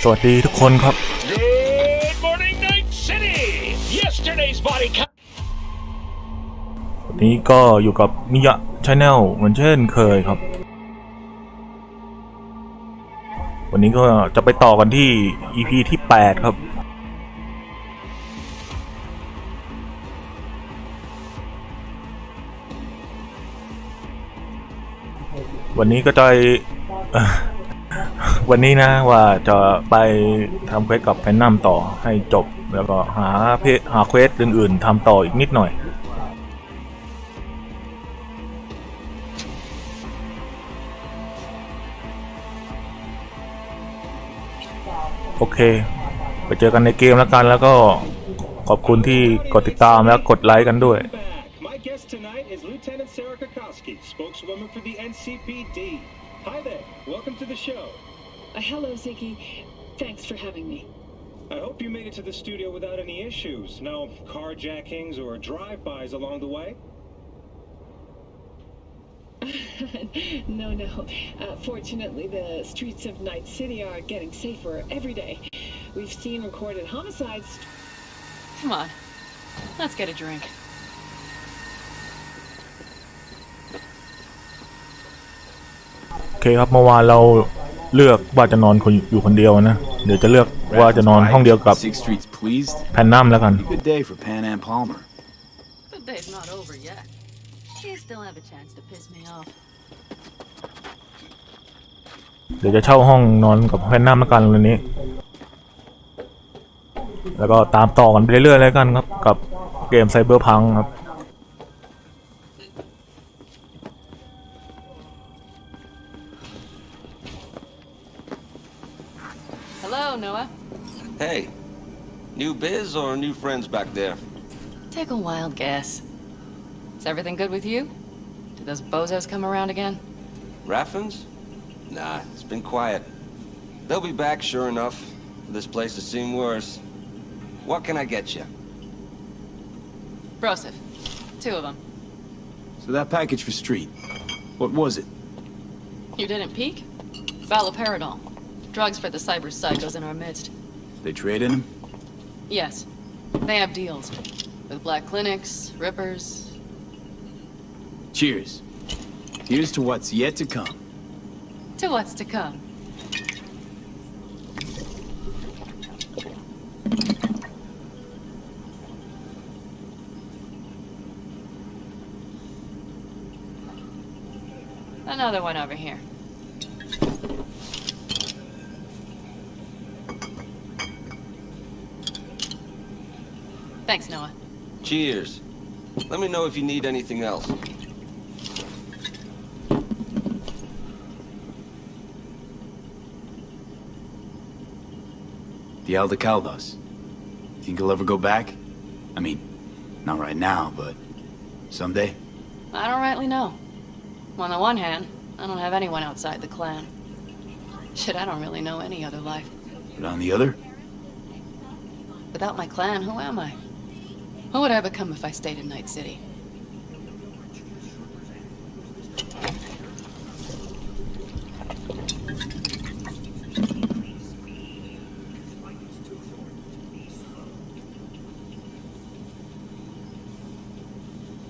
สวัสดีทุกคนครับ Good morning, Night City. Yesterday's body count. วันนี้ก็อยู่กับมิยะChanNelเหมือนเช่นเคยครับวันนี้ก็จะไปต่อกันที่ EP ที่8ครับวันนี้ก็จะวันนี้นะว่าจะไปทำเควสกับแพนนัมต่อให้จบแล้วก็หาเควสอื่นๆทำต่ออีกนิดหน่อยโอเคไปเจอกันในเกมแล้วกันแล้วก็ขอบคุณที่กดติดตามและกดไลค์กันด้วย Spokeswoman for the NCPD. Hi there. Welcome to the show. Hello, Ziggy. Thanks for having me. I hope you made it to the studio without any issues. No carjackings or drive-bys along the way? No. Fortunately, the streets of Night City are getting safer every day. We've seen recorded homicides. Come on. Let's get a drink.โอเคครับเมื่อวานเราเลือกว่าจะนอนอยู่คนเดียวนะเดี๋ยวจะเลือกว่าจะนอนห้องเดียวกับแพนนัมแล้วกัน Good day for Pan Am Palmer. The day's not over yet. She still have a chance to piss me off. เดี๋ยวจะเช่าห้องนอนกับแพนนัมแล้วกันวันนี้แล้วก็ตามต่อกันไปเรื่อยๆแล้วกันครับกับเกม Cyberpunk ครับ Hello, Noah. Hey, new biz or new friends back there? Take a wild guess. Is everything good with you? Did those bozos come around again? Raffins? Nah, it's been quiet. They'll be back sure enough. This place has seen worse. What can I get you? Broseph. 2 of them. So that package for Street, what was it? You didn't peek? Valoperidol. Drugs for the cyber psychos in our midst. They trade in them? Yes. They have deals. With black clinics, rippers. Cheers. Here's to what's yet to come. To what's to come. Another one over here. Thanks, Noah. Cheers. Let me know if you need anything else. The Aldecaldos. Think he'll ever go back? I mean, not right now, but someday? I don't rightly know. On the one hand, I don't have anyone outside the clan. Shit, I don't really know any other life. But on the other? Without my clan, who am I? What would I become if I stayed in Night City?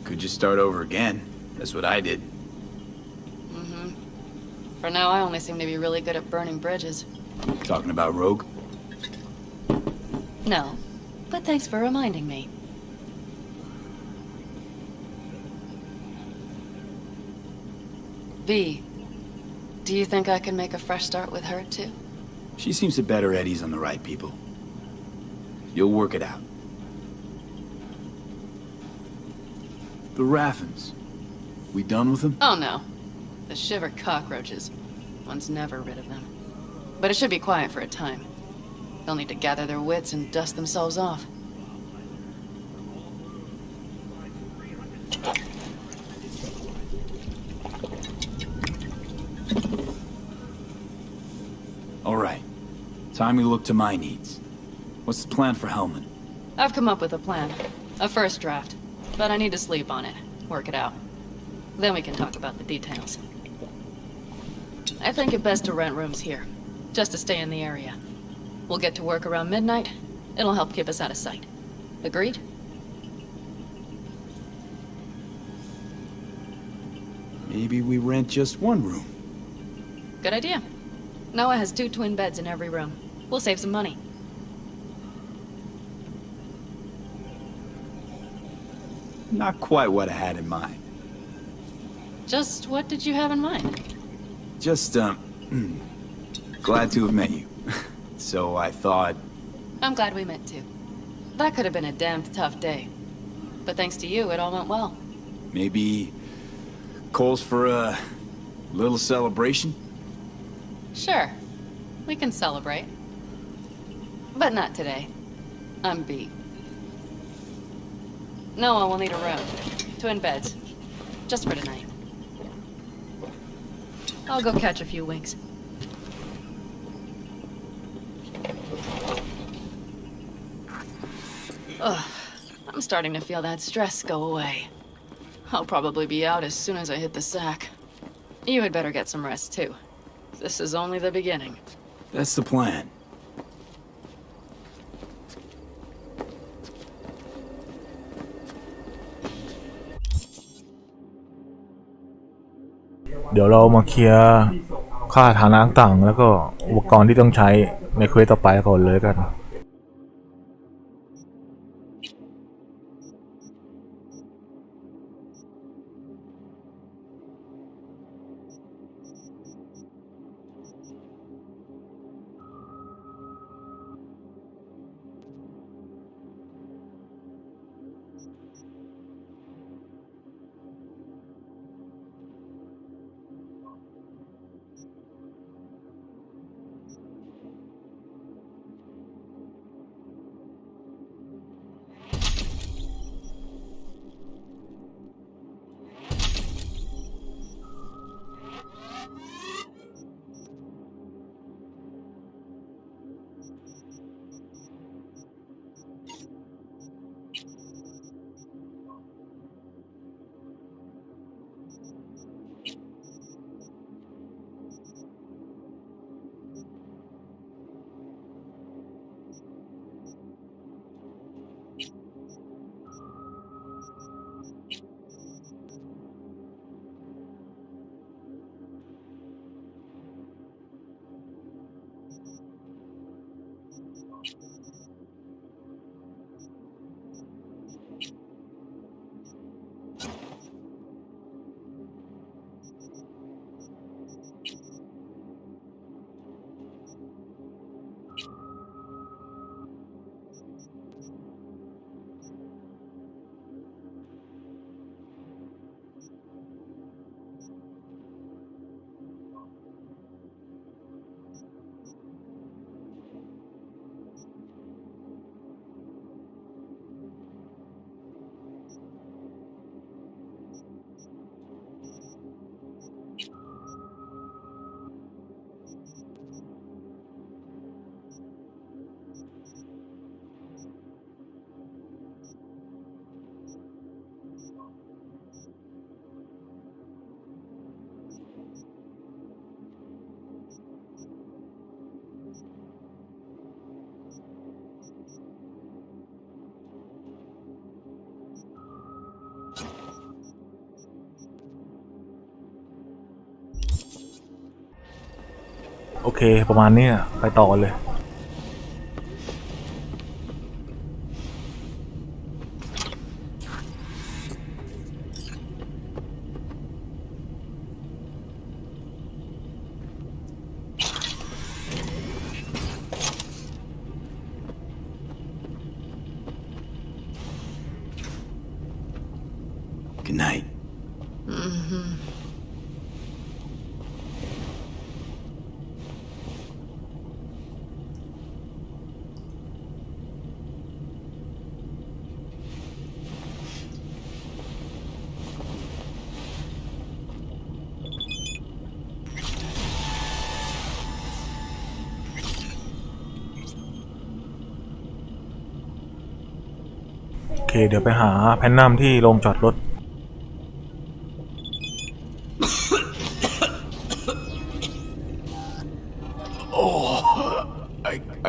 Could just start over again. That's what I did. For now, I only seem to be really good at burning bridges. Talking about Rogue? No, but thanks for reminding me. V, do you think I can make a fresh start with her, too? She seems to bet her eddies on the right people. You'll work it out. The Raffins. We done with them? Oh, no. The shiver cockroaches. One's never rid of them. But it should be quiet for a time. They'll need to gather their wits and dust themselves off. All right. Time we look to my needs. What's the plan for Hellman? I've come up with a plan. A first draft. But I need to sleep on it. Work it out. Then we can talk about the details. I think it best to rent rooms here, just to stay in the area. We'll get to work around midnight. It'll help keep us out of sight. Agreed? Maybe we rent just one room. Good idea. Noah has 2 twin beds in every room. We'll save some money. Not quite what I had in mind. Just what did you have in mind? Just, glad to have met you. So I thought... I'm glad we met too. That could have been a damned tough day. But thanks to you, it all went well. Maybe... calls for a... little celebration? Sure. We can celebrate. But not today. I'm beat. Noah will need a room. Twin beds. Just for tonight. I'll go catch a few winks. Ugh. I'm starting to feel that stress go away. I'll probably be out as soon as I hit the sack. You had better get some rest too. This is only the beginning. That's the plan. เดี๋ยวเรามาเคลียร์ค่าฐานะต่างๆแล้วก็อุปกรณ์ที่ต้องใช้ในเควสต่อไปก่อนเลยกันโอเคประมาณนี้ไปต่อเลย Good night. Mm-hmm.โอเคเดี๋ยวไปหาแพนนัมที่โรงจอดรถ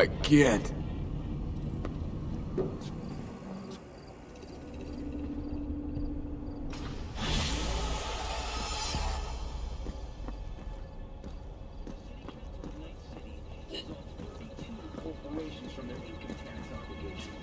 I I can't. Corporations from their income tax obligations.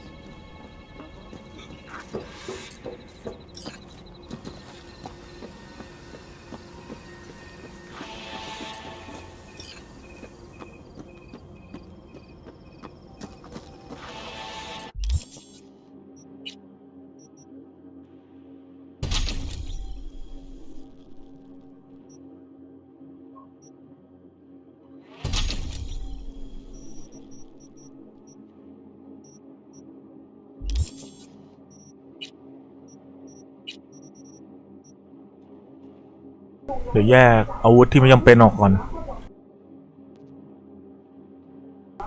เดี๋ยวแยกอาวุธที่ไม่จำเป็นออกก่อน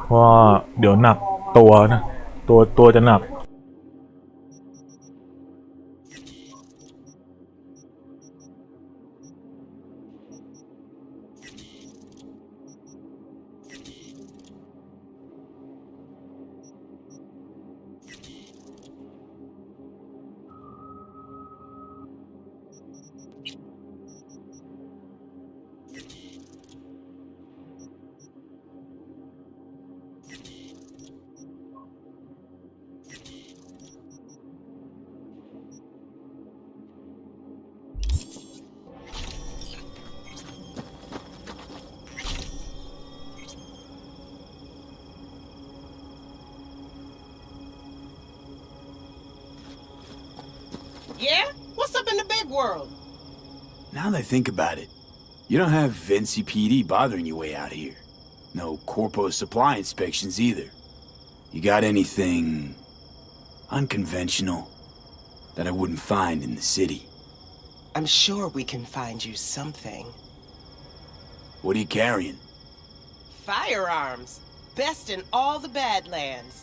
เพราะว่าเดี๋ยวหนักตัวนะตัวจะหนักYeah? What's up in the big world? Now that I think about it, you don't have Vinci PD bothering you way out here. No corpo supply inspections either. You got anything unconventional that I wouldn't find in the city? I'm sure we can find you something. What are you carrying? Firearms. Best in all the Badlands.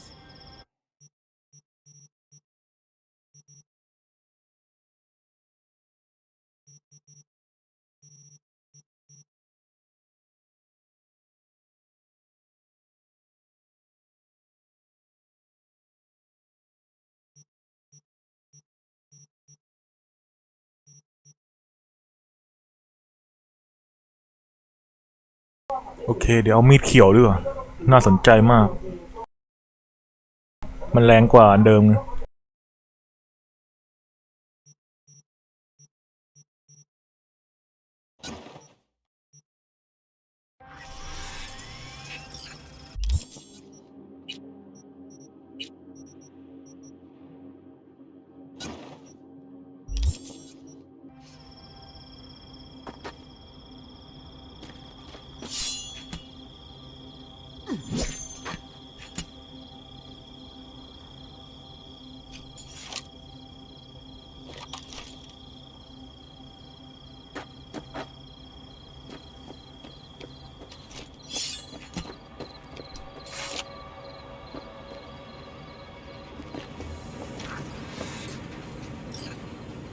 โอเคเดี๋ยวเอามีดเขียวดีกว่าน่าสนใจมากมันแรงกว่าอันเดิมไง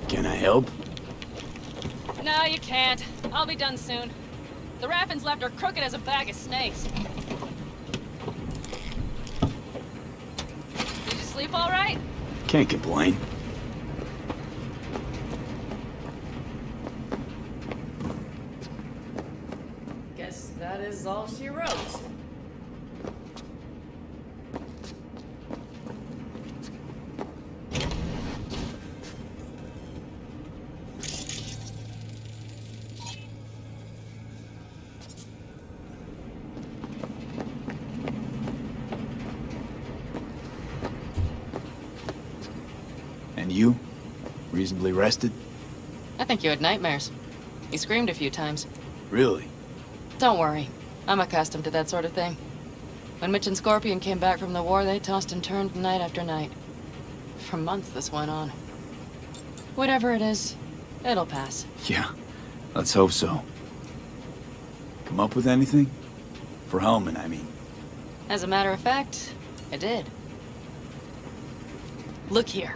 Can I help? No, you can't. I'll be done soon. The Raffins left are crooked as a bag of snakes. Did you sleep all right? Can't complain. Guess that is all she wrote. And you? Reasonably rested? I think you had nightmares. You screamed a few times. Really? Don't worry. I'm accustomed to that sort of thing. When Mitch and Scorpion came back from the war, they tossed and turned night after night. For months this went on. Whatever it is, it'll pass. Yeah, let's hope so. Come up with anything? For Hellman, I mean. As a matter of fact, I did. Look here.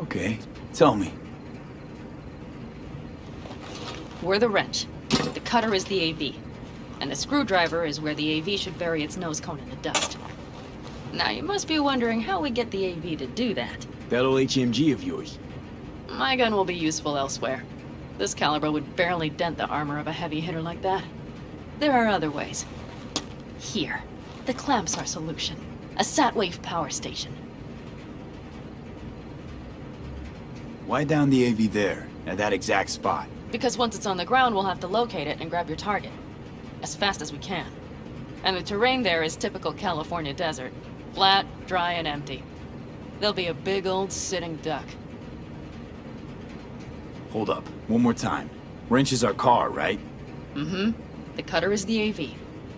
Okay, tell me. We're the wrench. The cutter is the AV. And the screwdriver is where the AV should bury its nose cone in the dust. Now, you must be wondering how we get the AV to do that. That old HMG of yours. My gun will be useful elsewhere. This caliber would barely dent the armor of a heavy hitter like that. There are other ways. Here. The clamp's our solution. A sat-wave power station. Why down the AV there, at that exact spot? Because once it's on the ground, we'll have to locate it and grab your target. As fast as we can. And the terrain there is typical California desert. Flat, dry, and empty. There'll be a big old sitting duck. Hold up, one more time. Wrench is our car, right? Mm-hmm. The cutter is the AV.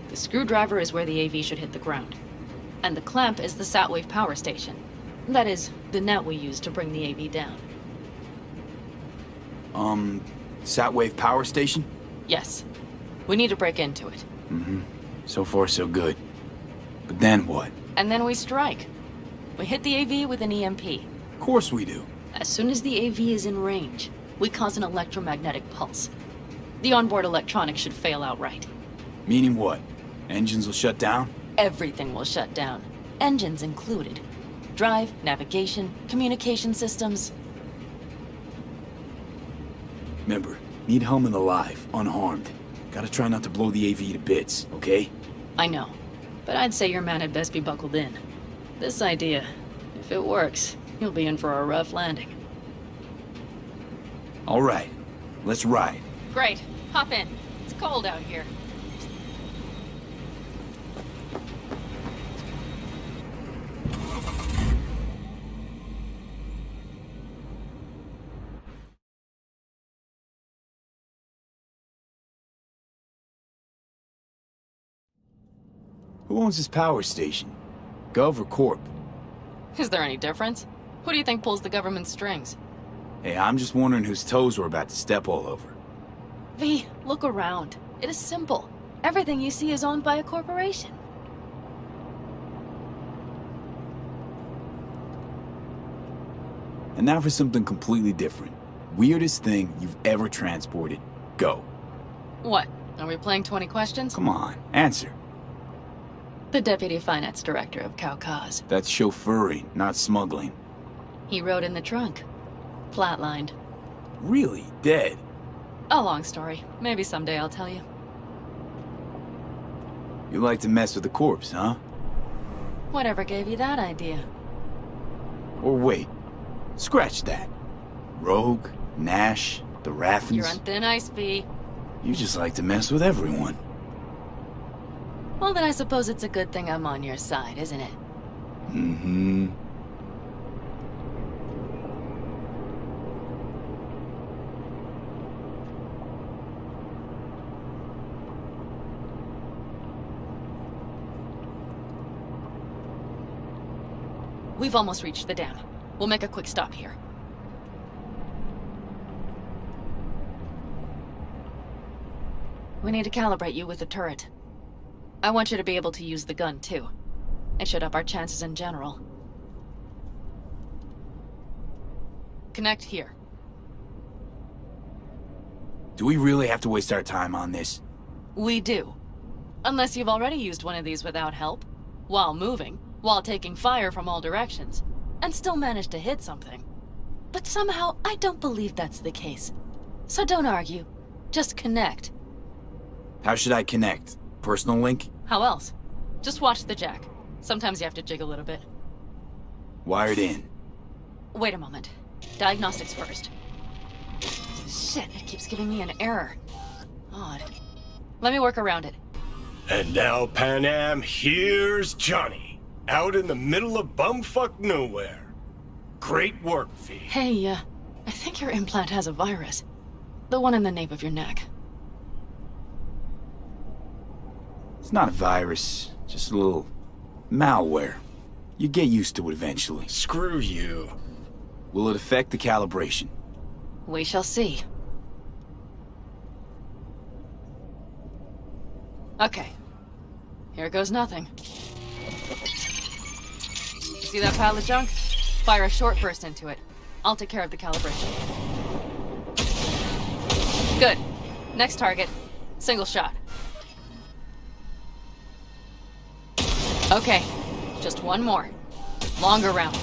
The screwdriver is where the AV should hit the ground. And the clamp is the sat-wave power station. That is, the net we use to bring the AV down. Sat-wave power station? Yes. We need to break into it. Mm-hmm. So far, so good. But then what? And then we strike. We hit the AV with an EMP. Of course we do. As soon as the AV is in range, we cause an electromagnetic pulse. The onboard electronics should fail outright. Meaning what? Engines will shut down? Everything will shut down. Engines included. Drive, navigation, communication systems. Remember, need Hellman alive, unharmed. Gotta try not to blow the AV to bits, okay? I know. But I'd say your man had best be buckled in. This idea, if it works, you'll be in for a rough landing. All right, let's ride. Great. Hop in. It's cold out here. Who owns this power station? Gov or Corp? Is there any difference? Who do you think pulls the government's strings? Hey, I'm just wondering whose toes we're about to step all over. V, look around. It is simple. Everything you see is owned by a corporation. And now for something completely different. Weirdest thing you've ever transported. Go. What? Are we playing 20 questions? Come on, answer. The Deputy Finance Director of Caucase. That's chauffeuring, not smuggling. He rode in the trunk. Flatlined. Really? Dead? A long story. Maybe someday I'll tell you. You like to mess with the corpse, huh? Whatever gave you that idea? Or wait, scratch that. Rogue, Nash, the Raffins. You're on thin ice, V. You just like to mess with everyone. Well, then I suppose it's a good thing I'm on your side, isn't it? Mm-hmm. We've almost reached the dam. We'll make a quick stop here. We need to calibrate you with the turret. I want you to be able to use the gun, too. It should up our chances in general. Connect here. Do we really have to waste our time on this? We do. Unless you've already used one of these without help, while moving, while taking fire from all directions, and still managed to hit something. But somehow, I don't believe that's the case. So don't argue. Just connect. How should I connect? Personal link? How else? Just watch the jack. Sometimes you have to jig a little bit. Wired in. Wait a moment. Diagnostics first. Shit, it keeps giving me an error. Odd. Let me work around it. And now, Pan Am, here's Johnny. Out in the middle of bumfuck nowhere. Great work, V. Hey, I think your implant has a virus. The one in the nape of your neck. It's not a virus, just a little malware. You get used to it eventually. Screw you. Will it affect the calibration? We shall see. Okay. Here goes nothing. See that pile of junk? Fire a short burst into it. I'll take care of the calibration. Good. Next target. Single shot. Okay. Just one more. Longer round.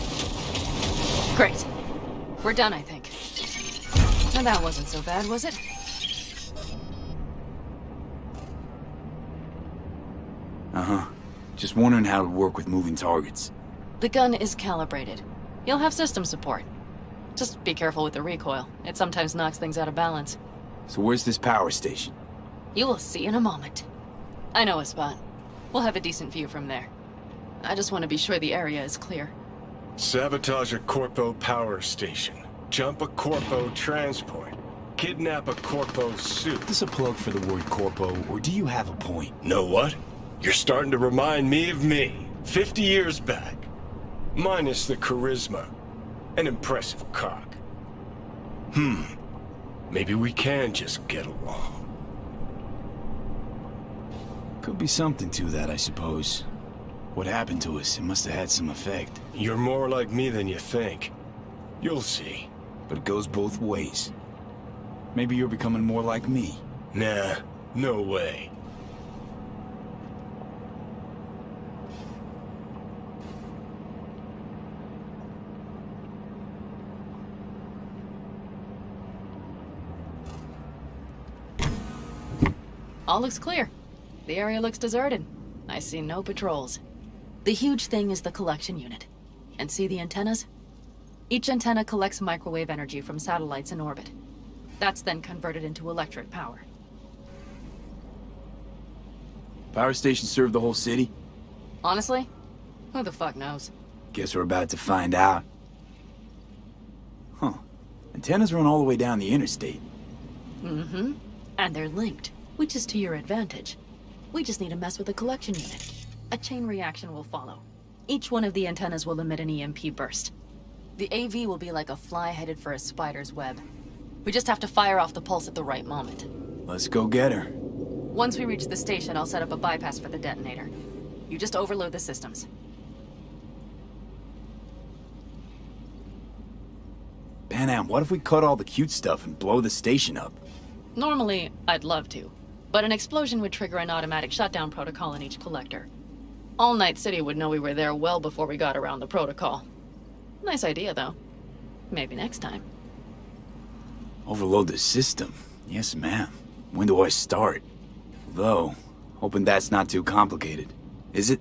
Great. We're done, I think. Now that wasn't so bad, was it? Uh-huh. Just wondering how it'll work with moving targets. The gun is calibrated. You'll have system support. Just be careful with the recoil. It sometimes knocks things out of balance. So where's this power station? You will see in a moment. I know a spot. We'll have a decent view from there. I just want to be sure the area is clear. Sabotage a Corpo power station. Jump a Corpo transport. Kidnap a Corpo suit. Is this a plug for the word corpo, or do you have a point? Know what? You're starting to remind me of me, 50 years back. Minus the charisma. An impressive cock. Maybe we can just get along. Could be something to that, I suppose. What happened to us? It must have had some effect. You're more like me than you think. You'll see. But it goes both ways. Maybe you're becoming more like me. Nah, no way. All looks clear. The area looks deserted. I see no patrols. The huge thing is the collection unit. And see the antennas? Each antenna collects microwave energy from satellites in orbit. That's then converted into electric power. Power stations serve the whole city? Honestly, who the fuck knows? Guess we're about to find out. Huh. Antennas run all the way down the interstate. Mm-hmm. And they're linked, which is to your advantage. We just need to mess with the collection unit. A chain reaction will follow. Each one of the antennas will emit an EMP burst. The AV will be like a fly headed for a spider's web. We just have to fire off the pulse at the right moment. Let's go get her. Once we reach the station, I'll set up a bypass for the detonator. You just overload the systems. Panam, what if we cut all the cute stuff and blow the station up? Normally, I'd love to, but an explosion would trigger an automatic shutdown protocol in each collector. All Night City would know we were there well before we got around the protocol. Nice idea, though. Maybe next time. Overload the system? Yes, ma'am. When do I start? Though, hoping that's not too complicated. Is it?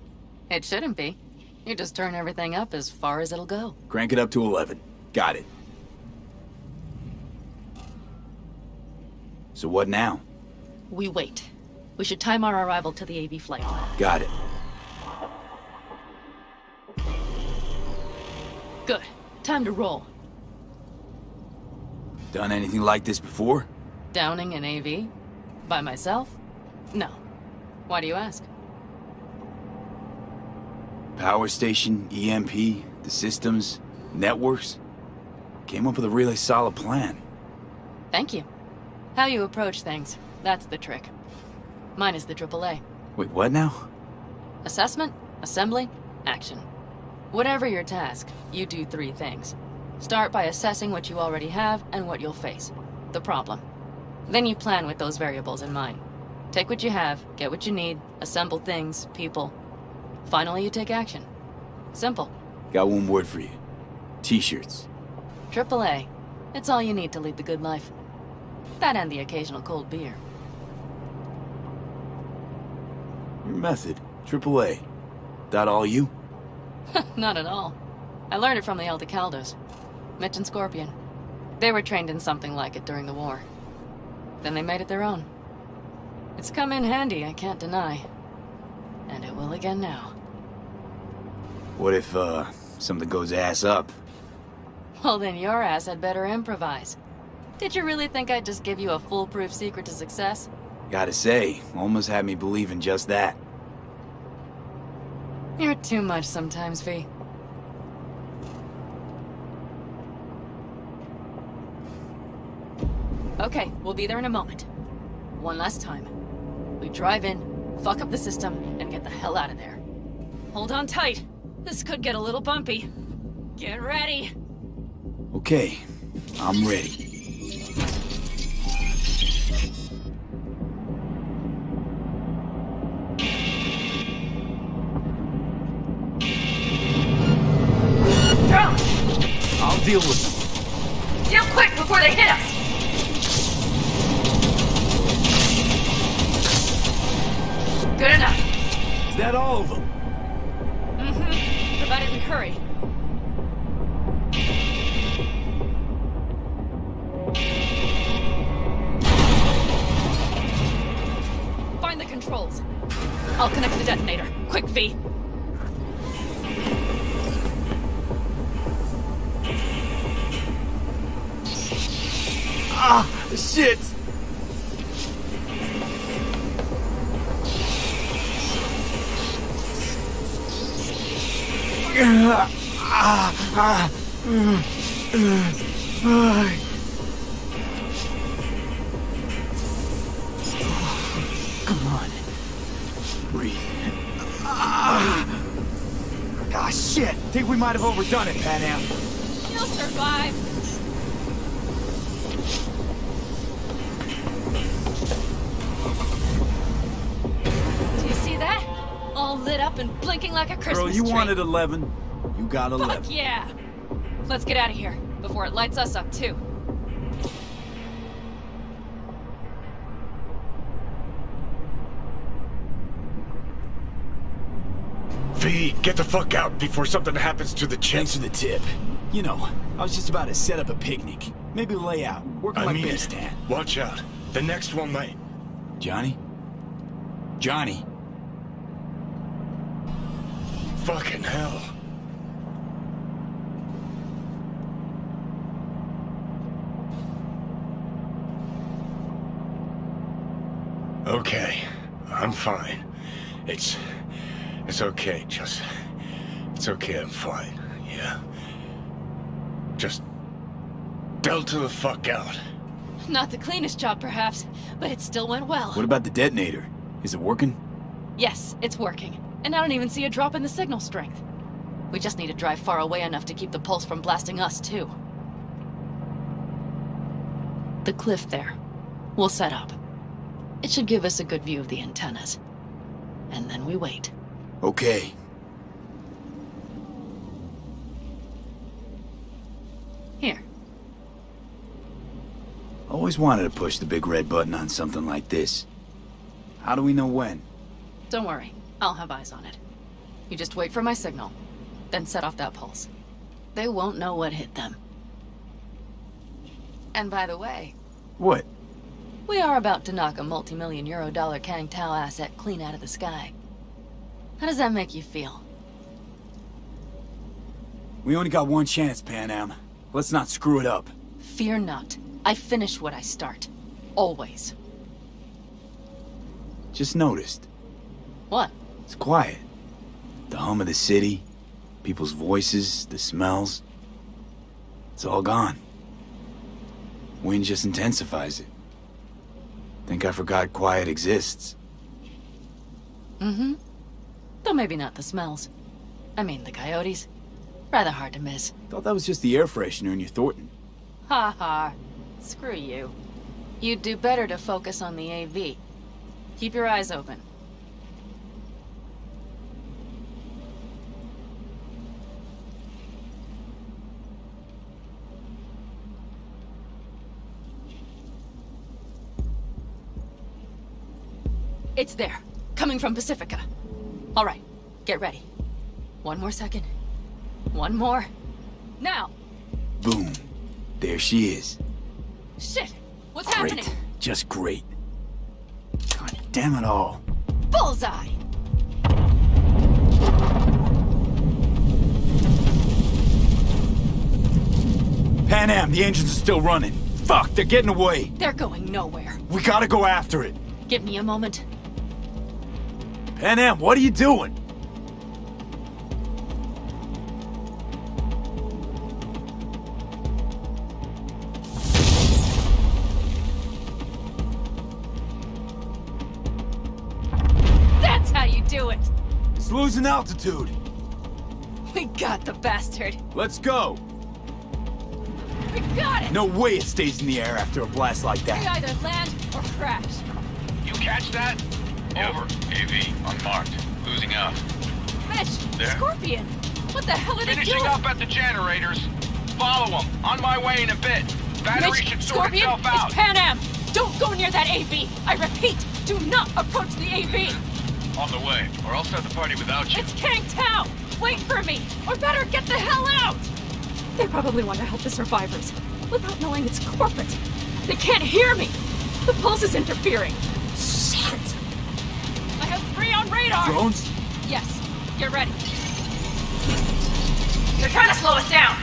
It shouldn't be. You just turn everything up as far as it'll go. Crank it up to 11. Got it. So what now? We wait. We should time our arrival to the AV flight. Got it. Good. Time to roll. Done anything like this before? Downing an AV? By myself? No. Why do you ask? Power station, EMP, the systems, networks. Came up with a really solid plan. Thank you. How you approach things, that's the trick. Mine is the AAA. Wait, what now? Assessment, assembly, action. Whatever your task, you do 3 things. Start by assessing what you already have and what you'll face. The problem. Then you plan with those variables in mind. Take what you have, get what you need, assemble things, people. Finally, you take action. Simple. Got one word for you. T-shirts. AAA. It's all you need to lead the good life. That and the occasional cold beer. Your method. AAA. That all you? Not at all. I learned it from the Aldecaldos. Mitch and Scorpion. They were trained in something like it during the war. Then they made it their own. It's come in handy, I can't deny. And it will again now. What if, something goes ass up? Well, then your ass had better improvise. Did you really think I'd just give you a foolproof secret to success? Gotta say, almost had me believe in just that. You're too much sometimes, V. Okay, we'll be there in a moment. One last time. We drive in, fuck up the system, and get the hell out of there. Hold on tight. This could get a little bumpy. Get ready. Okay, I'm ready. deal with them. Deal quick before they hit us! Good enough. Is that all of them? Mm-hmm. Provided we hurry. Find the controls. I'll connect the detonator. Quick, V. Ah, shit! Come on. Breathe. Ah, shit! Think we might have overdone it, Pan Am. You'll survive. Do you see that? All lit up and blinking like a Christmas Girl, you tree. wanted 11. You got 11. Fuck yeah! Let's get out of here before it lights us up too. V, get the fuck out before something happens to the chip. Thanks for the tip. You know, I was just about to set up a picnic. Maybe lay out. Work on my base stand. Watch out. The next one might. Johnny? Johnny? Fucking hell. Okay, I'm fine. It's okay, just... It's okay, I'm fine, yeah? Just... Delta the fuck out. Not the cleanest job, perhaps, but it still went well. What about the detonator? Is it working? Yes, it's working. And I don't even see a drop in the signal strength. We just need to drive far away enough to keep the pulse from blasting us, too. The cliff there. We'll set up. It should give us a good view of the antennas. And then we wait. Okay. Here. Always wanted to push the big red button on something like this. How do we know when? Don't worry. I'll have eyes on it. You just wait for my signal. Then set off that pulse. They won't know what hit them. And by the way... What? We are about to knock a multi-million euro Kang Tao asset clean out of the sky. How does that make you feel? We only got one chance, Pan Am. Let's not screw it up. Fear not. I finish what I start. Always. Just noticed. What? It's quiet. The hum of the city, people's voices, the smells. It's all gone. Wind just intensifies it. Think I forgot quiet exists. Mm-hmm. Though maybe not the smells. I mean, the coyotes. Rather hard to miss. Thought that was just the air freshener in your Thornton. Ha ha. Screw you. You'd do better to focus on the AV. Keep your eyes open. It's there. Coming from Pacifica. All right. Get ready. One more second. One more. Now! Boom. There she is. Shit! What's Great. happening? Just great. God damn it all. Bullseye! Pan Am, the engines are still running. Fuck, they're getting away. They're going nowhere. We gotta go after it. Give me a moment. Pan Am, what are you doing? That's how you do it! It's losing altitude. We got the bastard. Let's go. We got it! No way it stays in the air after a blast like We that. either land or crash. You catch that? Over. AV, unmarked. Losing out. Mitch! There. Scorpion! What the hell are they Finishing doing? up at the generators. follow them. On my way in a bit. Battery Mitch, should sort Scorpion, itself out. it's Pan Am. Don't go near that AV. I repeat, do not approach the AV. On the way, or I'll start the party without you. It's Kang Tao. Wait for me, or better get the hell out. They probably want to help the survivors without knowing it's corporate. They can't hear me. The pulse is interfering. Shit. I have 3 on radar. Drones? Yes, get ready. They're trying to slow us down.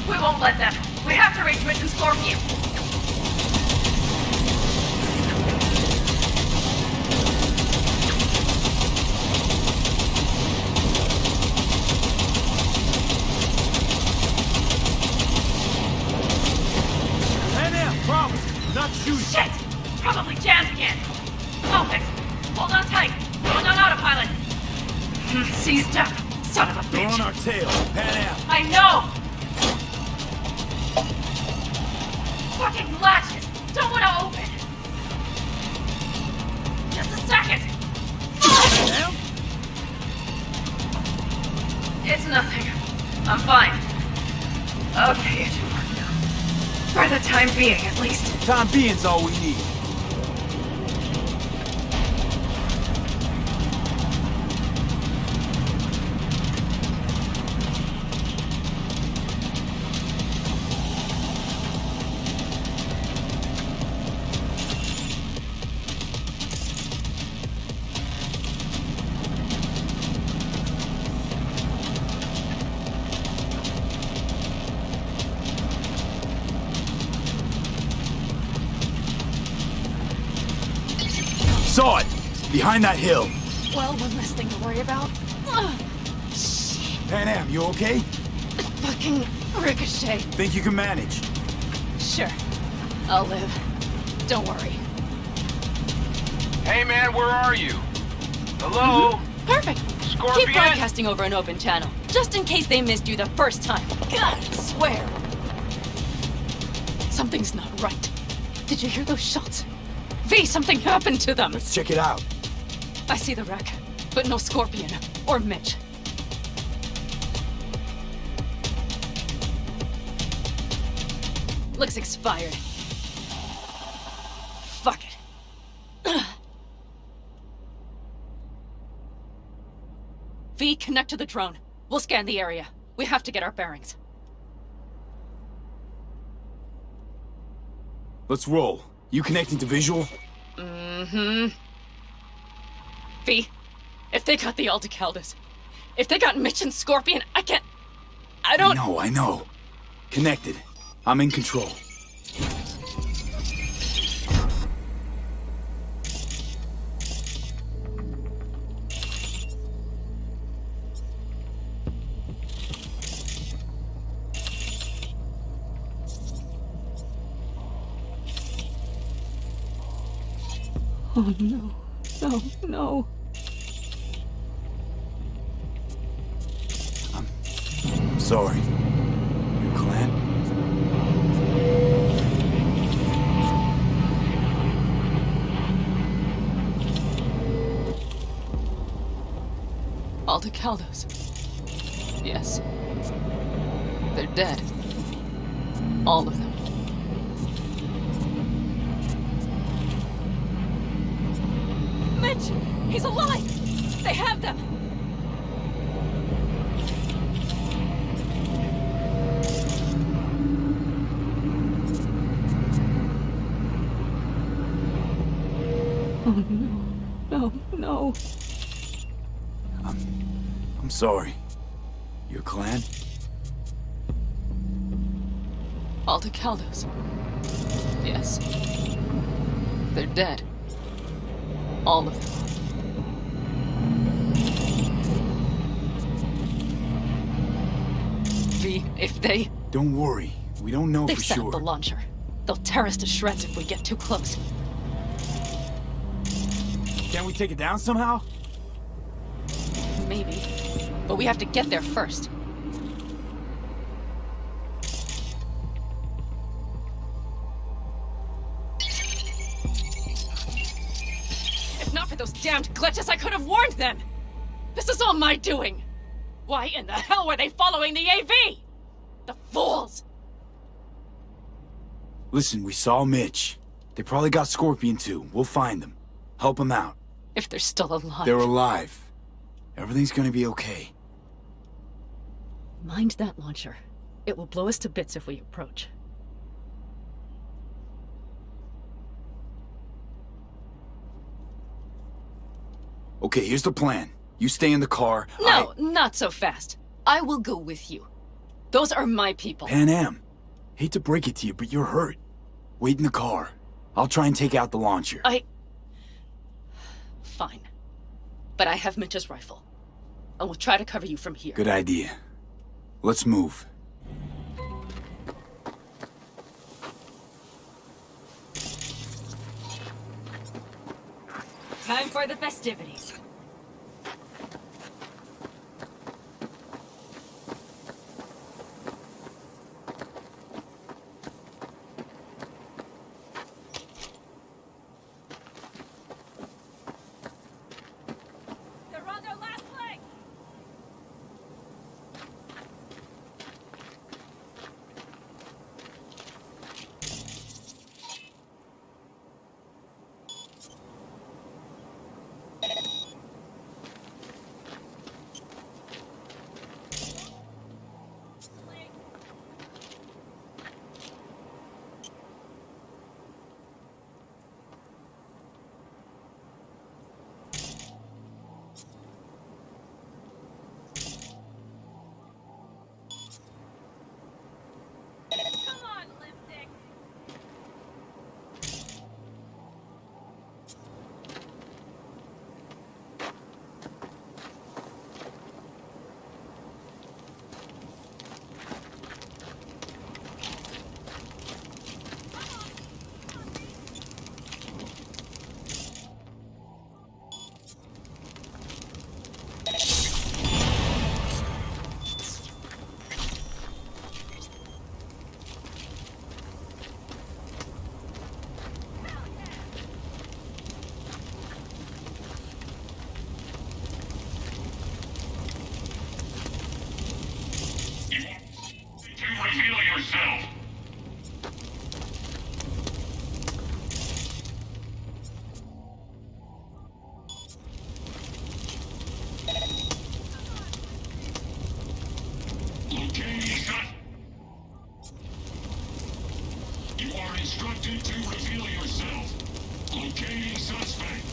We won't let them. We have to reach Mission Scorpion. Not shooting. Shit! Probably jammed again. Open. Hold on tight. Going on autopilot. Seized up. Son of a They're bitch. on our tail. Pan out. I know! Fucking latches! Don't want to open! Just a second! Down? It's nothing. I'm fine. Okay, it should work now. For the time being, at least. Time being's all we need. Saw it! Behind that hill. Well, one less thing to worry about. Pan Am, you okay? Fucking ricochet. Think you can manage? Sure. I'll live. Don't worry. Hey man, where are you? Hello? Perfect. Scorpion? Keep broadcasting over an open channel, just in case they missed you the first time. God, I swear. Something's not right. Did you hear those shots? V, something happened to them. Let's check it out. I see the wreck, but no Scorpion or Mitch. Looks expired. Fuck it. V, connect to the drone. We'll scan the area. We have to get our bearings. Let's roll. You connecting to visual? Mm-hmm. V, if they got the Aldecaldos, if they got Mitch and Scorpion, I don't... I know. Connected. I'm in control. Oh no. No, no. I'm sorry. Your clan? Aldecaldos. Yes. They're dead. All of them. Mitch! He's alive! They have them! Oh no. No. I'm sorry. Your clan? Aldecaldos. Yes. They're dead. All of them. V, if they... Don't worry. We don't know They've for set sure. up the launcher. They'll tear us to shreds if we get too close. Can we take it down somehow? Maybe. But we have to get there first. If not for those damned glitches, I could have warned them! This is all my doing! Why in the hell were they following the AV? The fools! Listen, we saw Mitch. They probably got Scorpion too. We'll find them. Help them out. If they're still alive. They're alive. Everything's gonna be okay. Mind that launcher. It will blow us to bits if we approach. Okay, here's the plan. You stay in the car. No, not so fast. I will go with you. Those are my people. Pan Am. Hate to break it to you, but you're hurt. Wait in the car. I'll try and take out the launcher. Fine. But I have Mitch's rifle. I will try to cover you from here. Good idea. Let's move. Time for the festivities. Reveal yourself. Locating sus. You are instructed to reveal yourself. Locating suspect.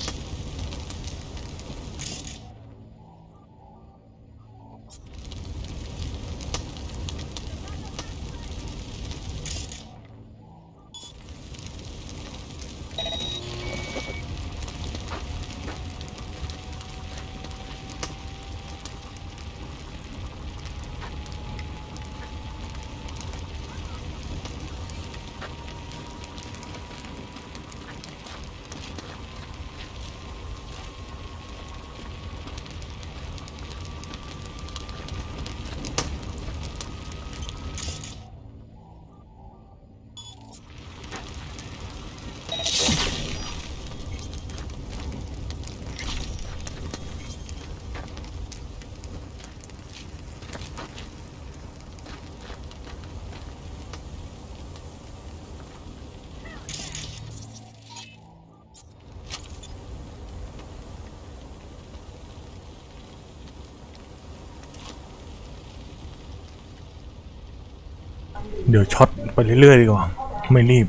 เดี๋ยวช็อตไปเรื่อยๆดีกว่าไม่รีบ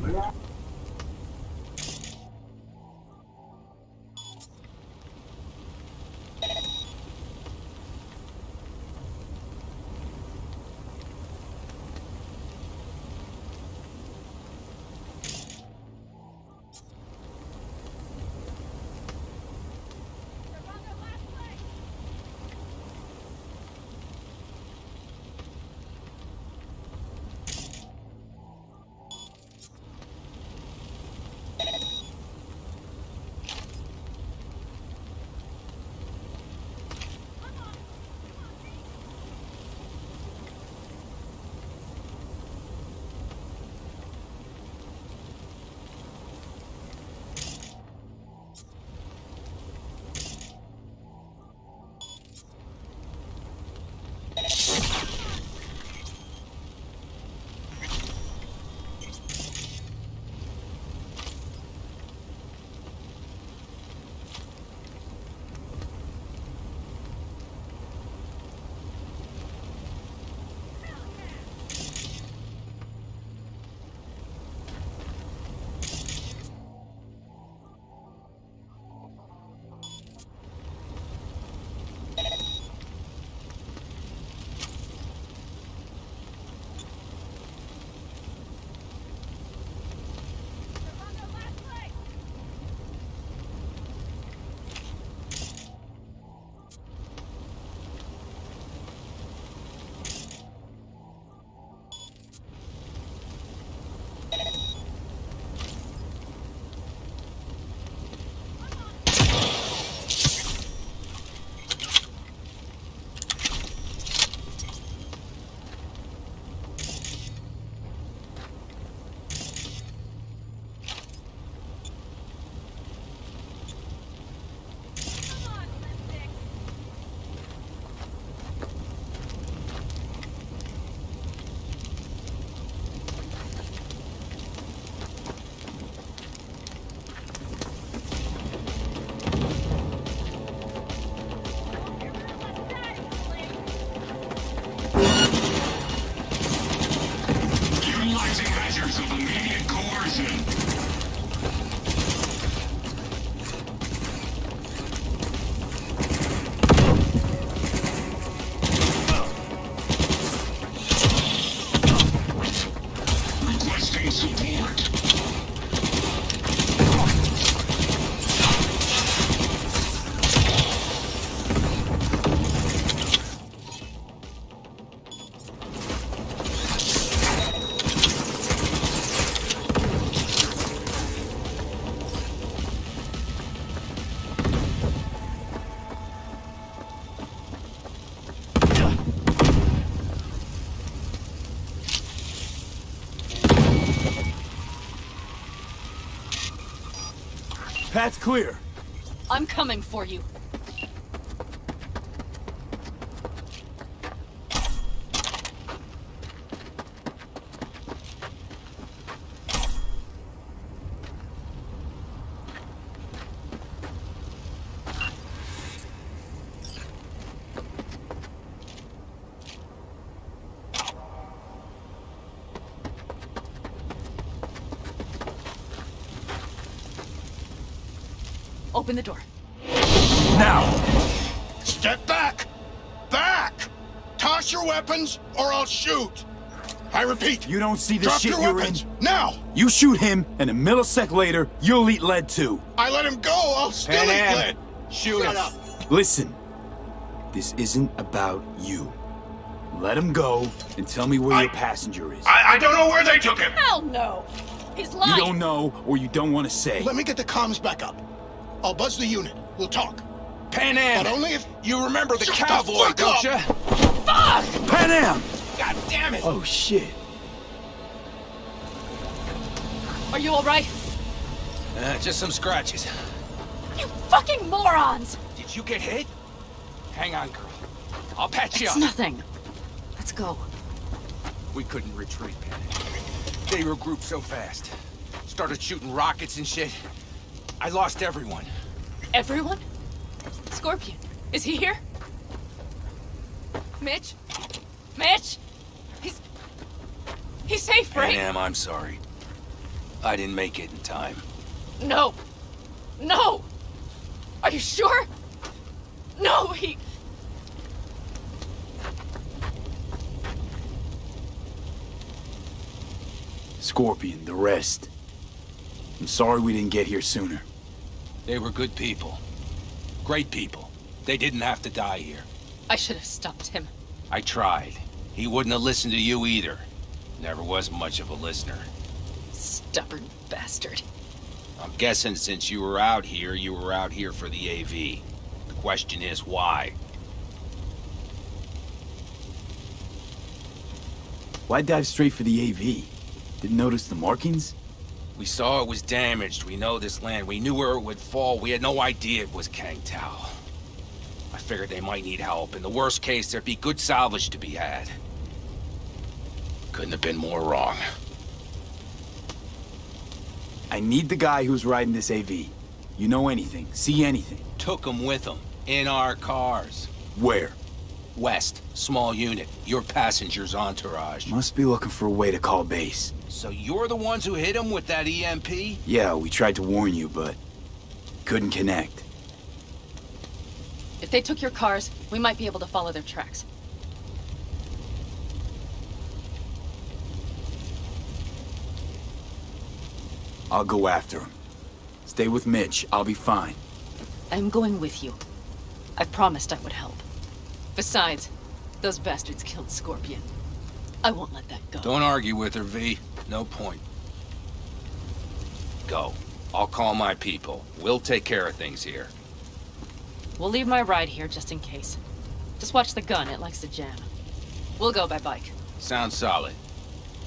Path's clear. I'm coming for you. Open the door. Now! Step back! Back! Toss your weapons, or I'll shoot! I repeat, You don't see the drop shit your you're weapons, in? now! You shoot him, and a millisecond later, you'll eat lead too. I let him go, I'll still eat lead! Shoot Shut him. up! Listen, this isn't about you. Let him go, and tell me where your passenger is. I don't know where they took him! Hell no! He's You lying! don't know, or you don't want to say. Let me get the comms back up. I'll buzz the unit. We'll talk. Pan Am! But only if You remember the Shut the cowboy, fuck don't up! you? Fuck! Pan Am! God damn it! Oh, shit. Are you alright? Just some scratches. You fucking morons! Did you get hit? Hang on, girl. I'll patch you It's up. nothing. Let's go. We couldn't retreat, Pan. They regrouped so fast. Started shooting rockets and shit. I lost everyone. Everyone? Scorpion, is he here? Mitch? Mitch? He's safe, right? Pan Am, I'm sorry. I didn't make it in time. No. No! Are you sure? No, he... Scorpion, the rest. I'm sorry we didn't get here sooner. They were good people. Great people. They didn't have to die here. I should have stopped him. I tried. He wouldn't have listened to you either. Never was much of a listener. Stubborn bastard. I'm guessing since you were out here for the AV. The question is why? Why dive straight for the AV? Didn't notice the markings? We saw it was damaged. We know this land. We knew where it would fall. We had no idea it was Kang Tao. I figured they might need help. In the worst case, there'd be good salvage to be had. Couldn't have been more wrong. I need the guy who's riding this AV. You know anything, see anything. Took him with him. In our cars. Where? West. Small unit. Your passenger's entourage. Must be looking for a way to call base. So you're the ones who hit him with that EMP? Yeah, we tried to warn you, but couldn't connect. If they took your cars, we might be able to follow their tracks. I'll go after him. Stay with Mitch, I'll be fine. I'm going with you. I promised I would help. Besides, those bastards killed Scorpion. I won't let that go. Don't argue with her, V. No point. Go. I'll call my people. We'll take care of things here. We'll leave my ride here just in case. Just watch the gun, it likes to jam. We'll go by bike. Sounds solid.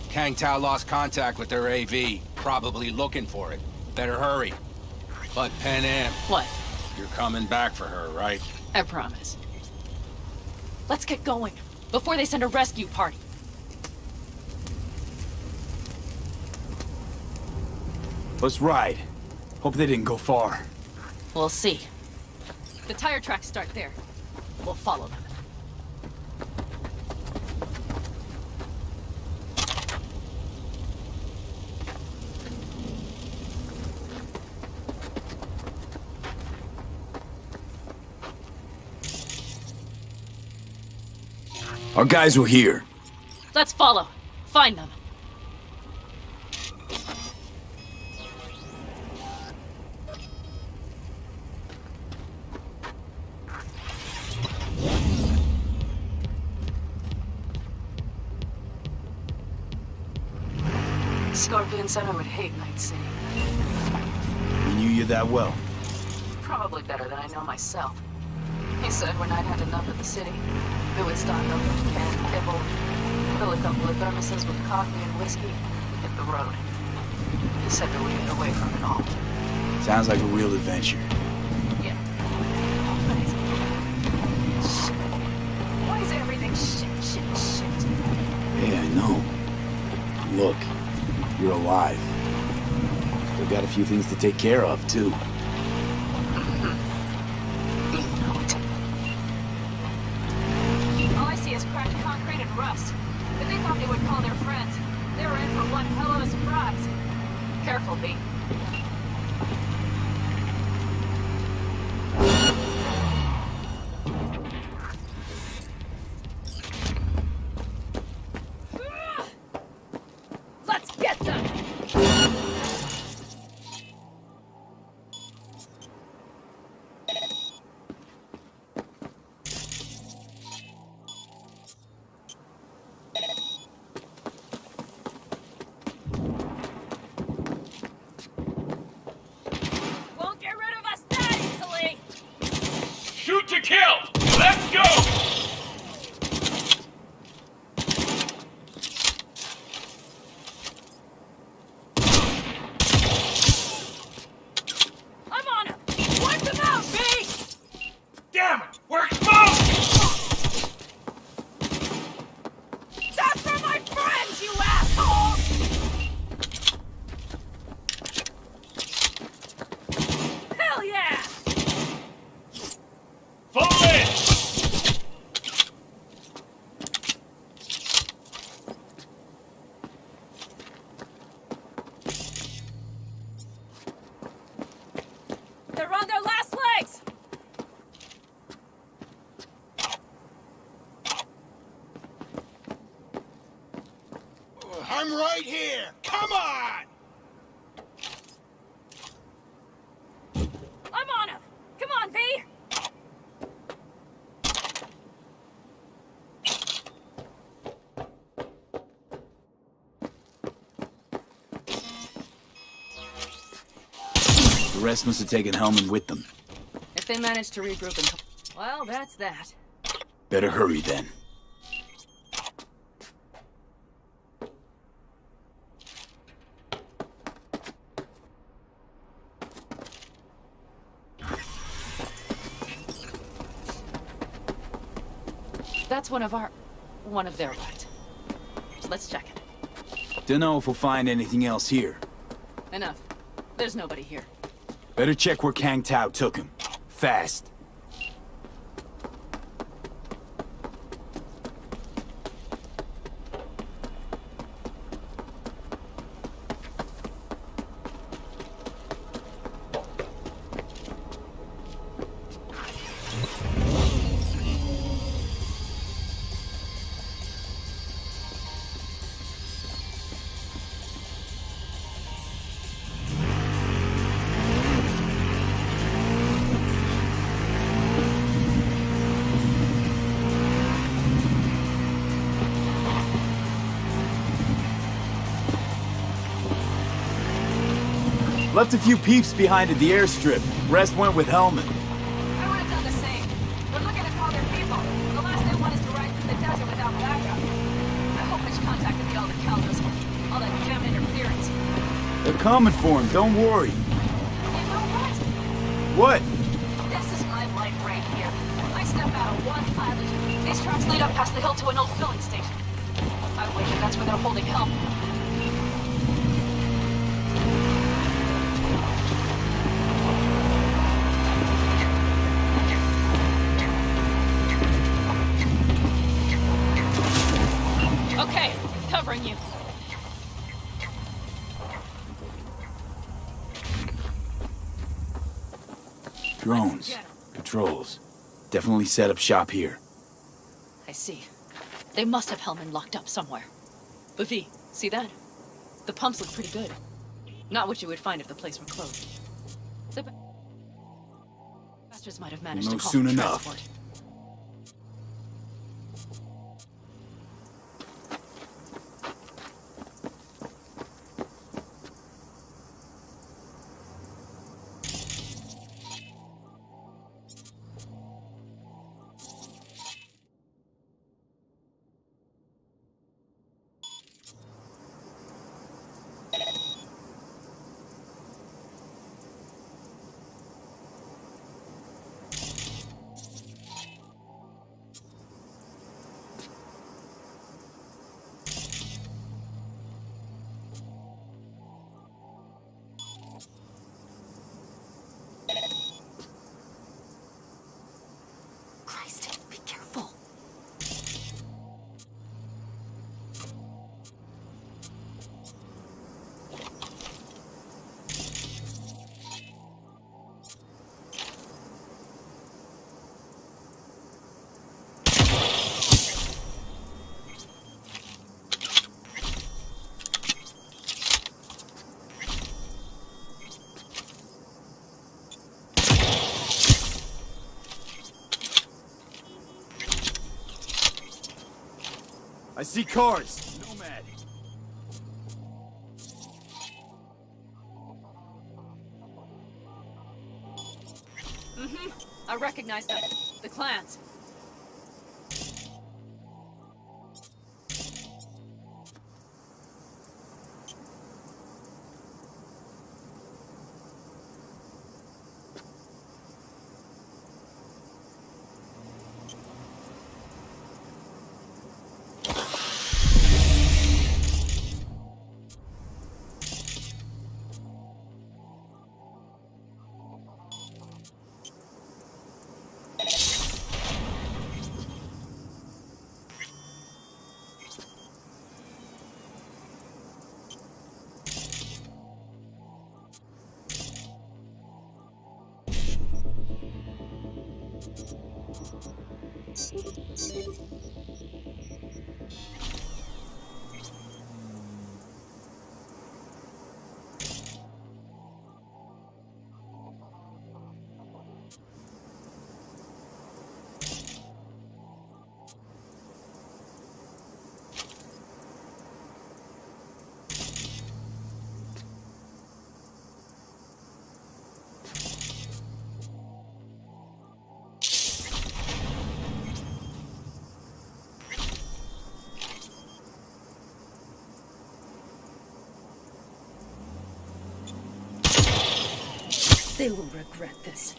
Kang Tao lost contact with their AV. Probably looking for it. Better hurry. But Pan Am, What? you're coming back for her, right? I promise. Let's get going, before they send a rescue party. Let's ride. Hope they didn't go far. We'll see. The tire tracks start there. We'll follow them. Our guys were here. Let's follow. Find them. Scorpion said I would hate Night City. He knew you that well. Probably better than I know myself. He said when I'd had enough of the city, we would stock up with canned kibble, fill a couple of thermoses with coffee and whiskey, and hit the road. He said that we'd get away from it all. Sounds like a real adventure. Yeah. Shit. Why is everything shit? Hey, I know. Look, you're alive. Still got a few things to take care of, too. All I see is cracked concrete and rust. But they thought they would call their friends. They were in for one hell of a surprise. Careful, B. Let's get them! Won't get rid of us that easily! Shoot to kill! Let's go! I'm on him! Wipe them out, B! Damn it! We're exposed! That's for my friends, you assholes! Hell yeah! Fall in! They're on their last legs! I'm right here. Come on! I'm on him! Come on, B! The rest must have taken Hellman with them. If they manage to regroup and... Well, that's that. Better hurry then. That's one of their what? Let's check it. Dunno if we'll find anything else here. Enough. There's nobody here. Better check where Kang Tao took him. Fast. Left a few peeps behind at the airstrip. Rest went with Hellman. I would have done the same. But look at all their people. The last they want is to ride through the desert without backup. I hope Mitch contacted the Alder Caldos. All that damn interference. They're coming for him, don't worry. You know What? what? This is my life right here. I step out of one pilot. These tracks lead up past the hill to an old filling station. I wager that's where they're holding help. Okay, covering you. Drones. Patrols. Definitely set up shop here. I see. They must have Hellman locked up somewhere. But V, see that? The pumps look pretty good. Not what you would find if the place were closed. The bastards might have managed No to call soon for enough. transport. I see cars. Nomad. I recognize them. The clans. They will regret this.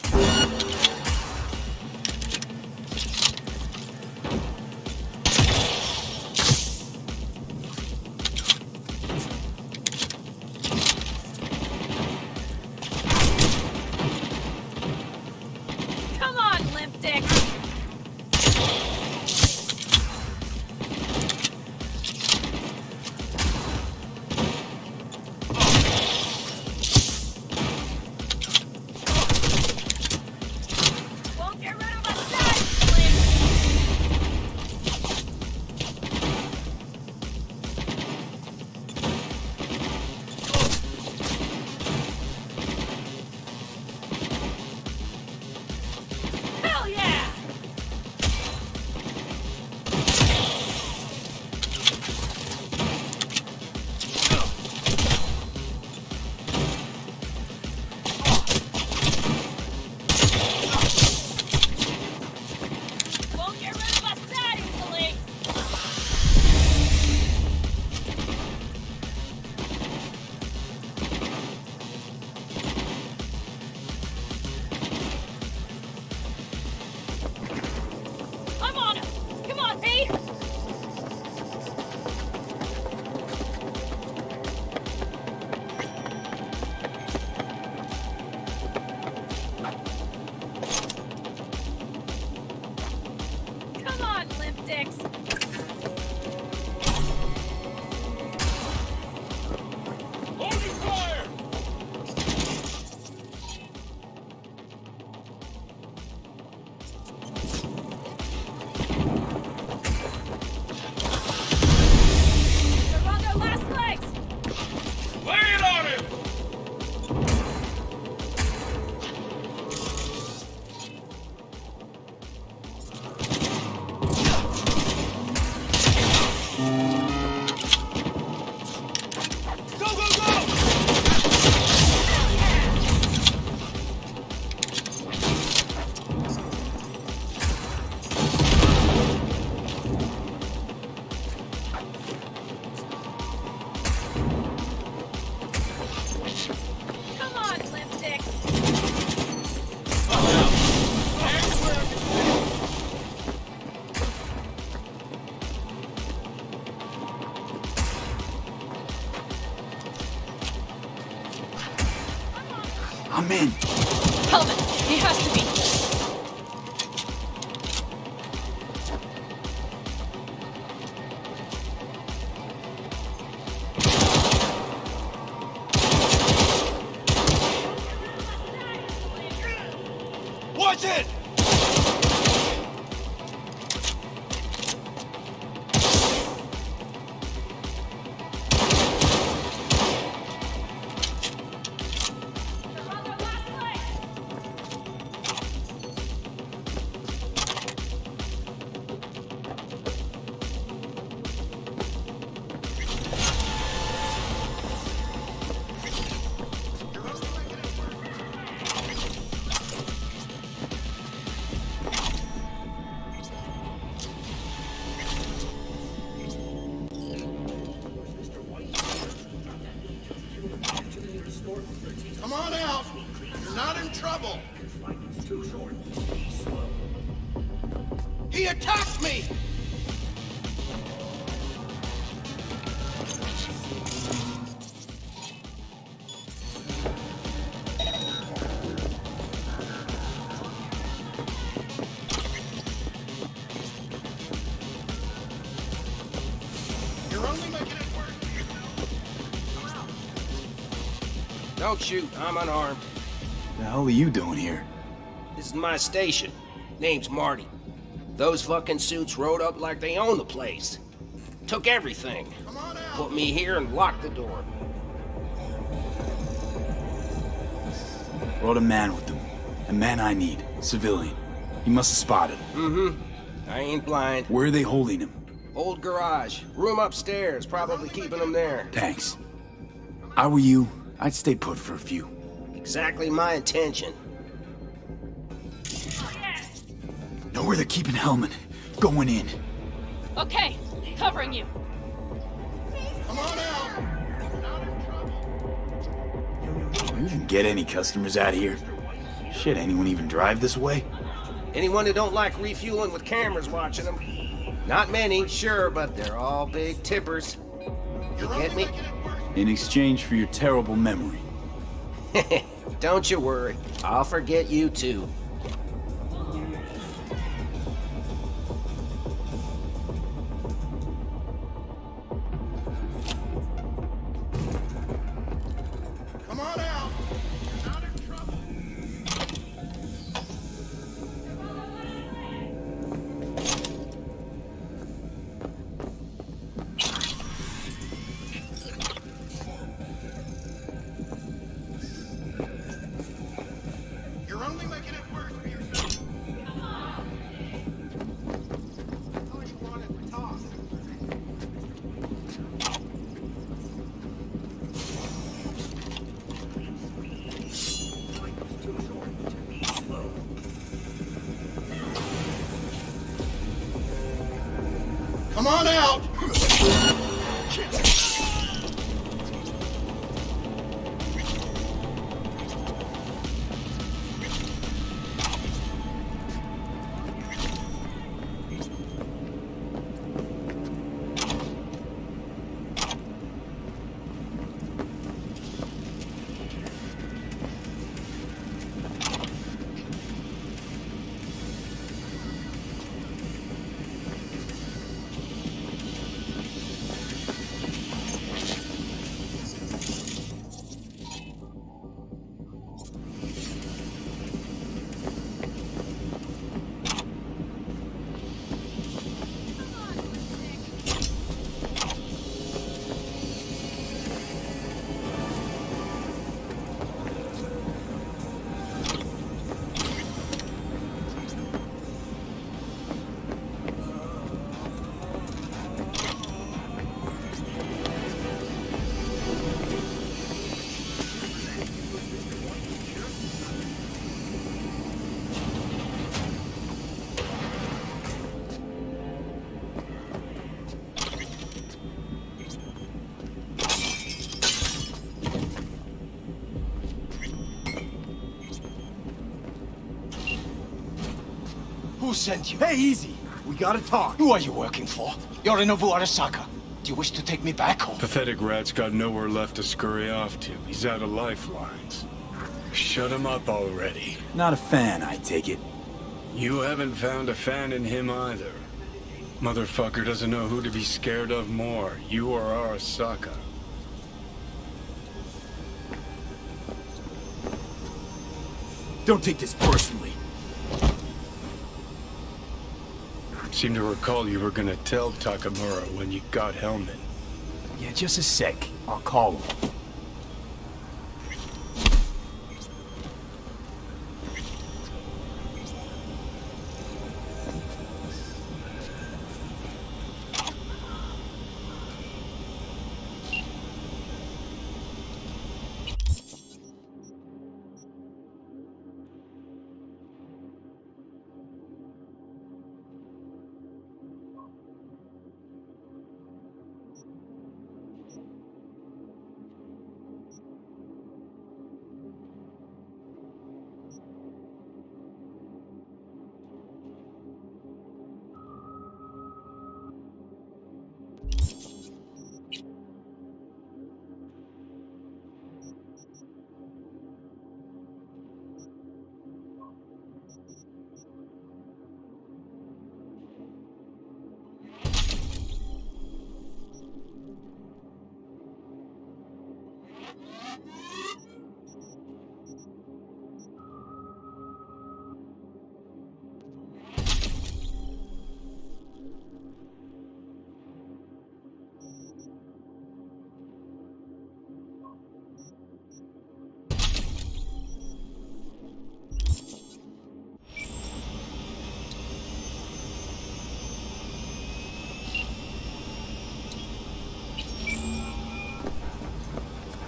Come on, limp dick! I'm in. Helmet! He has to be! Watch it! attacked me! You're only making it worse for yourself. Don't shoot. I'm unarmed. The hell are you doing here? This is my station. Name's Marty. Those fucking suits rode up like they own the place. Took everything. Put me here and locked the door. Brought a man with them. A man I need. Civilian. He must have spotted him. Mm-hmm. I ain't blind. Where are they holding him? Old garage. Room upstairs. Probably keeping him there. Thanks. I were you, I'd stay put for a few. Exactly my intention. Know where they're keeping Hellman. Going in. Okay, covering you. Come on out! Do you even get any customers out here? Shit, anyone even drive this way? Anyone who don't like refueling with cameras watching them. Not many, sure, but they're all big tippers. You get me? In exchange for your terrible memory. Don't you worry. I'll forget you too. Come on out! You're not in trouble. You're only making it worse for yourself. All you wanted to talk. Come on out! Who sent you? Hey, easy. We gotta talk. Who are you working for? Yorinobu Arasaka. Do you wish to take me back home? Pathetic rat's got nowhere left to scurry off to. He's out of lifelines. Shut him up already. Not a fan, I take it. You haven't found a fan in him either. Motherfucker doesn't know who to be scared of more, you or Arasaka. Don't take this personally. Seem to recall you were gonna tell Takamura when you got Hellman. Yeah, just a sec. I'll call him.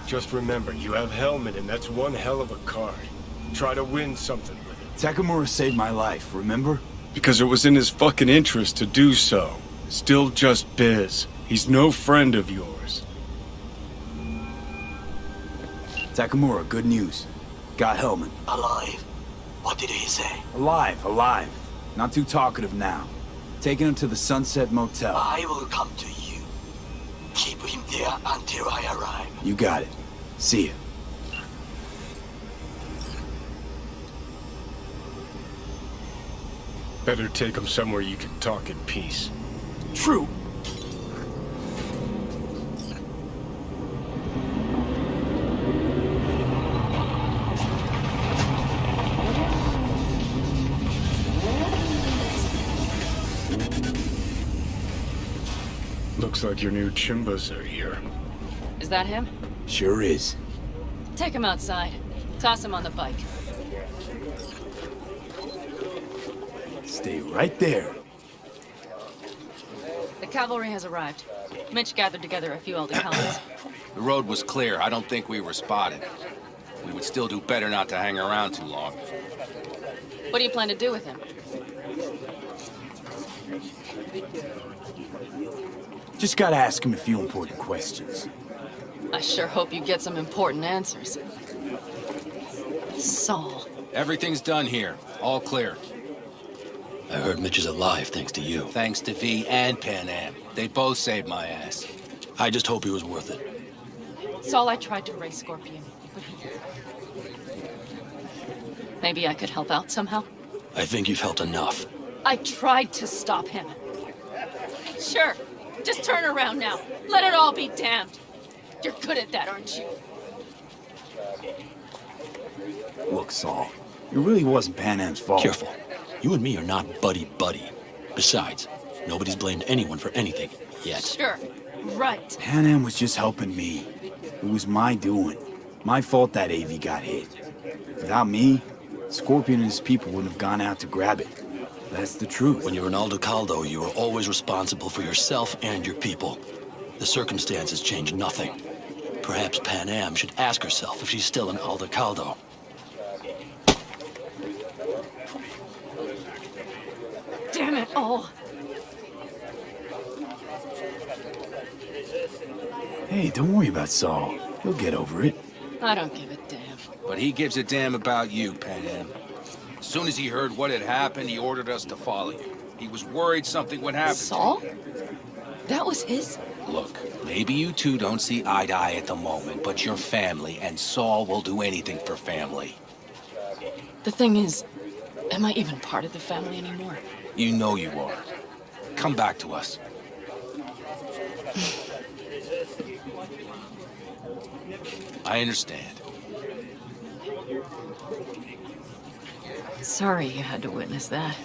Just remember, you have Hellman, and that's one hell of a card. Try to win something with it. Takamura saved my life, remember? Because it was in his fucking interest to do so. Still just biz. He's no friend of yours. Takamura, good news. Got Hellman. Alive? What did he say? Alive. Not too talkative now. Taking him to the Sunset Motel. I will come to you. Keep him there until I arrive. You got it. See ya. Better take him somewhere you can talk in peace. True. Looks like your new Chimbas are here. Is that him? Sure is. Take him outside. Toss him on the bike. Stay right there. The cavalry has arrived. Mitch gathered together a few elder helmets. The road was clear. I don't think we were spotted. We would still do better not to hang around too long. What do you plan to do with him? Just gotta ask him a few important questions. I sure hope you get some important answers. Saul. Everything's done here. All clear. I heard Mitch is alive thanks to you. Thanks to V and Pan Am. They both saved my ass. I just hope he was worth it. Saul, I tried to raise Scorpion, but he... Maybe I could help out somehow? I think you've helped enough. I tried to stop him. Sure. Just turn around now. Let it all be damned. You're good at that, aren't you? Look, Saul, it really wasn't Pan Am's fault. Careful. You and me are not buddy-buddy. Besides, nobody's blamed anyone for anything yet. Sure. Right. Pan Am was just helping me. It was my doing. My fault that AV got hit. Without me, Scorpion and his people wouldn't have gone out to grab it. That's the truth. When you're an Aldo Caldo, you are always responsible for yourself and your people. The circumstances change nothing. Perhaps Pan Am should ask herself if she's still an Aldo Caldo. Damn it all. Hey, don't worry about Saul. He'll get over it. I don't give a damn. But he gives a damn about you, Pan Am. As soon as he heard what had happened, he ordered us to follow you. He was worried something would happen. Saul? That was his? Look, maybe you two don't see eye to eye at the moment, but you're family, and Saul will do anything for family. The thing is, am I even part of the family anymore? You know you are. Come back to us. I understand. Sorry you had to witness that.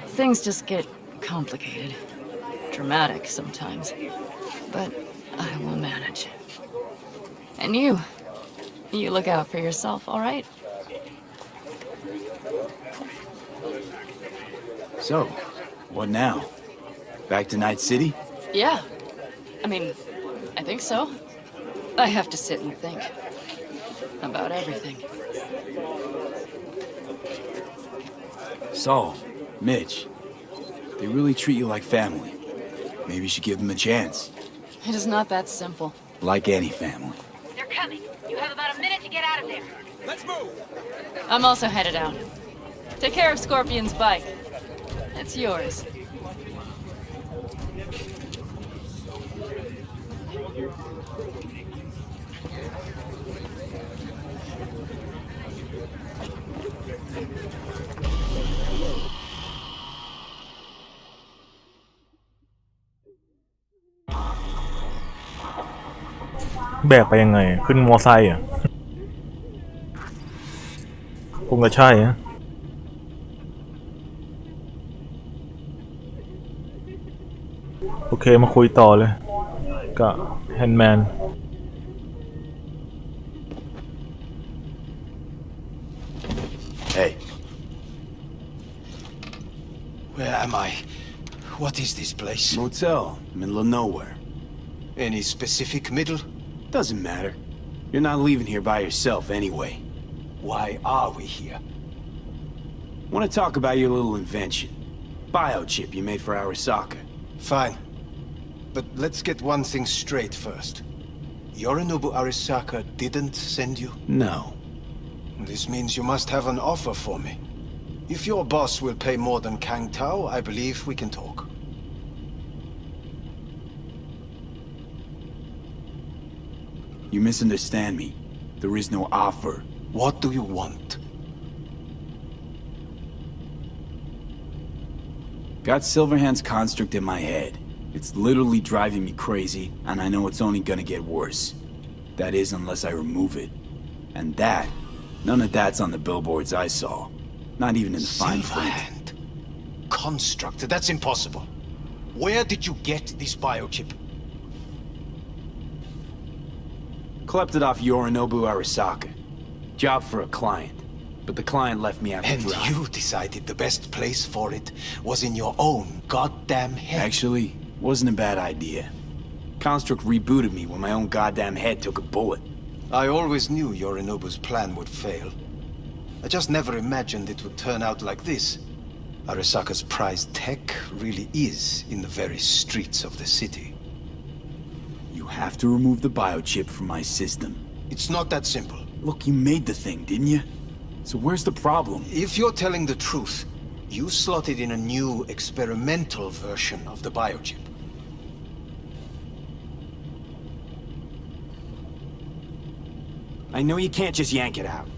Things just get complicated. Dramatic sometimes. But I will manage. And you look out for yourself, all right? So, what now? Back to Night City? Yeah. I mean, I think so. I have to sit and think about everything. Saul, Mitch, they really treat you like family. Maybe you should give them a chance. It is not that simple. Like any family. They're coming. You have about a minute to get out of there. Let's move! I'm also headed out. Take care of Scorpion's bike. It's yours.แบกไปยังไงขึ้นมอไซค์อ่ะคงจะใช่ฮะโอเคมาคุยต่อเลยกับแฮนด์แมน Hey. Where am I? What is this place? Motel, middle of nowhere. Any specific middle? Doesn't matter. You're not leaving here by yourself anyway. Why are we here? Want to talk about your little invention. Biochip you made for Arasaka. Fine. But let's get one thing straight first. Yorinobu Arasaka didn't send you? No. This means you must have an offer for me. If your boss will pay more than Kang Tao, I believe we can talk. You misunderstand me. There is no offer. What do you want? Got Silverhand's construct in my head. It's literally driving me crazy, and I know it's only gonna get worse. That is, unless I remove it. And that, none of that's on the billboards I saw. Not even in the fine print. Silverhand? Construct? That's impossible. Where did you get this biochip? Klept it off Yorinobu Arasaka. Job for a client. But the client left me out to dry. And you decided the best place for it was in your own goddamn head. Actually, wasn't a bad idea. Construct rebooted me when my own goddamn head took a bullet. I always knew Yorinobu's plan would fail. I just never imagined it would turn out like this. Arasaka's prized tech really is in the very streets of the city. You have to remove the biochip from my system. It's not that simple. Look, you made the thing, didn't you? So where's the problem? If you're telling the truth, you slotted in a new experimental version of the biochip. I know you can't just yank it out.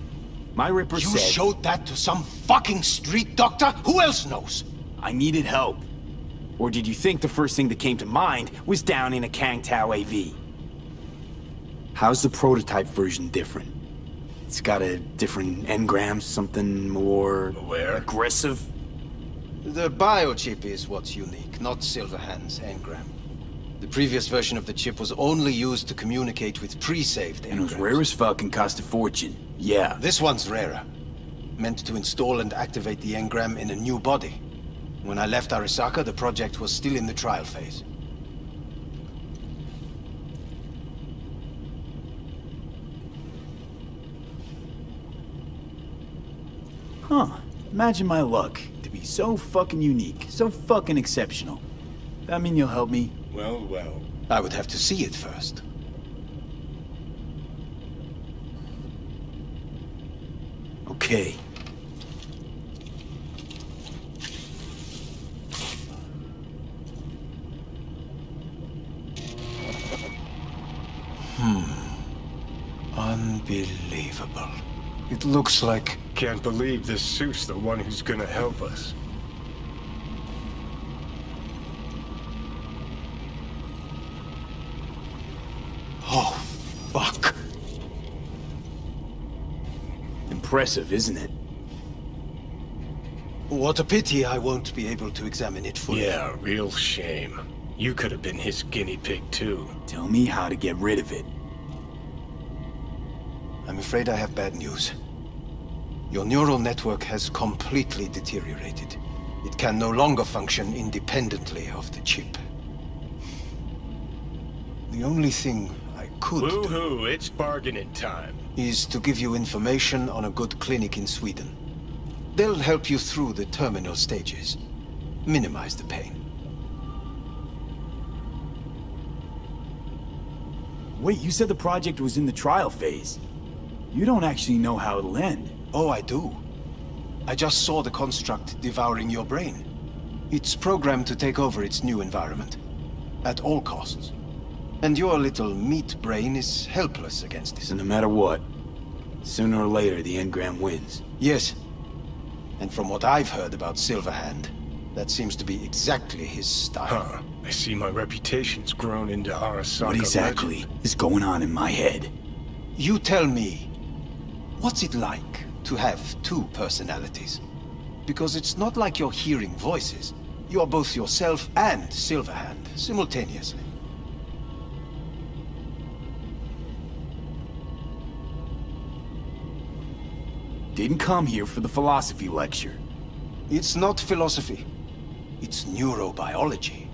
My Ripper said... You showed that to some fucking street doctor? Who else knows? I needed help. Or did you think the first thing that came to mind was down in a Kang Tao AV? How's the prototype version different? It's got a different engram, something more... aggressive? The biochip is what's unique, not Silverhand's engram. The previous version of the chip was only used to communicate with pre-saved engrams. And it was rare as fuck and cost a fortune. Yeah. This one's rarer. Meant to install and activate the engram in a new body. When I left Arasaka, the project was still in the trial phase. Huh. Imagine my luck. To be so fucking unique, so fucking exceptional. That mean you'll help me? Well, well. I would have to see it first. Okay. Unbelievable. It looks like... Can't believe this suit's the one who's gonna help us. Oh, fuck. Impressive, isn't it? What a pity I won't be able to examine it fully. Yeah, real shame. You could have been his guinea pig, too. Tell me how to get rid of it. I'm afraid I have bad news. Your neural network has completely deteriorated. It can no longer function independently of the chip. The only thing I could Woo-hoo, it's bargaining time. is to give you information on a good clinic in Sweden. They'll help you through the terminal stages. Minimize the pain. Wait, you said the project was in the trial phase. You don't actually know how it'll end. Oh, I do. I just saw the construct devouring your brain. It's programmed to take over its new environment. At all costs. And your little meat brain is helpless against it. So no matter what, sooner or later the engram wins. Yes. And from what I've heard about Silverhand, that seems to be exactly his style. Huh. I see my reputation's grown into Arasaka What exactly legend. is going on in my head? You tell me, what's it like to have two personalities? Because it's not like you're hearing voices. You're both yourself and Silverhand simultaneously. Didn't come here for the philosophy lecture. It's not philosophy. It's neurobiology.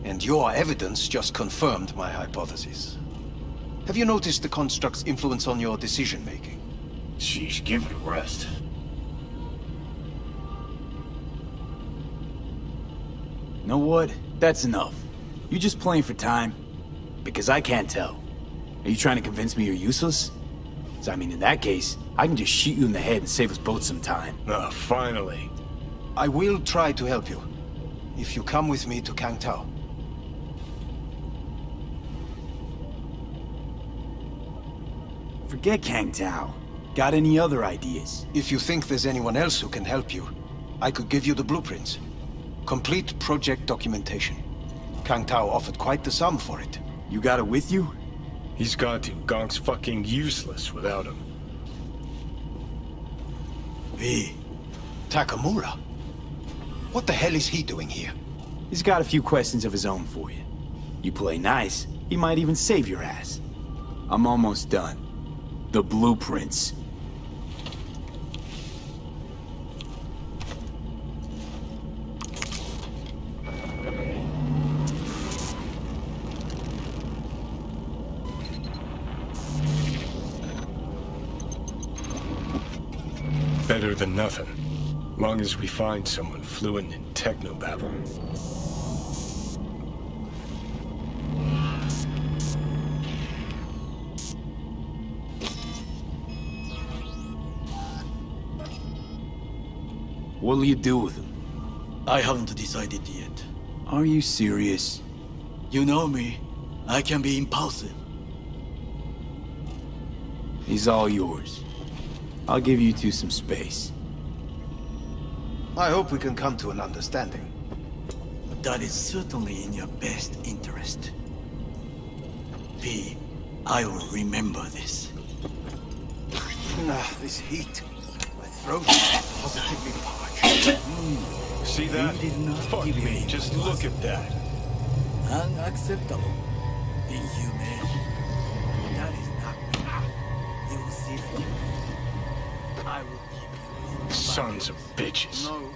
And your evidence just confirmed my hypothesis. Have you noticed the construct's influence on your decision-making? Sheesh, give it a rest. Know what? That's enough. You just playing for time? Because I can't tell. Are you trying to convince me you're useless? 'Cause I mean, in that case, I can just shoot you in the head and save us both some time. Ah, finally. I will try to help you, if you come with me to Kangtao. Forget Kangtao. Got any other ideas? If you think there's anyone else who can help you, I could give you the blueprints. Complete project documentation. Kangtao offered quite the sum for it. You got it with you? He's got to. Gonk's fucking useless without him. V. Takamura? What the hell is he doing here? He's got a few questions of his own for you. You play nice, he might even save your ass. I'm almost done. The blueprints. Better than nothing. Long as we find someone fluent in technobabble. What'll you do with him? I haven't decided yet. Are you serious? You know me. I can be impulsive. He's all yours. I'll give you two some space. I hope we can come to an understanding. That is certainly in your best interest. V, I will remember this. This heat. My throat is positively parched. See that? Fuck me, just look at that. Unacceptable. Inhumane. That is not me. You will see that. I will keep you. Sons of bitches. No.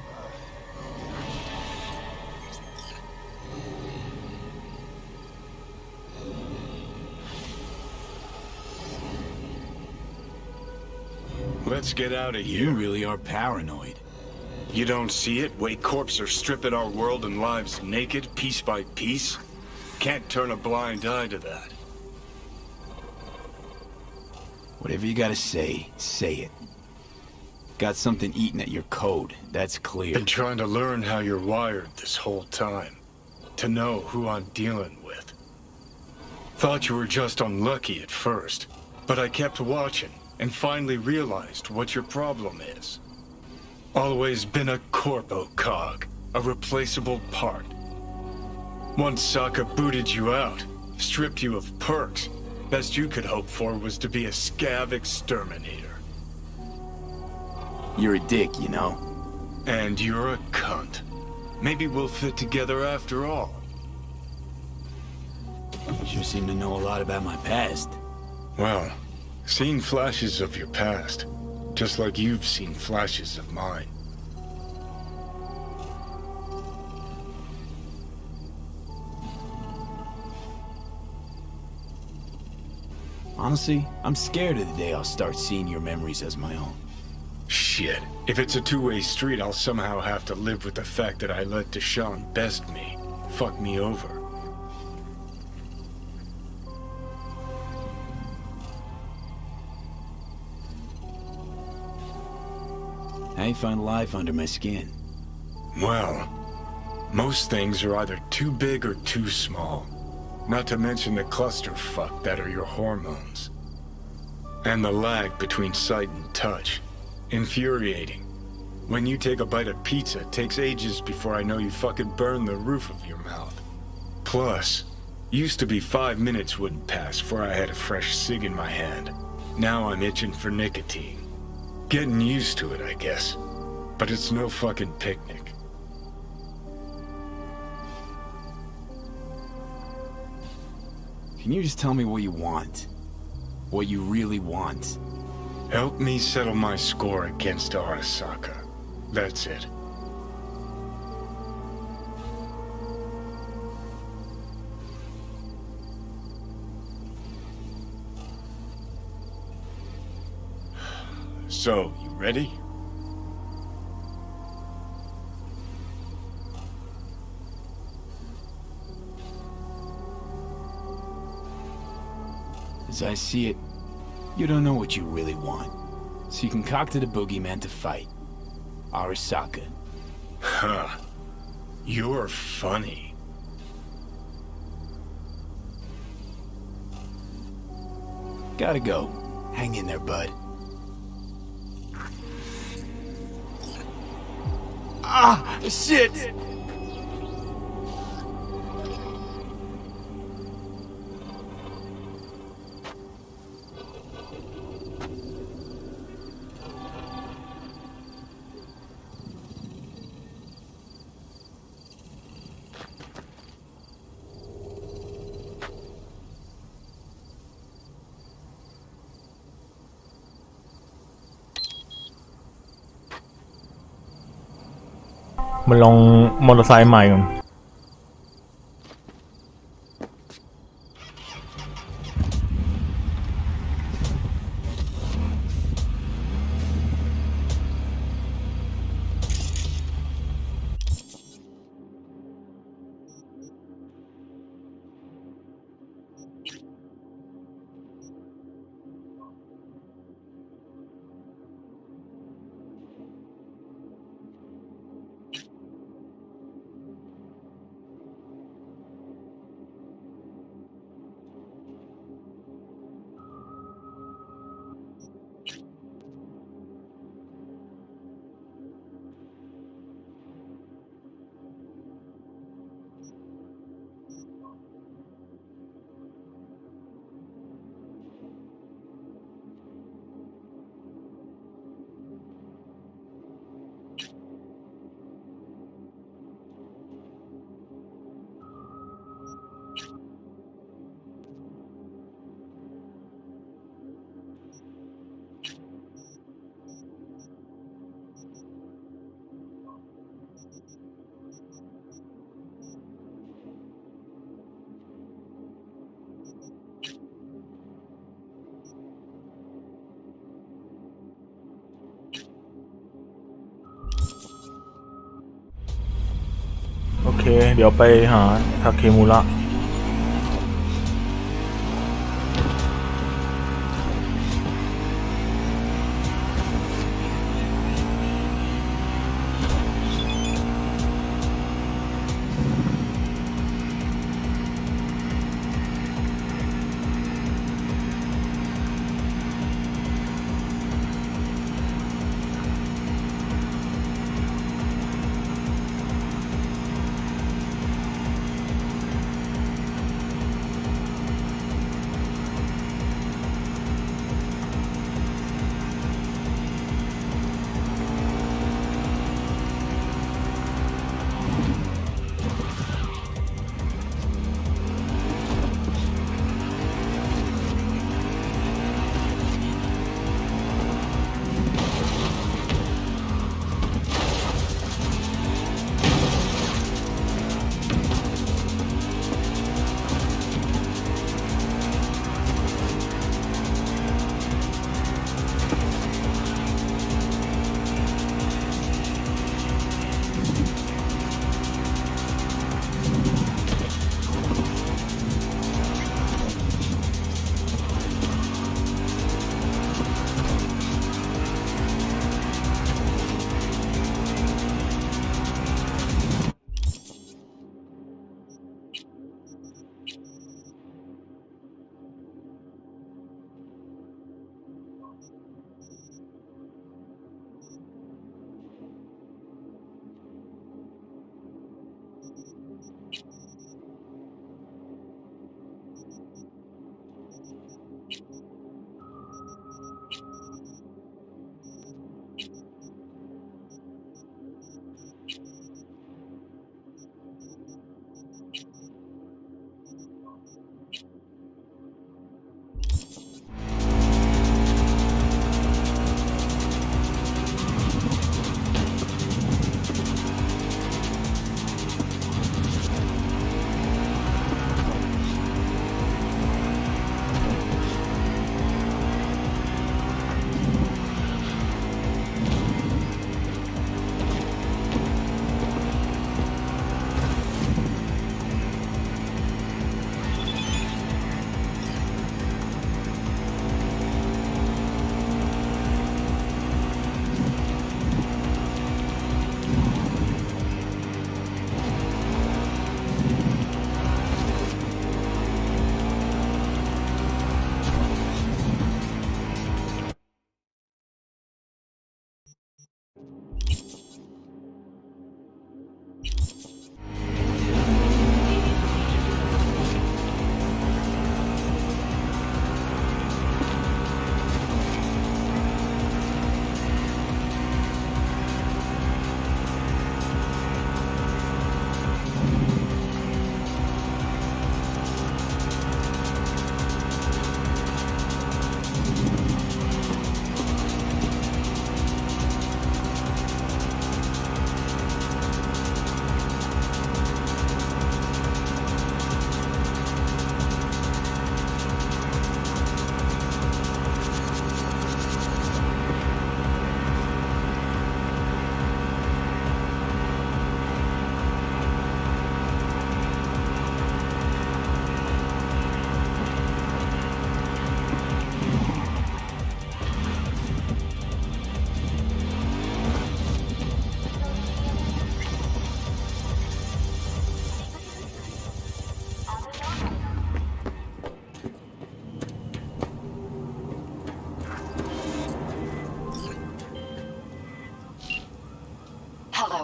Let's get out of here. You really are paranoid. You don't see it? Way corps are stripping our world and lives naked, piece by piece? Can't turn a blind eye to that. Whatever you gotta say it. Got something eating at your code, that's clear. Been trying to learn how you're wired this whole time. To know who I'm dealing with. Thought you were just unlucky at first, but I kept watching and finally realized what your problem is. Always been a corpo cog, a replaceable part. Once Sokka booted you out, stripped you of perks, best you could hope for was to be a scav exterminator. You're a dick, you know. And you're a cunt. Maybe we'll fit together after all. Sure seem to know a lot about my past. Well, seen flashes of your past, just like you've seen flashes of mine. Honestly, I'm scared of the day I'll start seeing your memories as my own. Shit. If it's a two-way street, I'll somehow have to live with the fact that I let Deshaun best me, fuck me over. How you find life under my skin? Well, most things are either too big or too small. Not to mention the clusterfuck that are your hormones. And the lag between sight and touch. Infuriating. When you take a bite of pizza, it takes ages before I know you fucking burn the roof of your mouth. Plus, used to be 5 minutes wouldn't pass before I had a fresh cig in my hand. Now I'm itching for nicotine. Getting used to it, I guess. But it's no fucking picnic. Can you just tell me what you want? What you really want? Help me settle my score against Arasaka. That's it. So, you ready? As I see it, you don't know what you really want. So you concocted a boogeyman to fight. Arasaka. Huh. You're funny. Gotta go. Hang in there, bud. Ah! Shit! มันลองมอเตอร์ไซค์ใหม่ก่อนโอเคเดี๋ยวไปหาทาเคมุระ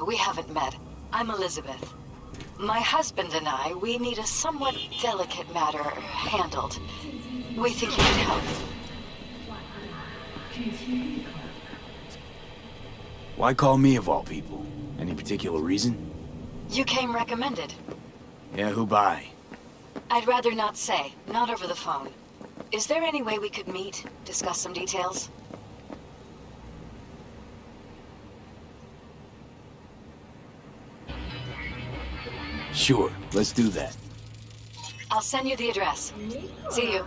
we haven't met. I'm Elizabeth. My husband and I, we need a somewhat delicate matter handled. We think you can help. Why call me of all people? Any particular reason? You came recommended. Yeah, who by? I'd rather not say, not over the phone. Is there any way we could meet, discuss some details? Sure, let's do that. I'll send you the address. See you.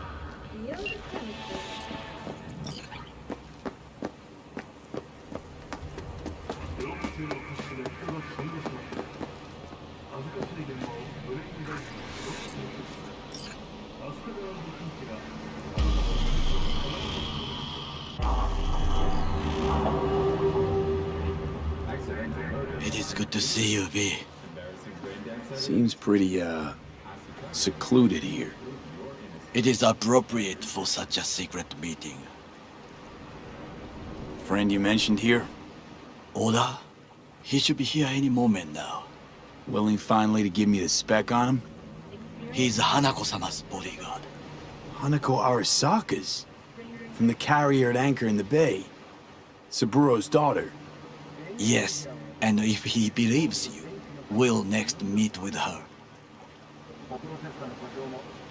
It is good to see you, V. Seems pretty, secluded here. It is appropriate for such a secret meeting. Friend you mentioned here? Oda? He should be here any moment now. Willing finally to give me the spec on him? He's Hanako-sama's bodyguard. Hanako Arasaka's? From the carrier at anchor in the bay. Saburo's daughter. Yes, and if he believes you, we'll next meet with her.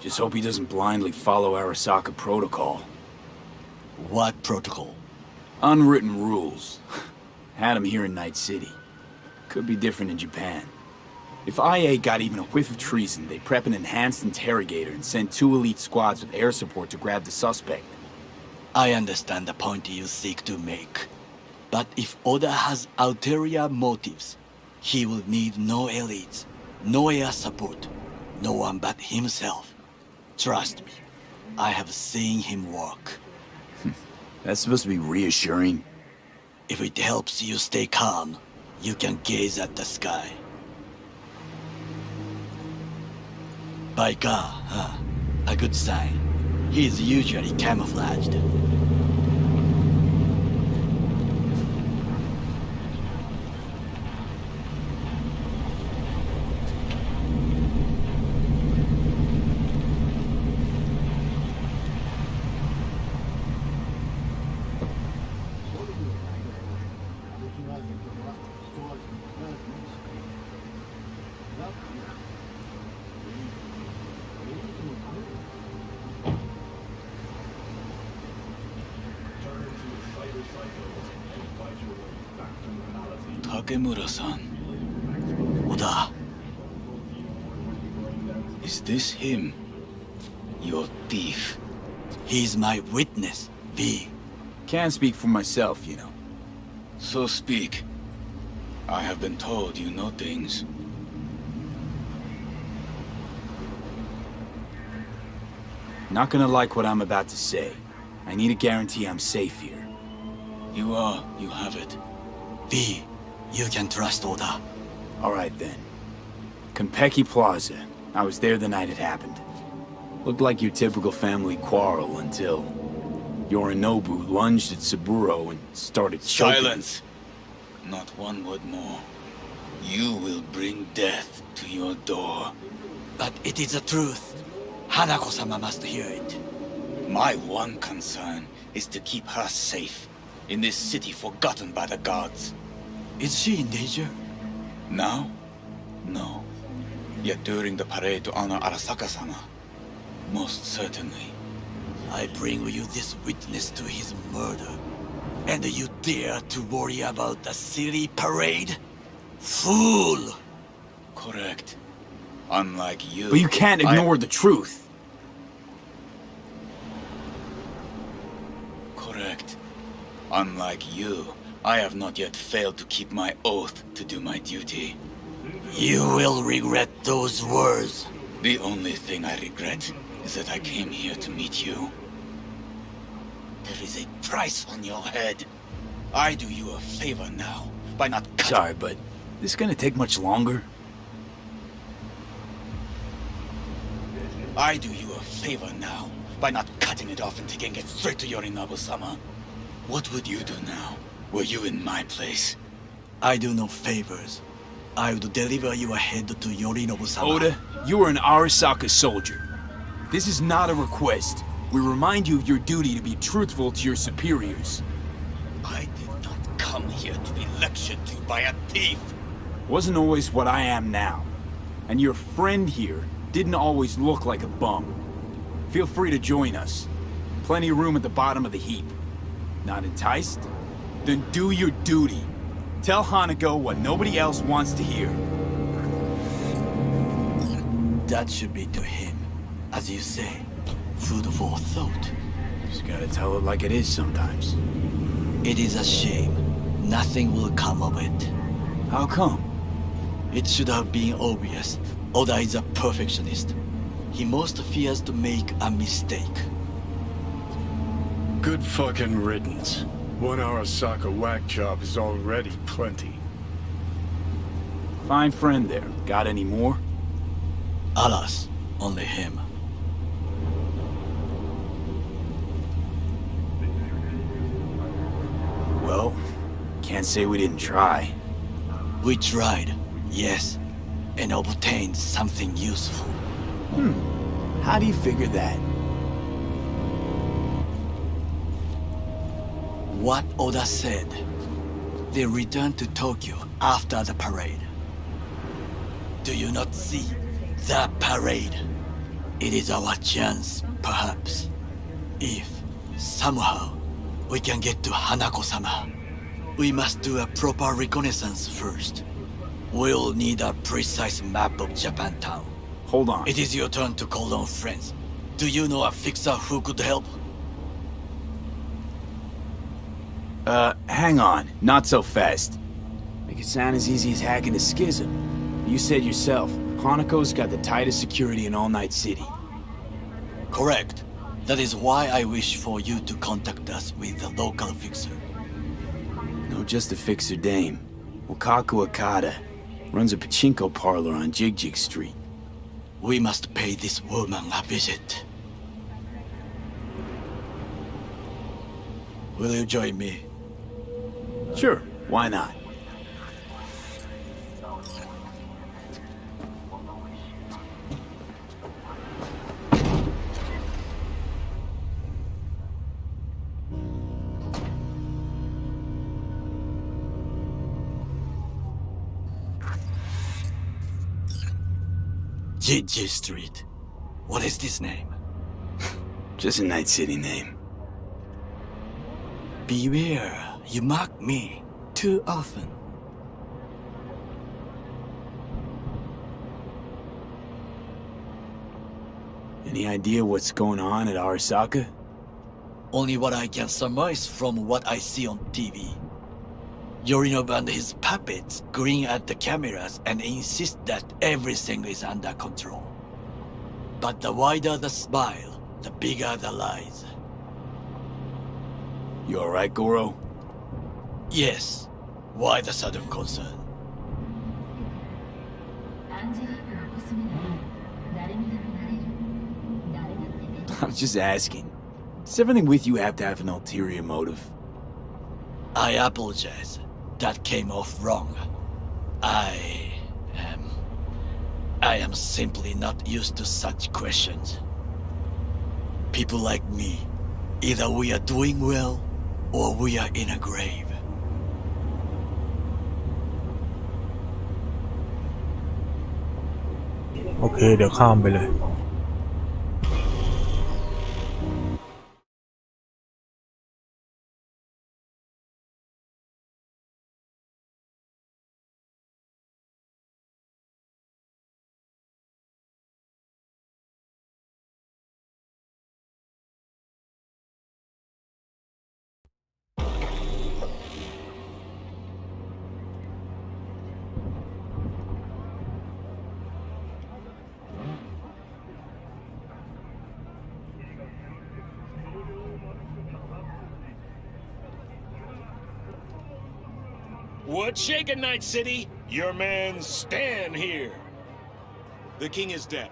Just hope he doesn't blindly follow Arasaka protocol. What protocol? Unwritten rules. Had him here in Night City. Could be different in Japan. If IA got even a whiff of treason, they prep an enhanced interrogator and send 2 elite squads with air support to grab the suspect. I understand the point you seek to make. But if Oda has ulterior motives, he will need no elites, no air support, no one but himself. Trust me, I have seen him work. That's supposed to be reassuring. If it helps you stay calm, you can gaze at the sky. Baika, huh? A good sign. He is usually camouflaged. Takemura-san. Oda. Is this him? Your thief. He's my witness, V. Can't speak for myself, you know. So speak. I have been told you know things. Not gonna like what I'm about to say. I need a guarantee I'm safe here. You are. You have it. V, you can trust Oda. Alright then. Konpeki Plaza. I was there the night it happened. Looked like your typical family quarrel until Yorinobu lunged at Saburo and started choking. Silence! Not one word more. You will bring death to your door. But it is the truth. Hanako-sama must hear it. My one concern is to keep her safe in this city forgotten by the gods. Is she in danger? Now? No. Yet during the parade to honor Arasaka-sama, most certainly. I bring you this witness to his murder, and you dare to worry about the silly parade? Fool! Correct. Unlike you... But you can't ignore the truth. Correct. Unlike you, I have not yet failed to keep my oath to do my duty. You will regret those words. The only thing I regret is that I came here to meet you. There is a price on your head. I do you a favor now by not cutting... Sorry, but this gonna take much longer? I do you a favor now by not cutting it off and taking it straight to Yorinobu-sama. What would you do now, were you in my place? I do no favors. I would deliver your head to Yorinobu-sama. Oda, you are an Arasaka soldier. This is not a request. We remind you of your duty to be truthful to your superiors. I did not come here to be lectured to by a thief. Wasn't always what I am now. And your friend here didn't always look like a bum. Feel free to join us. Plenty of room at the bottom of the heap. Not enticed? Then do your duty. Tell Hanako what nobody else wants to hear. That should be to him, as you say, food for thought. Just gotta tell it like it is sometimes. It is a shame. Nothing will come of it. How come? It should have been obvious. Oda is a perfectionist. He most fears to make a mistake. Good fucking riddance. One Arasaka whack job is already plenty. Fine friend there. Got any more? Alas, only him. Well, can't say we didn't try. We tried, yes, and obtained something useful. How do you figure that? What Oda said. They returned to Tokyo after the parade. Do you not see the parade? It is our chance, perhaps. If, somehow, we can get to Hanako-sama, we must do a proper reconnaissance first. We'll need a precise map of Japantown. Hold on. It is your turn to call on friends. Do you know a fixer who could help? Hang on. Not so fast. Make it sound as easy as hacking a schism. You said yourself, Hanako's got the tightest security in All Night City. Correct. That is why I wish for you to contact us with the local fixer. No, just a fixer dame. Wakaku Akata. Runs a pachinko parlor on Jig Street. We must pay this woman a visit. Will you join me? Sure, why not? Jig Street. What is this name? Just a Night City name. Beware, you mock me too often. Any idea what's going on at Arasaka? Only what I can surmise from what I see on TV. Yorinobu and his puppets grin at the cameras and insist that everything is under control. But the wider the smile, the bigger the lies. You alright, Goro? Yes. Why the sudden concern? I'm just asking. Does everything with you have to have an ulterior motive? I apologize. That came off wrong. I am simply not used to such questions. People like me, either we are doing well, or we are in a grave. Okay, เดี๋ยวข้ามไปเลยWhat's shaking, Night City? Your man Stan here. The king is dead.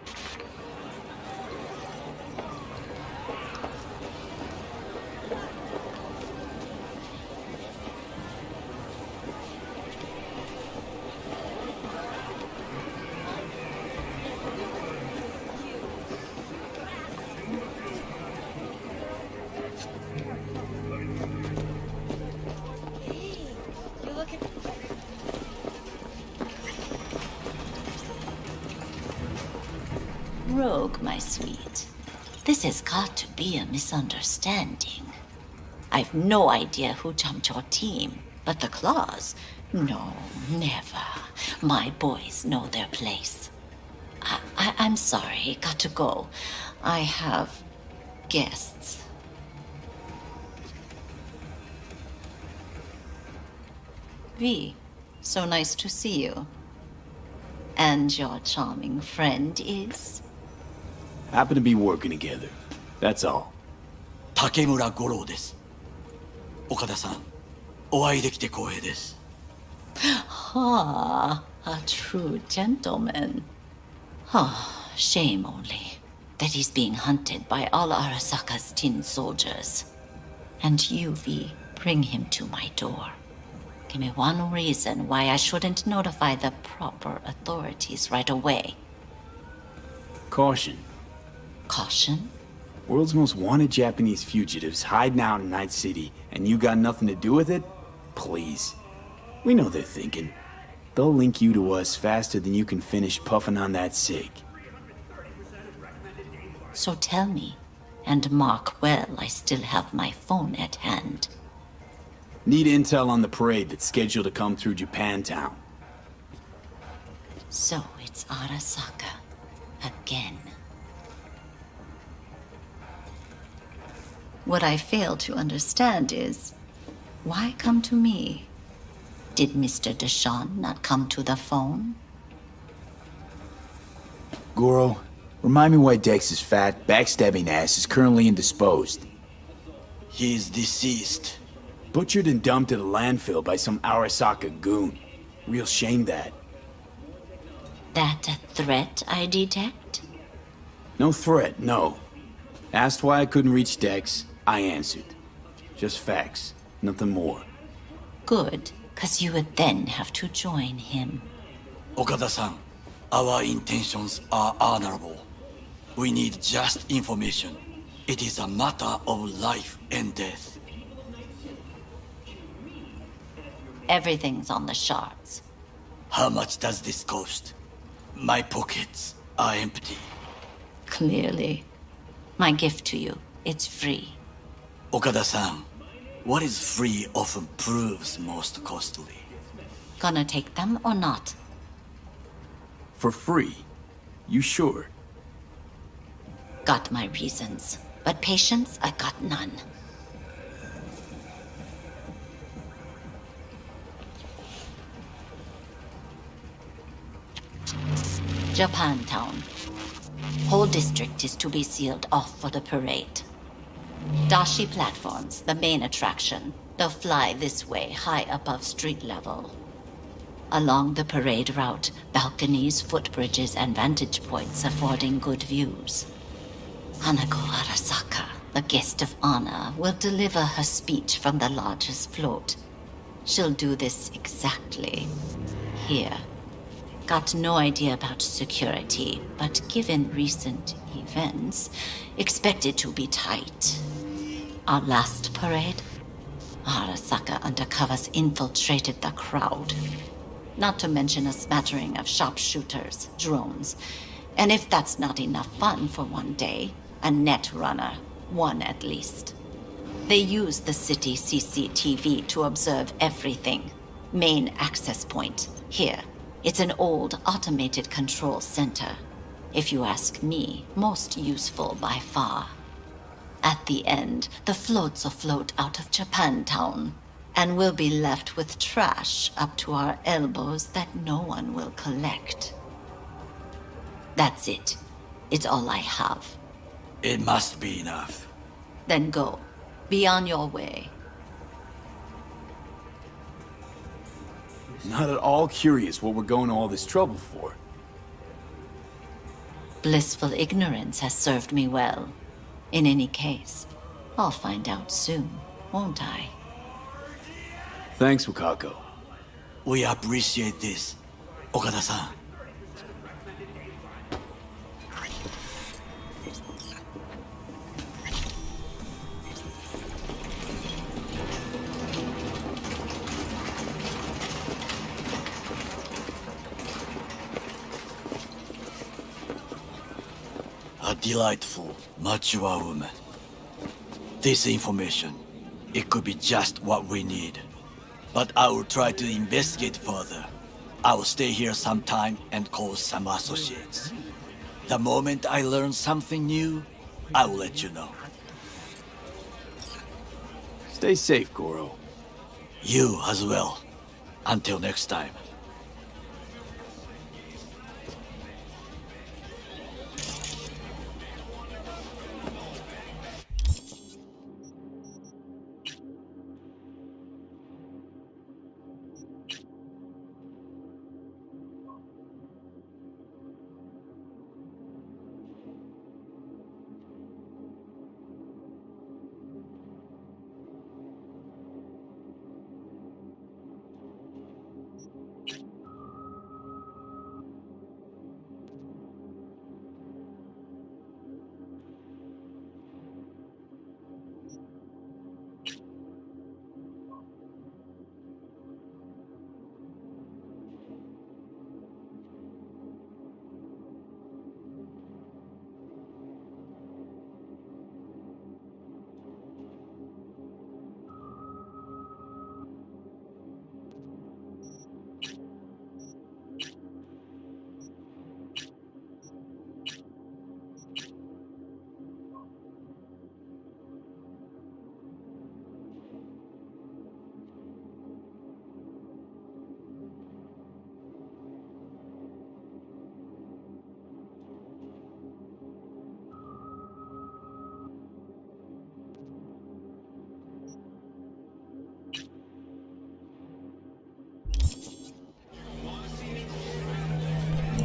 rogue, my sweet. This has got to be a misunderstanding. I've no idea who jumped your team, but the claws? No, never. My boys know their place. I'm sorry, got to go. I have guests. V, so nice to see you. And your charming friend is? Happen to be working together. That's all. 竹村五郎です。岡田さん、お会いできて光栄です。Ah, a true gentleman. Ah, shame only that he's being hunted by all Arasaka's tin soldiers. And you, V, bring him to my door. Give me one reason why I shouldn't notify the proper authorities right away. Caution. Caution? World's most wanted Japanese fugitives hiding out in Night City, and you got nothing to do with it? Please. We know they're thinking. They'll link you to us faster than you can finish puffing on that cig. So tell me, and mark well I still have my phone at hand. Need intel on the parade that's scheduled to come through Japantown. So it's Arasaka. Again. What I fail to understand is, why come to me? Did Mr. Deshawn not come to the phone? Goro, remind me why Dex's fat, backstabbing ass is currently indisposed. He is deceased. Butchered and dumped at a landfill by some Arasaka goon. Real shame that. That a threat I detect? No threat, no. Asked why I couldn't reach Dex, I answered. Just facts, nothing more. Good, cause you would then have to join him. Okada-san, our intentions are honorable. We need just information. It is a matter of life and death. Everything's on the shards. How much does this cost? My pockets are empty. Clearly. My gift to you, it's free. Okada-san, what is free often proves most costly. Gonna take them or not? For free? You sure? Got my reasons, but patience I got none. Japantown. Whole district is to be sealed off for the parade. Dashi platforms, the main attraction. They'll fly this way, high above street level. Along the parade route, balconies, footbridges, and vantage points affording good views. Hanako Arasaka, the guest of honor, will deliver her speech from the largest float. She'll do this exactly here. Got no idea about security, but given recent events, expect it to be tight. Our last parade, Arasaka undercovers infiltrated the crowd. Not to mention a smattering of sharpshooters, drones, and if that's not enough fun for one day, a net runner, one at least. They use the city CCTV to observe everything. Main access point, here. It's an old automated control center. If you ask me, most useful by far. At the end, the floats will float out of Japantown, and we'll be left with trash up to our elbows that no one will collect. That's it. It's all I have. It must be enough. Then go. Be on your way. Not at all curious what we're going to all this trouble for. Blissful ignorance has served me well. In any case, I'll find out soon, won't I? Thanks, Wakako. We appreciate this, Okada-san. delightful, mature woman. This information, it could be just what we need. But I will try to investigate further. I will stay here some time and call some associates. The moment I learn something new, I will let you know. Stay safe, Goro. You as well. Until next time.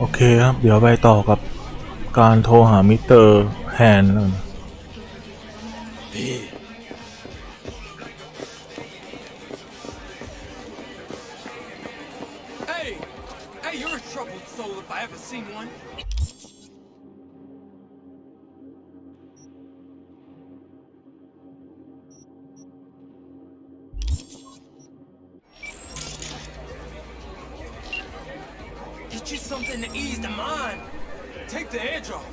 โอเคครับเดี๋ยวไปต่อกับการโทรหามิสเตอร์แฮนแล้วกัน Hey, you're a troubled soul if I ever seen one. Get you something to ease the mind. Take the edge off.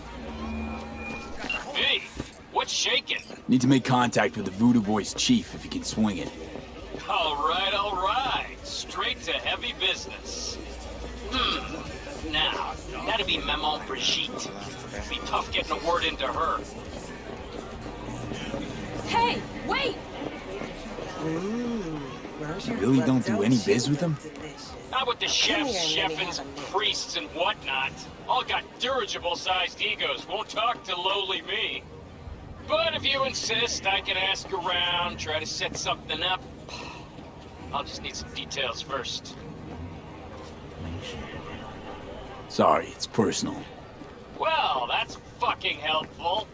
Hey, what's shaking? Need to make contact with the Voodoo Boys chief if you can swing it. All right. Straight to heavy business. Now, that'd be Maman Brigitte. It'd be tough getting a word into her. Hey, wait! You really don't do any biz with them? Not with the chefs, chefins, priests, and whatnot. All got dirigible-sized egos, won't talk to lowly me. But if you insist, I can ask around, try to set something up. I'll just need some details first. Sorry, it's personal. Well, that's fucking helpful.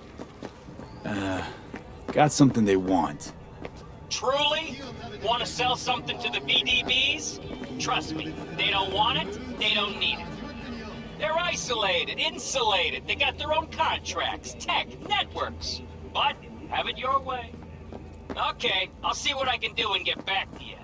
Got something they want. Truly? Want to sell something to the VDBs? Trust me, they don't want it, they don't need it. They're isolated, insulated, they got their own contracts, tech, networks. But, have it your way. Okay, I'll see what I can do and get back to you.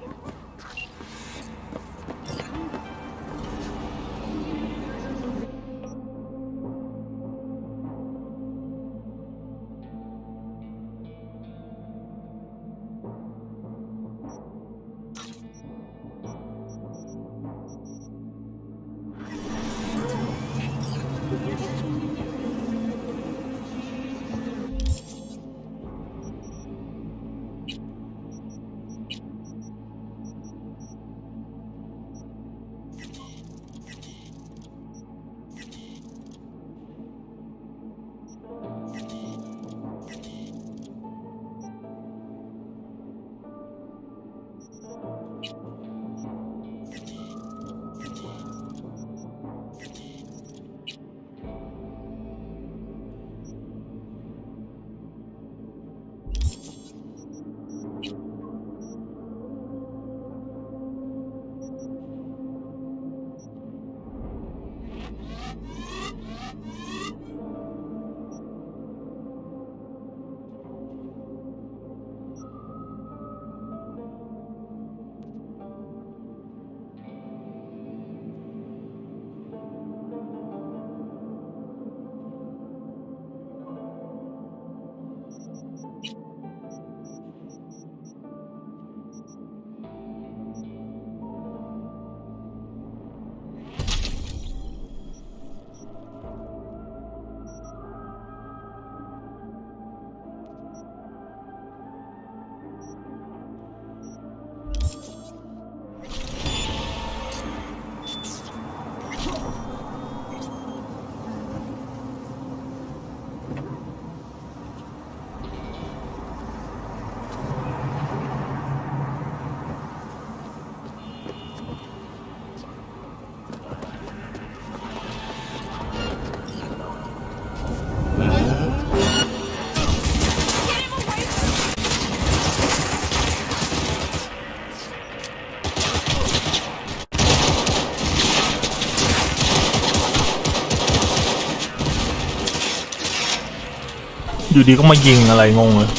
อยู่ดีก็มายิงอะไรงงเลย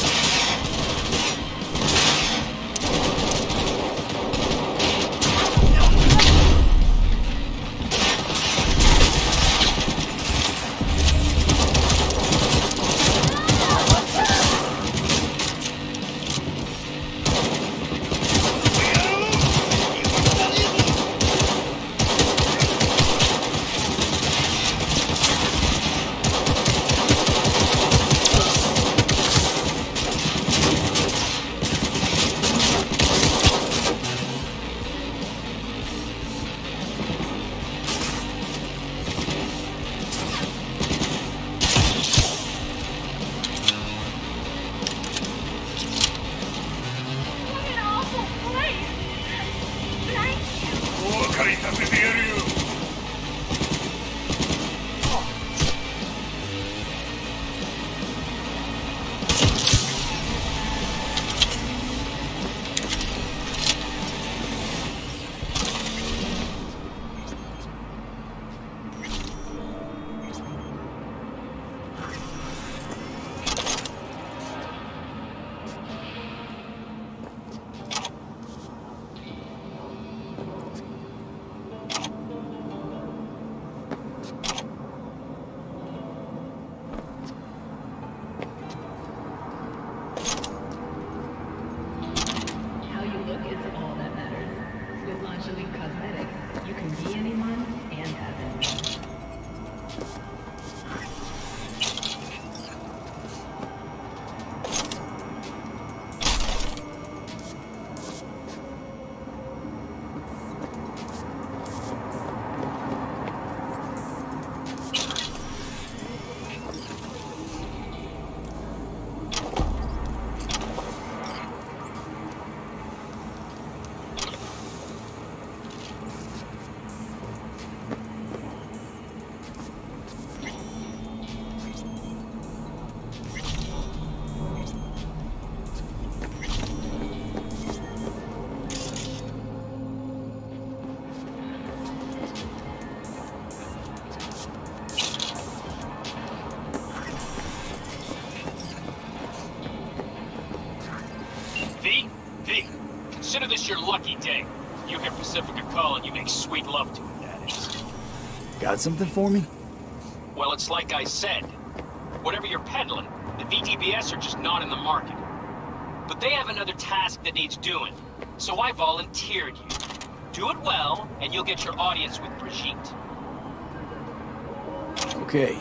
Consider this your lucky day. You hear Pacifica call and you make sweet love to it, that is. Got something for me? Well, it's like I said. Whatever you're peddling, the VTBS are just not in the market. But they have another task that needs doing, so I volunteered you. Do it well, and you'll get your audience with Brigitte. Okay,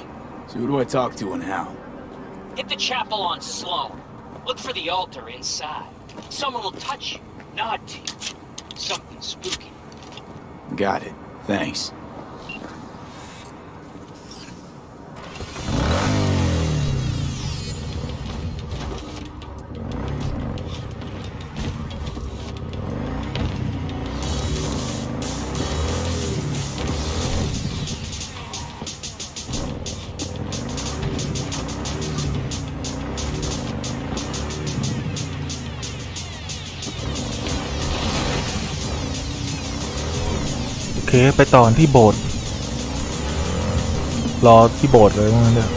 so who do I talk to and how? Hit the chapel on Sloan. Look for the altar inside. Someone will touch you, nod to you. Something spooky. Got it. Thanks.โอเคไปต่อที่โบสถ์รอที่โบสถ์เลยว่างั้นเถอะ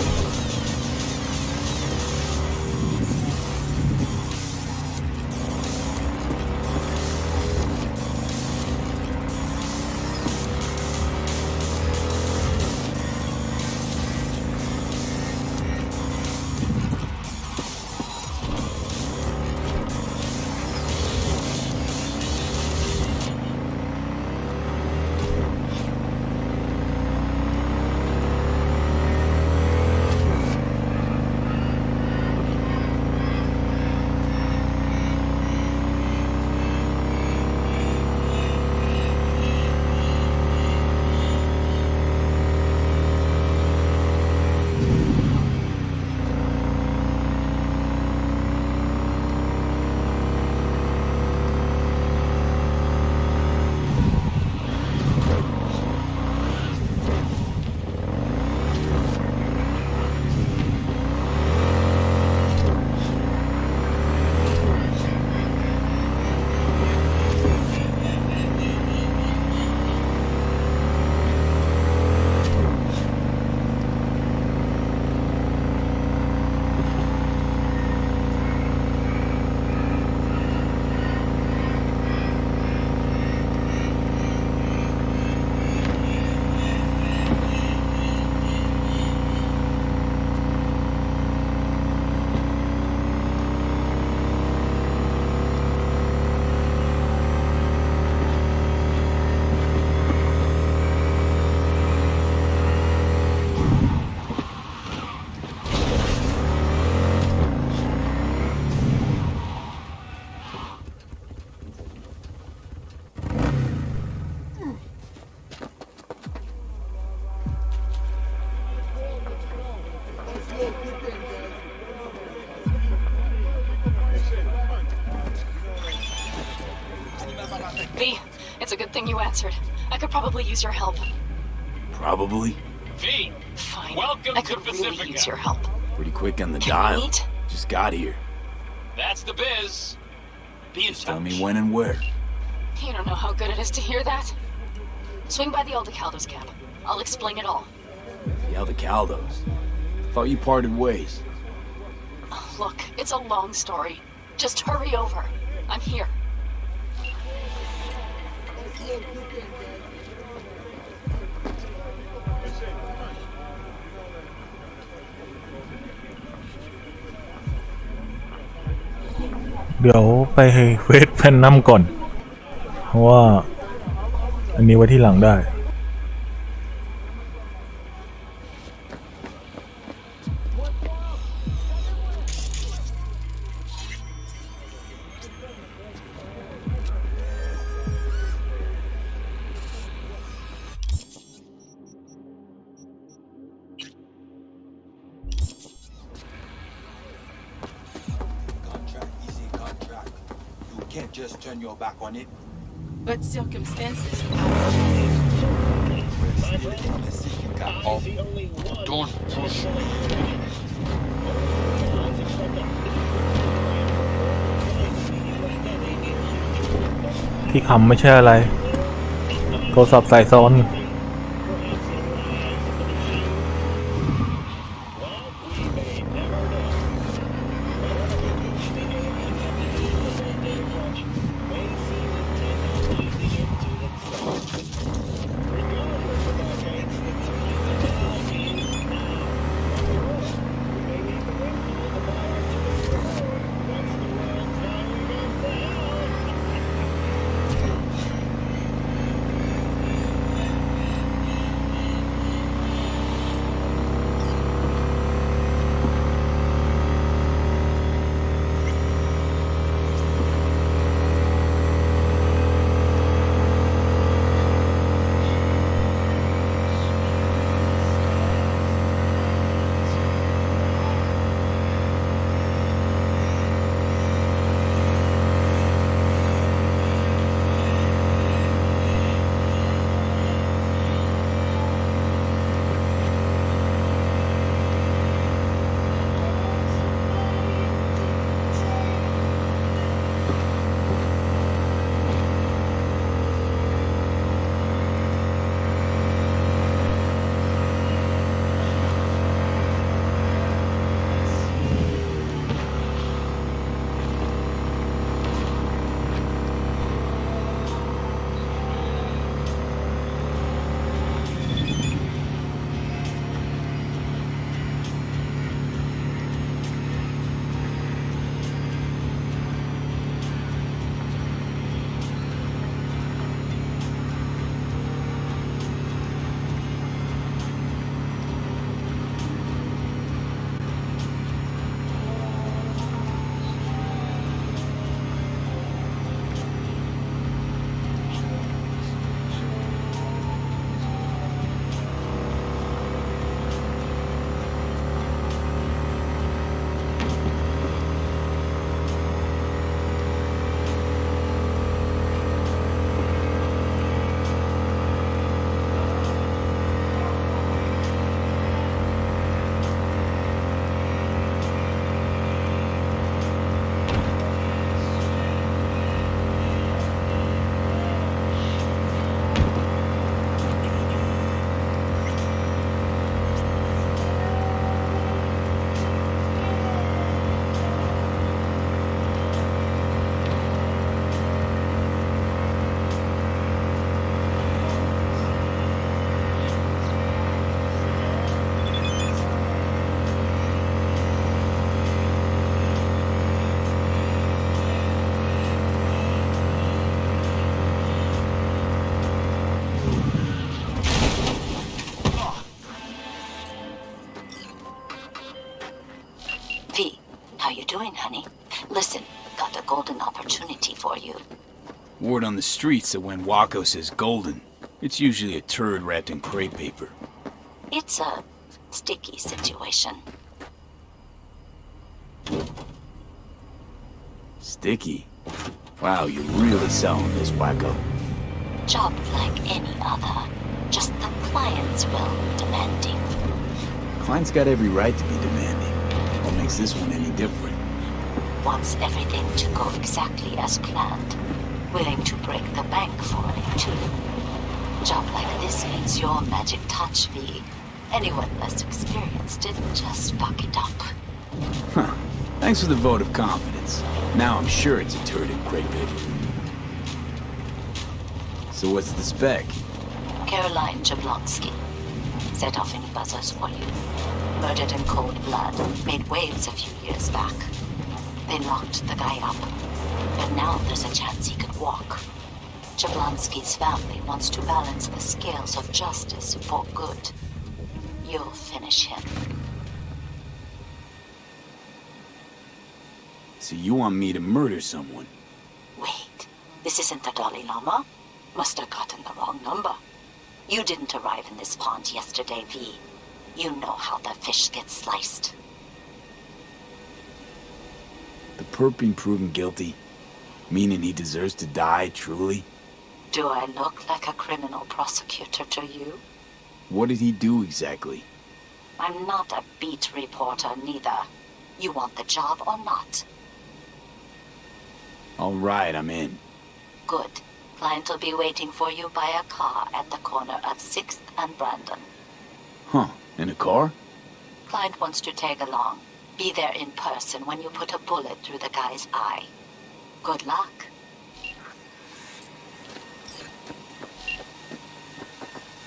V, it's a good thing you answered. I could probably use your help. Probably. V, Fine. welcome I to could really Pacifica. use your help. Pretty quick on the Can we dial. meet? Just got here. That's the biz. Be in Just tell me touch. when and where. You don't know how good it is to hear that. Swing by the Aldecaldos camp. I'll explain it all. The Aldecaldos. Thought you parted ways. Look, it's a long story. Just hurry over. I'm here. เดี๋ยวไปเฟสแพนนัมก่อน เพราะว่าอันนี้ไว้ที่หลังได้ Can't just turn your back on it. But circumstances. Don't push. ที่คำไม่ใช่อะไร โทรศัพท์ใส่ซ้อน V, how you doing, honey? Listen, got a golden opportunity for you. Word on the streets that when Wako says golden, it's usually a turd wrapped in crepe paper. It's a sticky situation. Sticky? Wow, you're really selling this, wacko. Job like any other. Just the clients will demanding. Client's got every right to be demanding. What makes this one any different? Wants everything to go exactly as planned. Willing to break the bank for it too. Job like this needs your magic touch, V. Anyone less experienced didn't just fuck it up. Huh. Thanks for the vote of confidence. Now I'm sure it's a turd and crate. So what's the spec? Caroline Jablonski. Set off any buzzers for you. Murdered in cold blood. Made waves a few years back. They locked the guy up. But now there's a chance he could walk. Jablonski's family wants to balance the scales of justice for good. You'll finish him. So you want me to murder someone? Wait, this isn't the Dalai Lama? Must have gotten the wrong number. You didn't arrive in this pond yesterday, V. You know how the fish gets sliced. The perp being proven guilty? Meaning he deserves to die, truly? Do I look like a criminal prosecutor to you? What did he do exactly? I'm not a beat reporter, neither. You want the job or not? All right, I'm in. Good. Client will be waiting for you by a car at the corner of 6th and Brandon. Huh, in a car? Client wants to tag along. Be there in person when you put a bullet through the guy's eye. Good luck.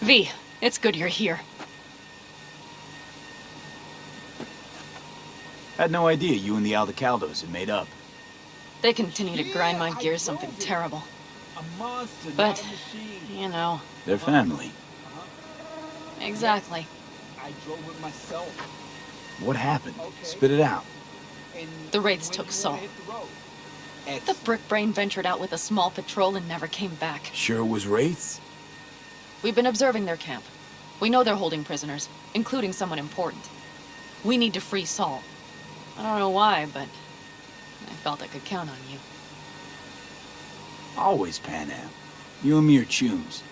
V, it's good you're here. Had no idea you and the Aldecaldos had made up. They continue to grind my gears something terrible. But, you know. They're family. Exactly. I drove it myself. What happened? Spit it out. The Wraiths took Saul. The brick brain ventured out with a small patrol and never came back. Sure it was Wraiths? We've been observing their camp. We know they're holding prisoners, including someone important. We need to free Saul. I don't know why, but I felt I could count on you. Always, Pan Am. You and me are chums.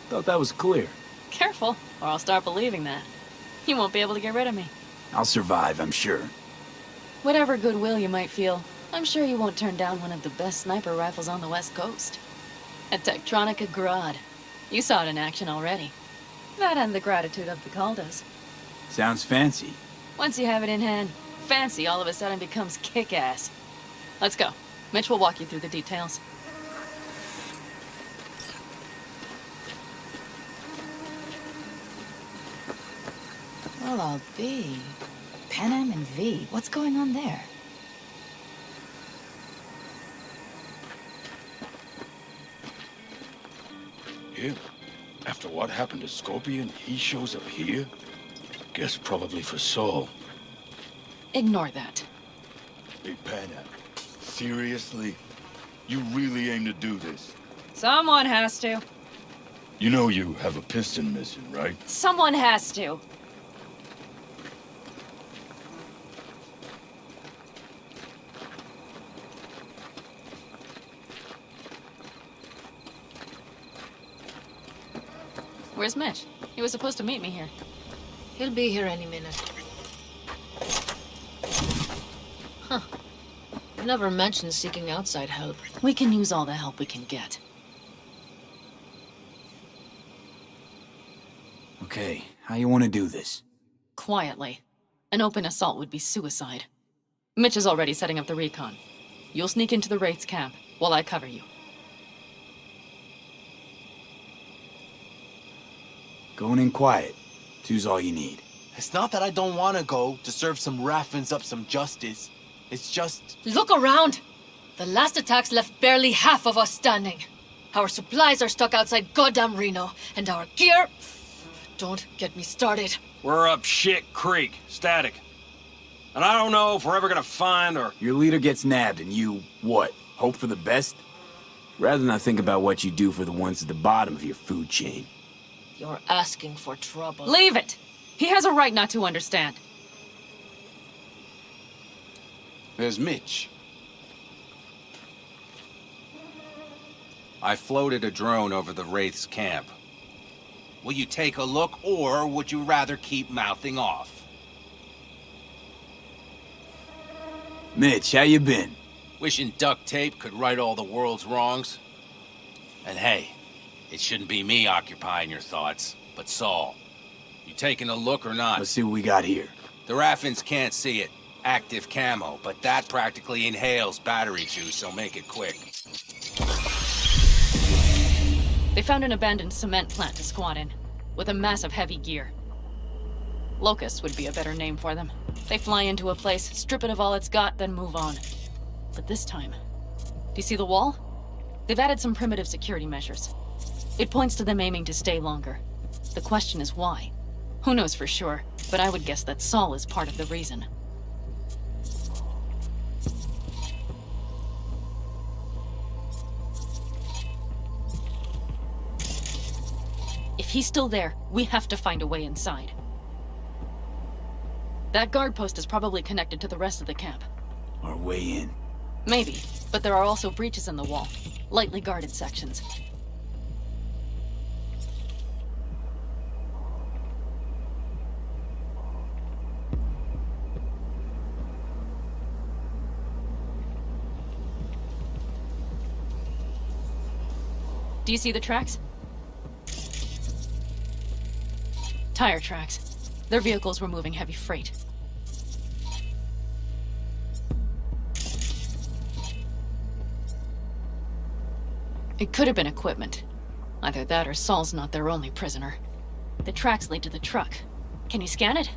Thought that was clear. Careful, or I'll start believing that. You won't be able to get rid of me. I'll survive, I'm sure. Whatever goodwill you might feel, I'm sure you won't turn down one of the best sniper rifles on the West Coast. A Tektronica Grad. You saw it in action already. That and the gratitude of the Caldos. Sounds fancy. Once you have it in hand, fancy all of a sudden becomes kick-ass. Let's go. Mitch will walk you through the details. Well, I'll be. Pan Am and V. What's going on there? Here? After what happened to Scorpion, he shows up here? Guess probably for Saul. Ignore that. Hey, Pan Am. Seriously? You really aim to do this? Someone has to. You know you have a piston missing, right? Someone has to. Where's Mitch? He was supposed to meet me here. He'll be here any minute. Huh. You never mentioned seeking outside help. We can use all the help we can get. Okay, how you want to do this? Quietly. An open assault would be suicide. Mitch is already setting up the recon. You'll sneak into the Wraith's camp while I cover you. Going in quiet. Two's all you need. It's not that I don't want to go to serve some Raffins up some justice. It's just... Look around! The last attacks left barely half of us standing. Our supplies are stuck outside goddamn Reno, and our gear... Don't get me started. We're up shit creek, static. And I don't know if we're ever gonna find or... Your leader gets nabbed and you, what, hope for the best? Rather not think about what you do for the ones at the bottom of your food chain. You're asking for trouble. Leave it! He has a right not to understand. There's Mitch. I floated a drone over the Wraith's camp. Will you take a look, or would you rather keep mouthing off? Mitch, how you been? Wishing duct tape could right all the world's wrongs? And hey, it shouldn't be me occupying your thoughts, but Saul. You taking a look or not? Let's see what we got here. The Raffins can't see it. Active camo, but that practically inhales battery juice, so make it quick. They found an abandoned cement plant to squat in, with a massive heavy gear. Locusts would be a better name for them. They fly into a place, strip it of all it's got, then move on. But this time... Do you see the wall? They've added some primitive security measures. It points to them aiming to stay longer. The question is why? Who knows for sure, but I would guess that Saul is part of the reason. If he's still there, we have to find a way inside. That guard post is probably connected to the rest of the camp. Our way in. Maybe, but there are also breaches in the wall. Lightly guarded sections. Do you see the tracks? Tire tracks. Their vehicles were moving heavy freight. It could have been equipment. Either that or Saul's not their only prisoner. The tracks lead to the truck. Can you scan it?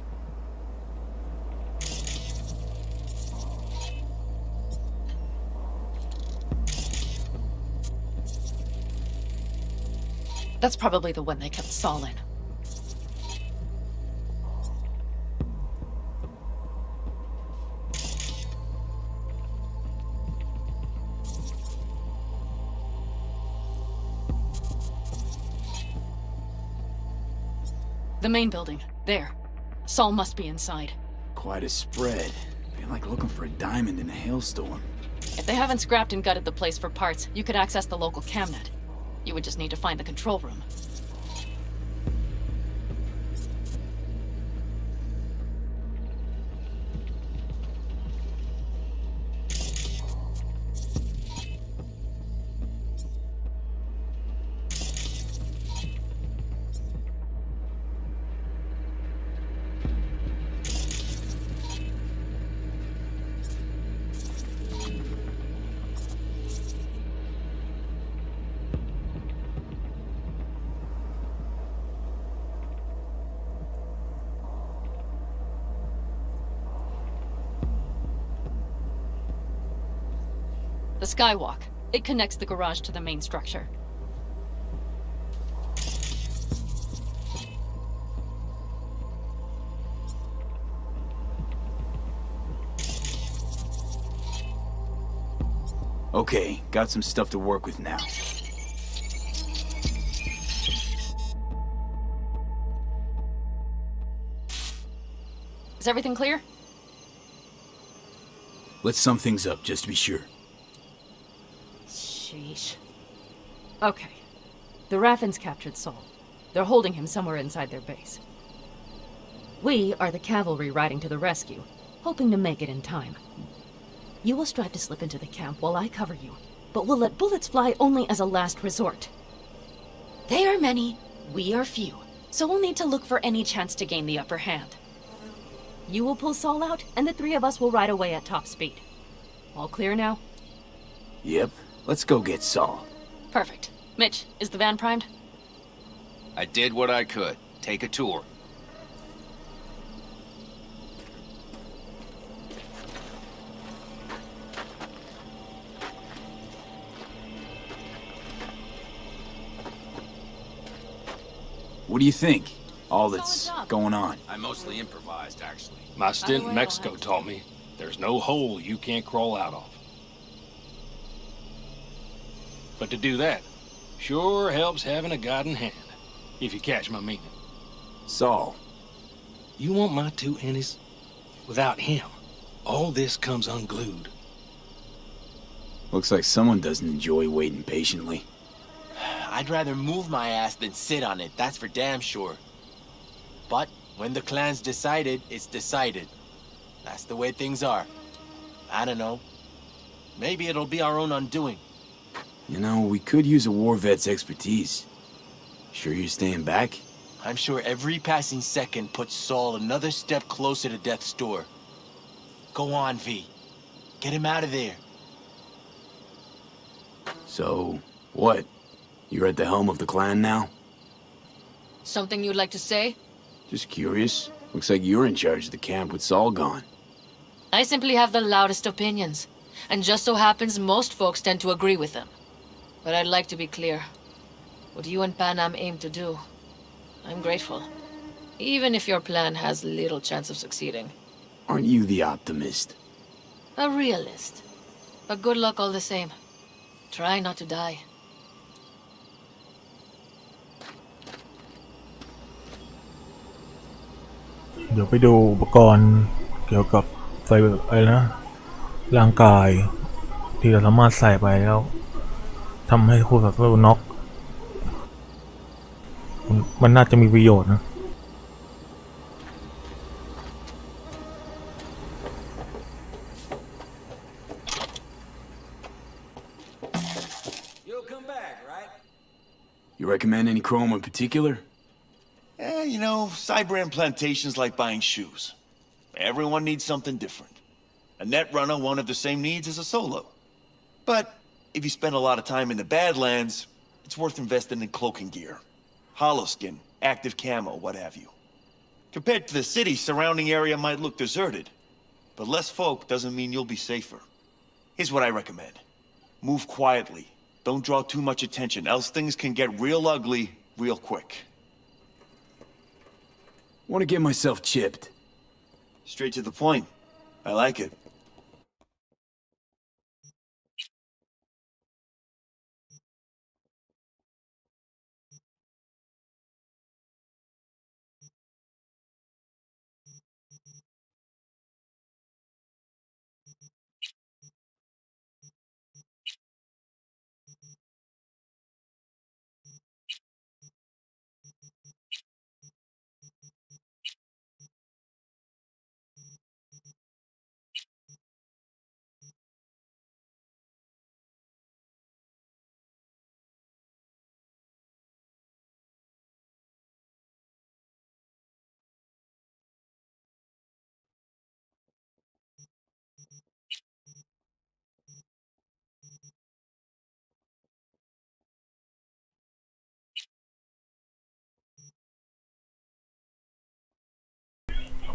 That's probably the one they kept Saul in. The main building. There. Saul must be inside. Quite a spread. Feel like looking for a diamond in a hailstorm. If they haven't scrapped and gutted the place for parts, you could access the local camnet. You would just need to find the control room. The skywalk. It connects the garage to the main structure. Okay, got some stuff to work with now. Is everything clear? Let's sum things up, just to be sure. Sheesh. Okay. The Raffins captured Saul. They're holding him somewhere inside their base. We are the cavalry riding to the rescue, hoping to make it in time. You will strive to slip into the camp while I cover you, but we'll let bullets fly only as a last resort. They are many, we are few, so we'll need to look for any chance to gain the upper hand. You will pull Saul out, and the three of us will ride away at top speed. All clear now? Yep. Let's go get Saul. Perfect. Mitch, is the van primed? I did what I could. Take a tour. What do you think? All that's going on. I mostly improvised, actually. My stint in Mexico taught me there's no hole you can't crawl out of. But to do that, sure helps having a guiding hand, if you catch my meaning. Saul. You want my two Ennies? Without him, all this comes unglued. Looks like someone doesn't enjoy waiting patiently. I'd rather move my ass than sit on it, that's for damn sure. But when the clan's decided, it's decided. That's the way things are. I don't know. Maybe it'll be our own undoing. You know, we could use a war vet's expertise. Sure you're staying back? I'm sure every passing second puts Saul another step closer to death's door. Go on, V. Get him out of there. So, what? You're at the helm of the clan now? Something you'd like to say? Just curious. Looks like you're in charge of the camp with Saul gone. I simply have the loudest opinions, and just so happens most folks tend to agree with them. But I'd like to be clear. What you and Panam aim to do, I'm grateful. Even if your plan has little chance of succeeding. Aren't you the optimist? A realist. But good luck all the same. Try not to die. เดี๋ยวไปดูอุปกรณ์เกี่ยวกับไฟอะไรนะร่างกายที่เราสามารถใส่ไปแล้วทำให้คู่ต่อสู้น็อกมันน่าจะมีประโยชน์นะ You recommend any chrome in particular? You know, Cyberpunk plantations like buying shoes. Everyone needs something different. A net runner won't have the same needs as a solo. But if you spend a lot of time in the Badlands, it's worth investing in cloaking gear. Hollow skin, active camo, what have you. Compared to the city, surrounding area might look deserted. But less folk doesn't mean you'll be safer. Here's what I recommend. Move quietly. Don't draw too much attention, else things can get real ugly real quick. Want to get myself chipped. Straight to the point. I like it.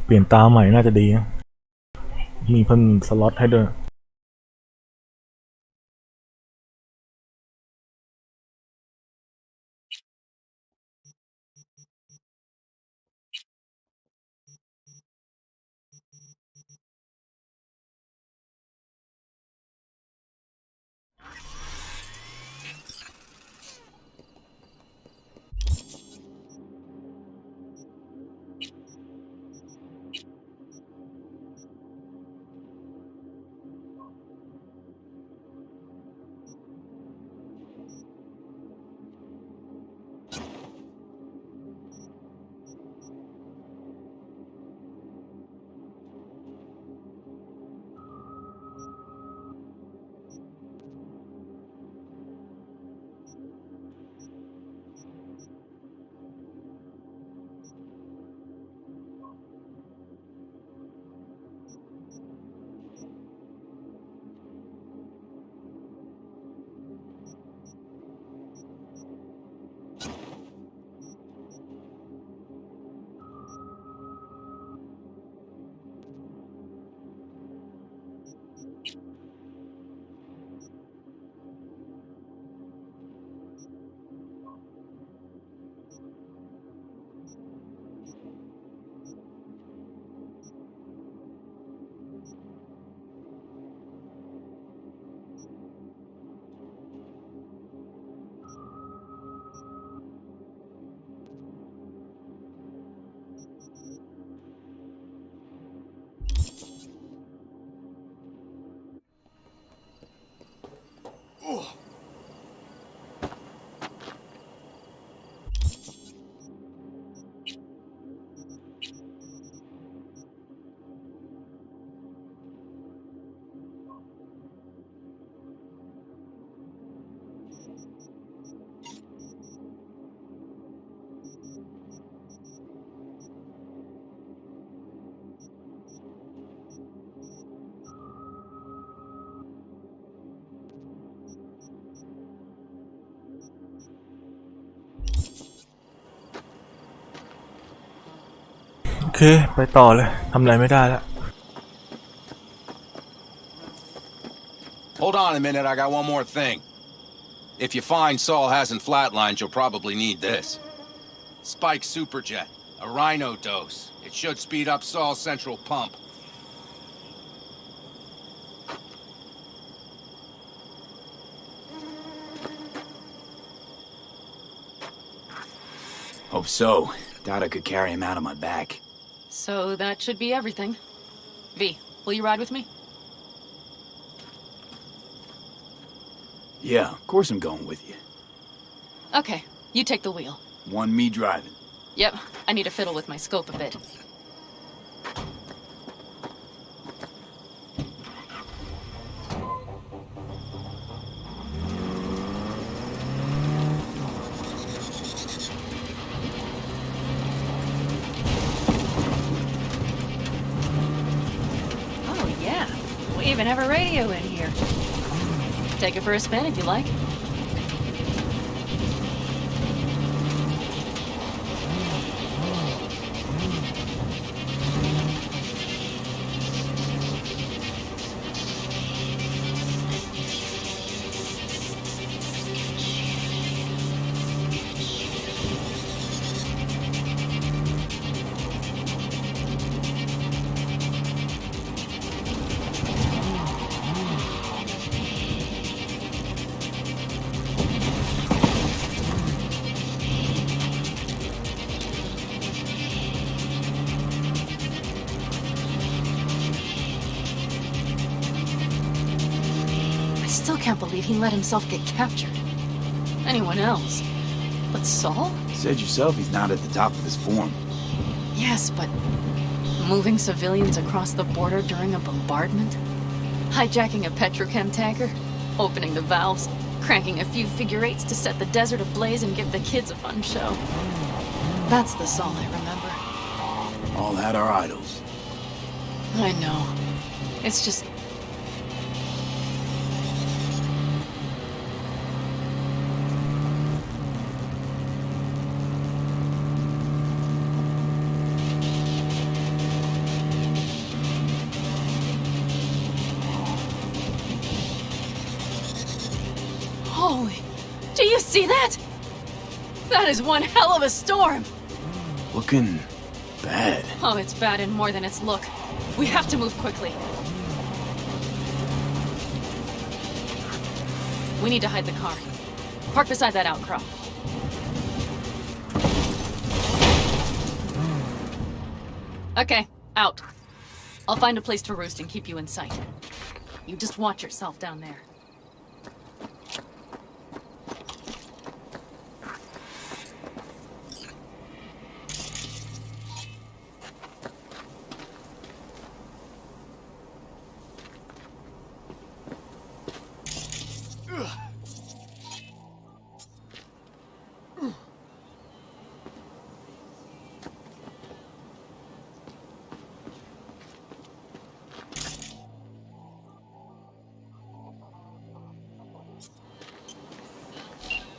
เปลี่ยนตาใหม่น่าจะดีนะมีเพิ่มสล็อตให้ด้วย เคไปต่อเลยทำอะไรไม่ได้แล้ว Hold on a minute, I got one more thing. If you find Saul hasn't flatlined, you'll probably need this. Spike Superjet, a rhino dose. It should speed up Saul's central pump. Hope so. Doubt I could carry him out on my back. So that should be everything. V, will you ride with me? Yeah, of course I'm going with you. Okay, you take the wheel. Want me driving? Yep, I need to fiddle with my scope a bit. Oh yeah, we even have a radio in here. Take it for a spin if you like. I still can't believe he let himself get captured. Anyone else? But Saul? You said yourself he's not at the top of his form. Yes, but moving civilians across the border during a bombardment? Hijacking a petrochem tanker? Opening the valves? Cranking a few figure eights to set the desert ablaze and give the kids a fun show? That's the Saul I remember. All had our idols. I know. It's just... Holy... Do you see that? That is one hell of a storm! Looking bad. Oh, it's bad in more than its look. We have to move quickly. We need to hide the car. Park beside that outcrop. Okay, out. I'll find a place to roost and keep you in sight. You just watch yourself down there.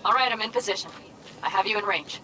All right, I'm in position. I have you in range.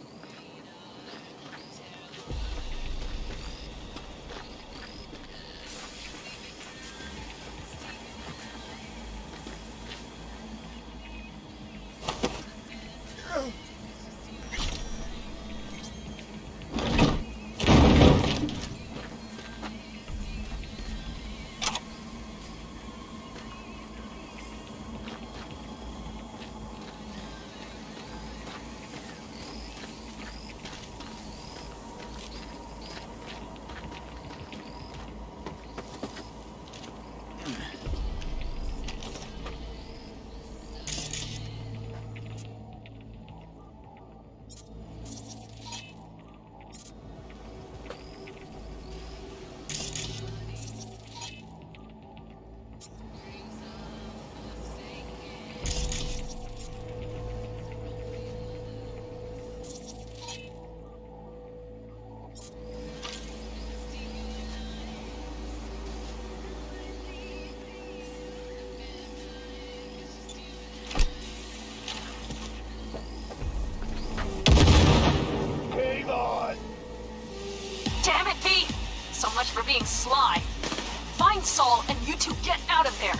two get out of there.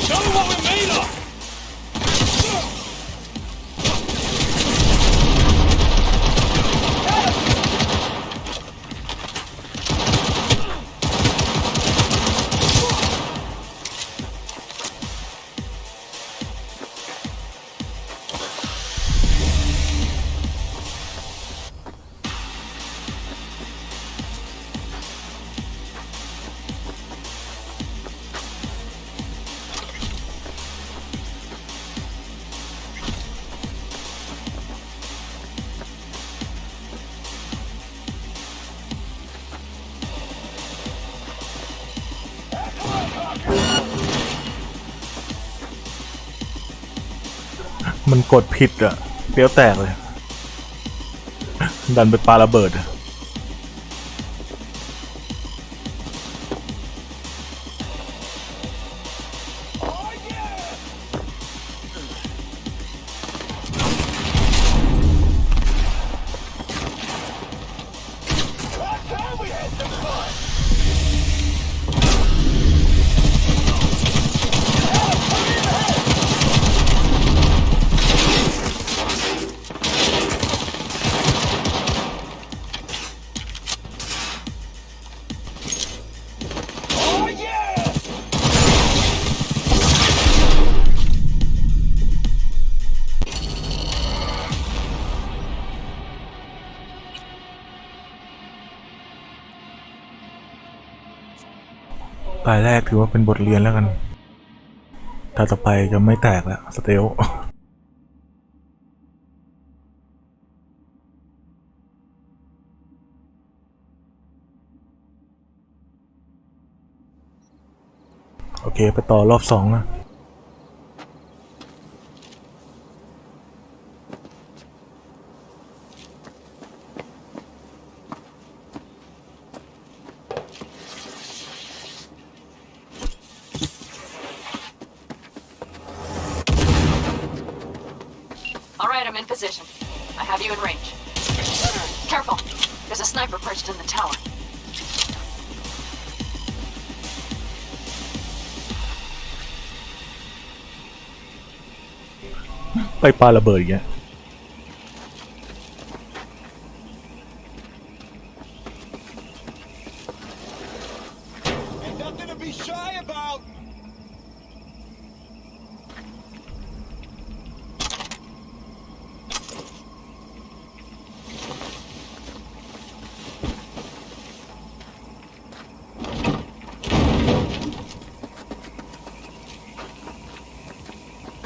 Show them what we're made of!มันกดผิดอะเปี้ยวแตกเลยดันไปปาระเบิดอะตายแรกถือว่าเป็นบทเรียนแล้วกันถ้าต่อไปจะไม่แตกแล้วสเตลโอเคไปต่อรอบ2นะ Alright, I'm in position. I have you in range. Careful! There's a sniper perched in the tower. ไปปาระเบิดอย่างเงี้ย Ain't nothing to be shy about.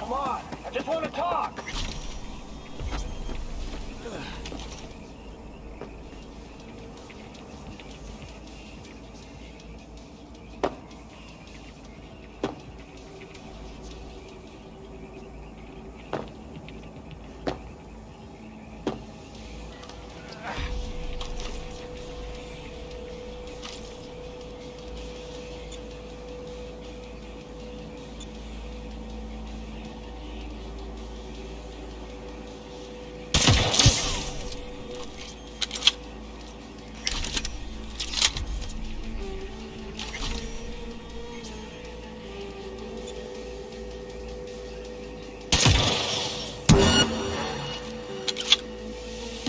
Come on, I just want to talk.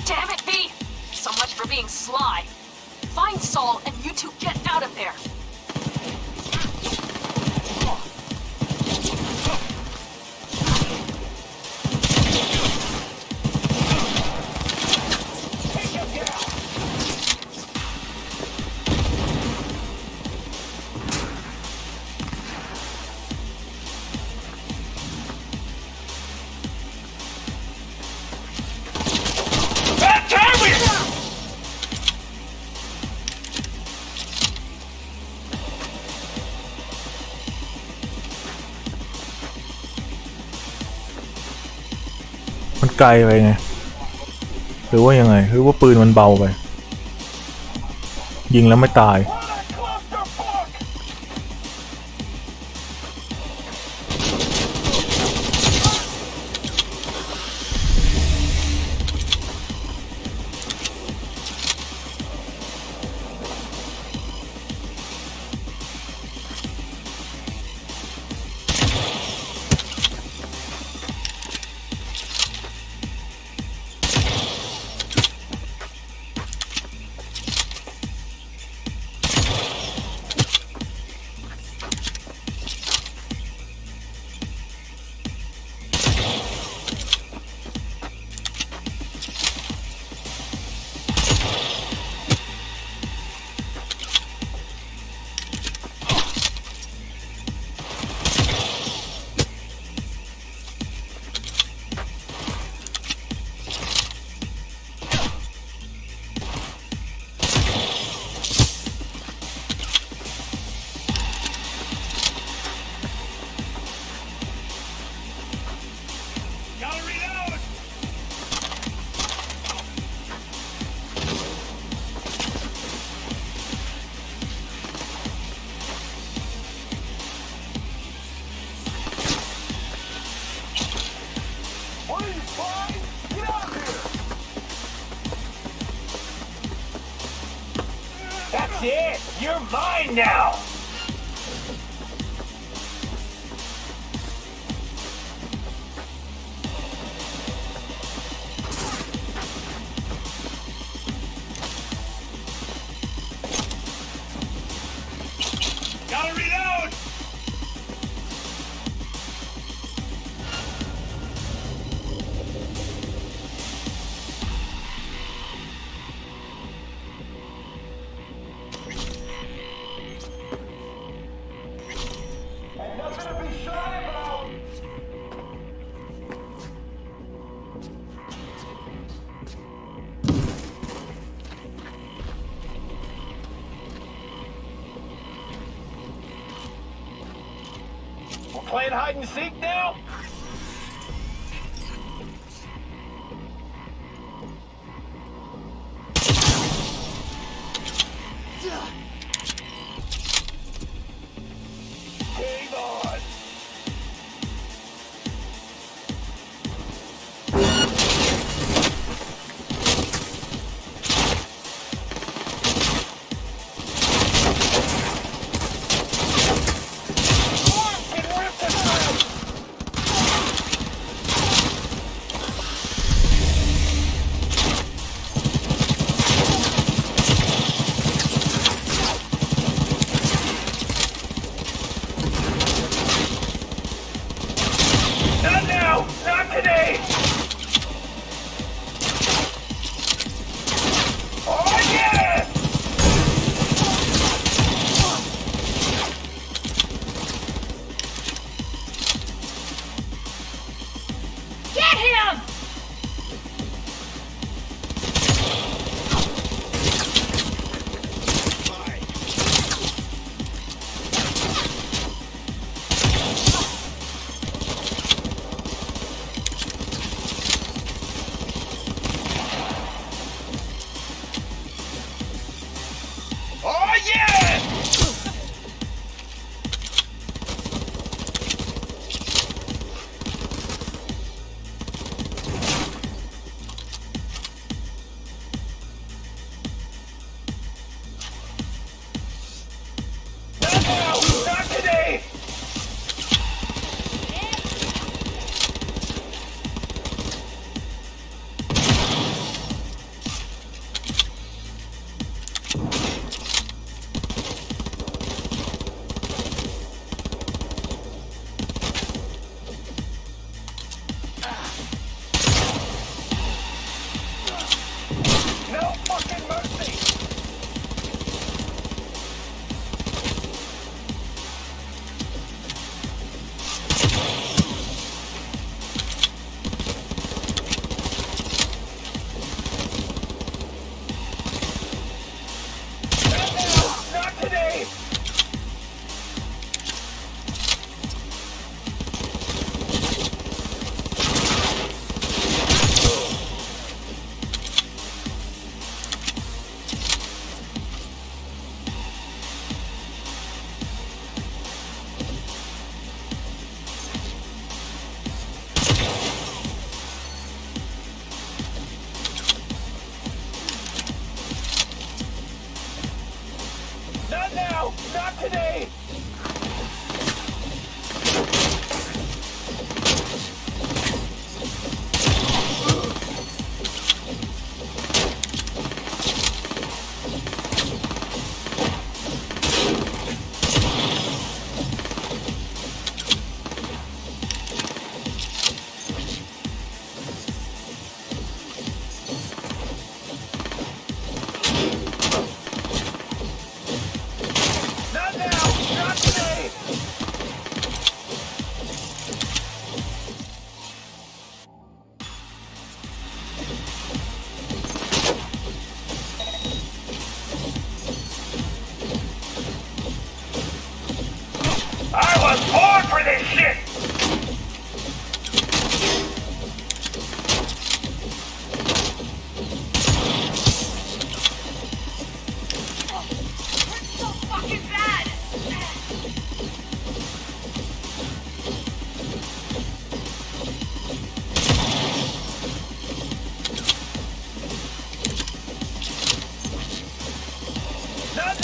Damn it, V! So much for being sly. Find Saul and you two get out of there. Octavius! มันไกลไปไงหรือว่ายังไงหรือว่าปืนมันเบาไปยิงแล้วไม่ตาย Come That's it! You're mine now! Gotta reload! Playing hide and seek now? Game on! Not now! Not today! Oh yeah! Get him! Oh yeah! Not now! Not today! No fucking mercy! Not now! Not today! Not now! Not today! Not now! Not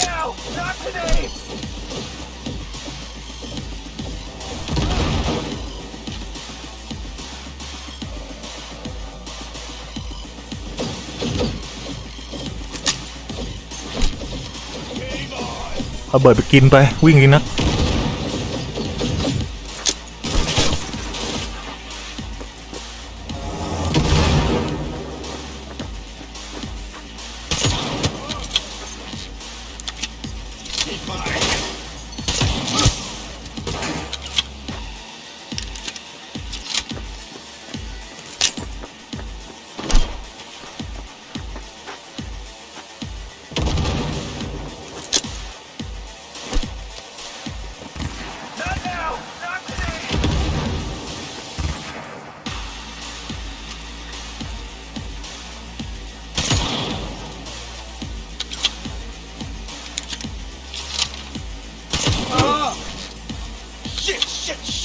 now! Not today! เอาเบิดไปกินไปวิ่งกินนะ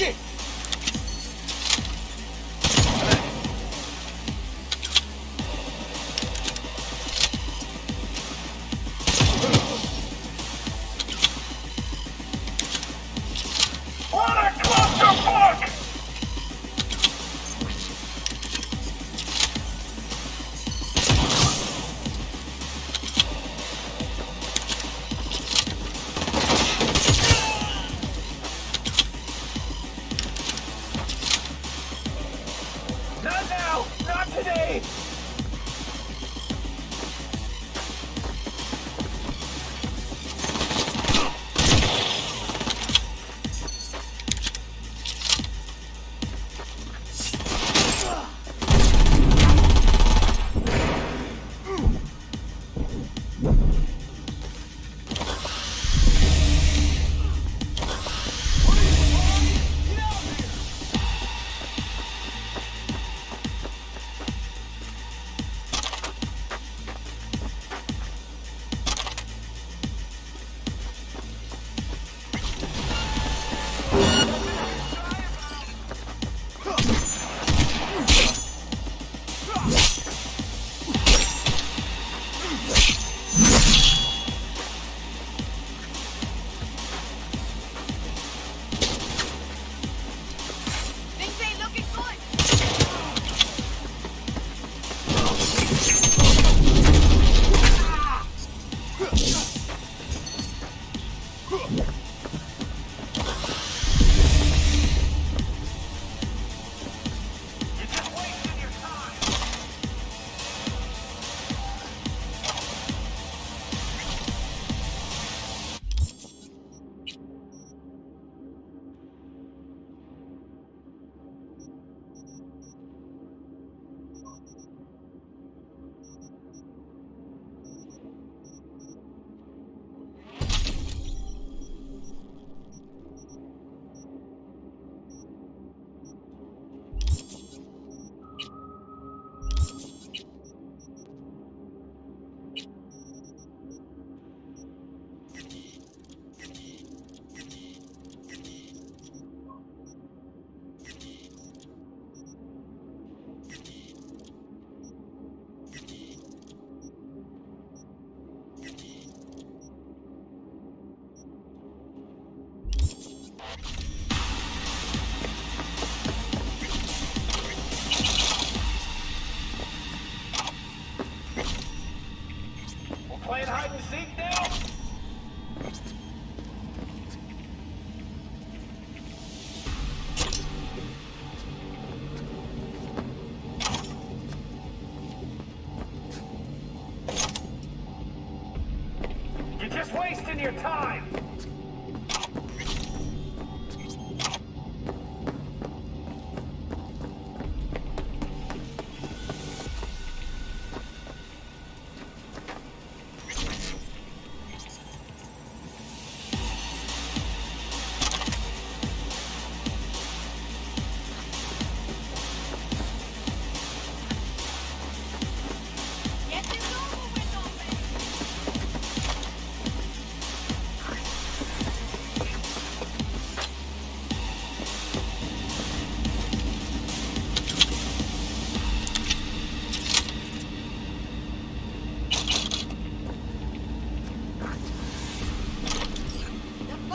เ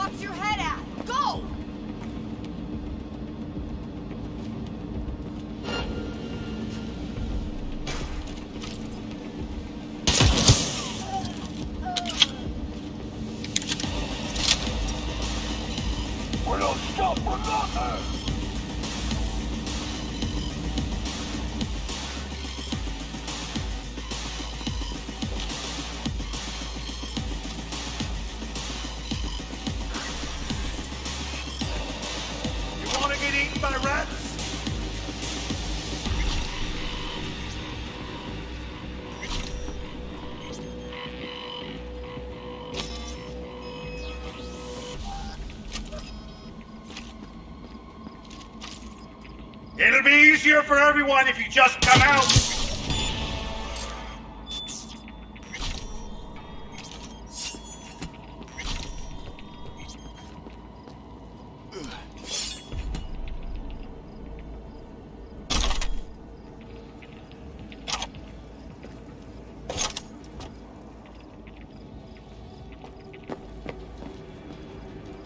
pops your head at? Go! We don't stop for nothing! You want to get eaten by rats? It'll be easier for everyone if you just come out.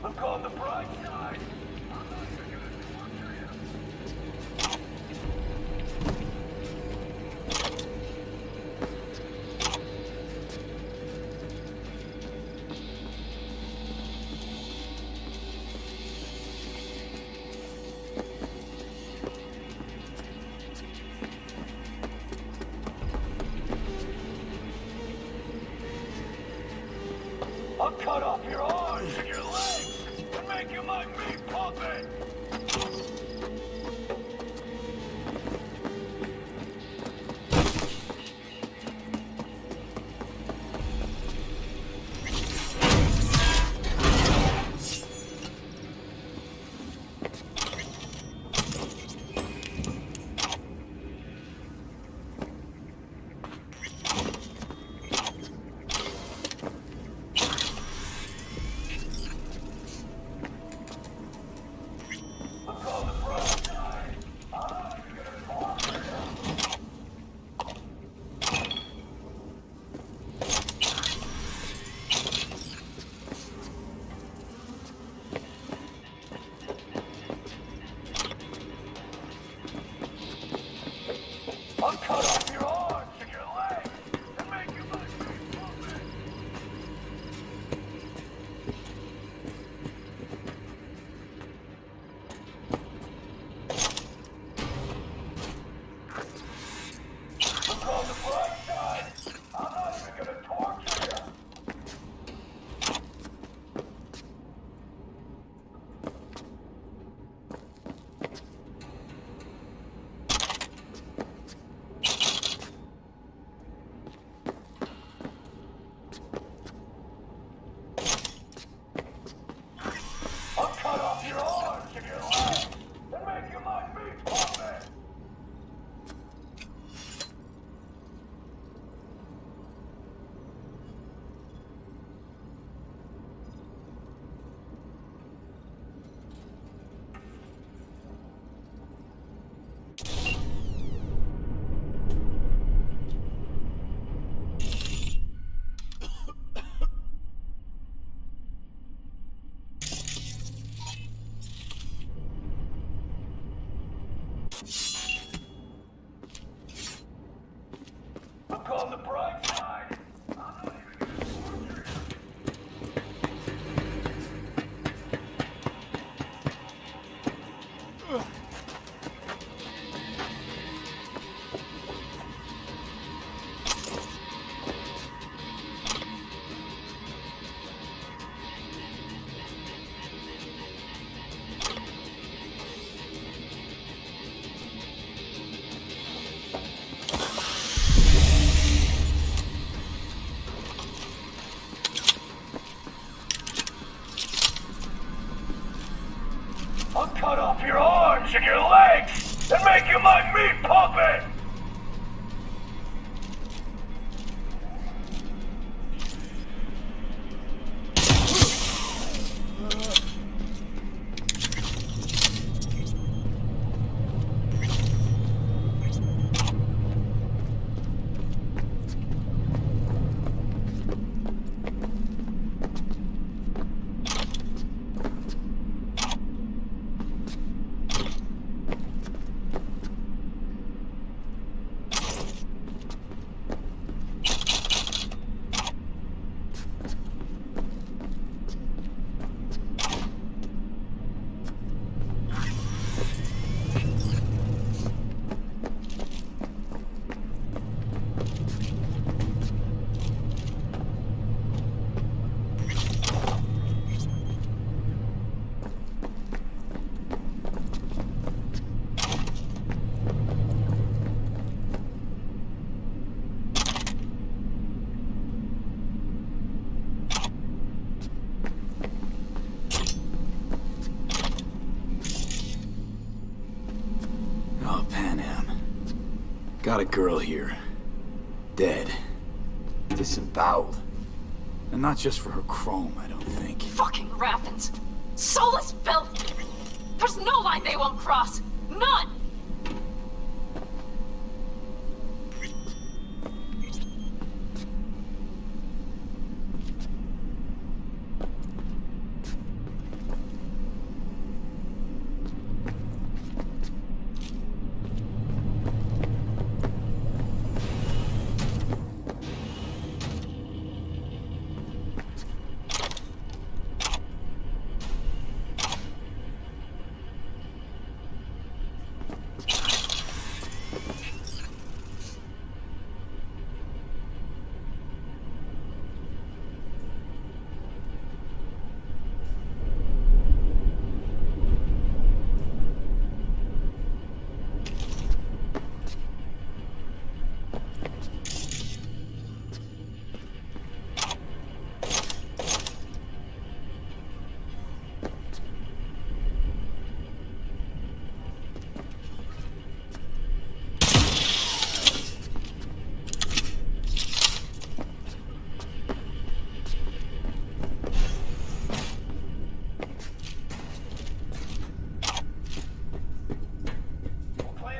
Look on the bright side. I'll cut off your arms and your legs and make you my meat puppet! Oh, Pan Am. Got a girl here. Dead. Disemboweled. And not just for her chrome, I don't think. Fucking Raffins. Soulless filth. There's no line they won't cross. None.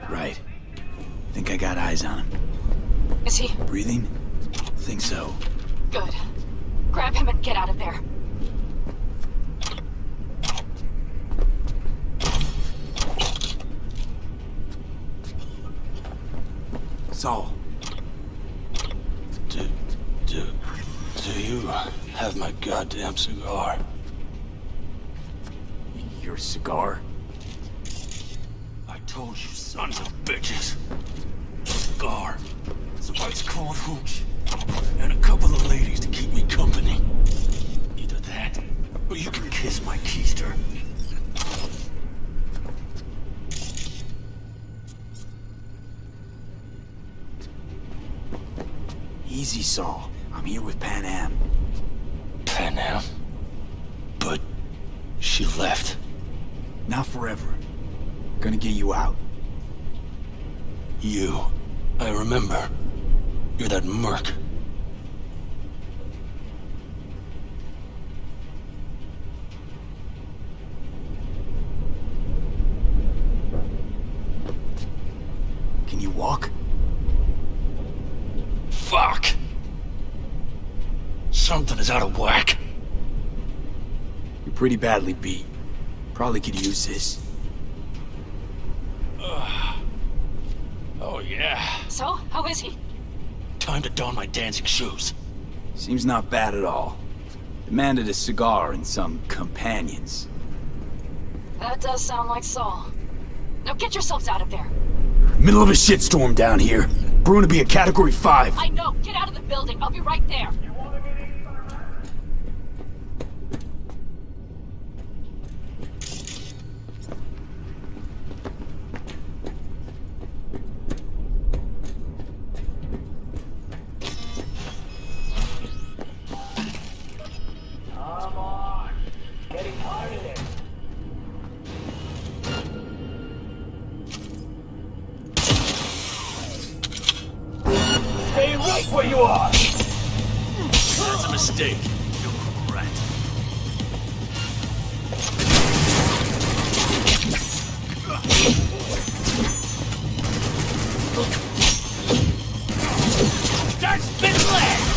Right. Think I got eyes on him. Is he? Breathing? Think so. Good. Grab him and get out of there. Saul. Do you have my goddamn cigar? Your cigar? I told you, sons of bitches. Cigar, some ice-cold hooch, and a couple of ladies to keep me company. Either that, or you can kiss my keister. Easy, Saul. I'm here with Pan Am. Pan Am? But she left. Not forever. Gonna get you out. You. I remember. You're that merc. Can you walk? Fuck! Something is out of whack. You're pretty badly beat. Probably could use this. Oh, yeah. So, how is he? Time to don my dancing shoes. Seems not bad at all. Demanded a cigar and some companions. That does sound like Saul. Now get yourselves out of there. Middle of a shitstorm down here. Brewing to be a Category 5. I know. Get out of the building. I'll be right there. Come on. Getting tired of this. Stay right where you are! That's a mistake. You'll regret. Start spinning legs!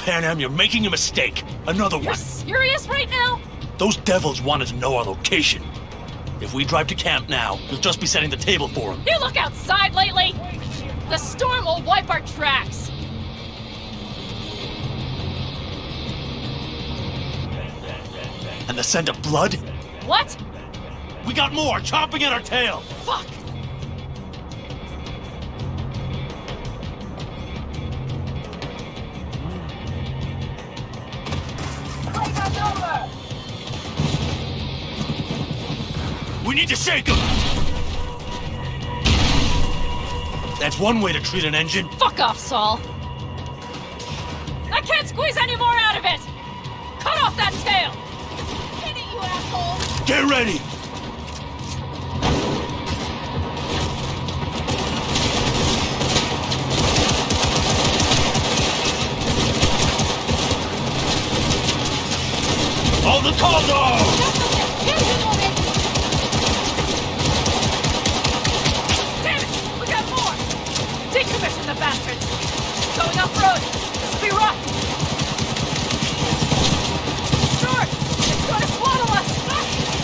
Panam, you're making a mistake. Another You're one. serious right now? Those devils wanted to know our location. If we drive to camp now, you'll just be setting the table for them. You look outside lately? The storm will wipe our tracks. And the scent of blood? What? We got more chomping at our tail. Fuck! We need to shake them! That's one way to treat an engine. Fuck off, Saul. I can't squeeze any more out of it! Cut off that tail! Hit it, you asshole! Get ready! Hold the corridor! Damn it! We got more! Decommission the bastards! Going off-road! This will be rough! Short! It's gonna swallow us!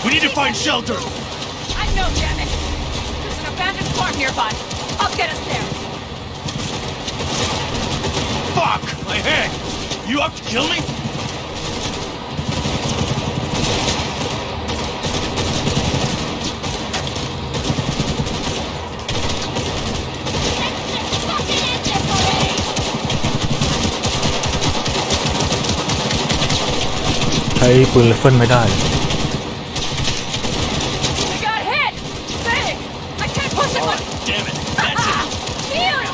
We need to find shelter! I know, damn it! There's an abandoned farm nearby. I'll get us there. Fuck! My head! You up to kill me?ใช้ปืนไรเฟิลไม่ได้ We got hit! Big! I can't push it much! Damn it! That's it! Feel it!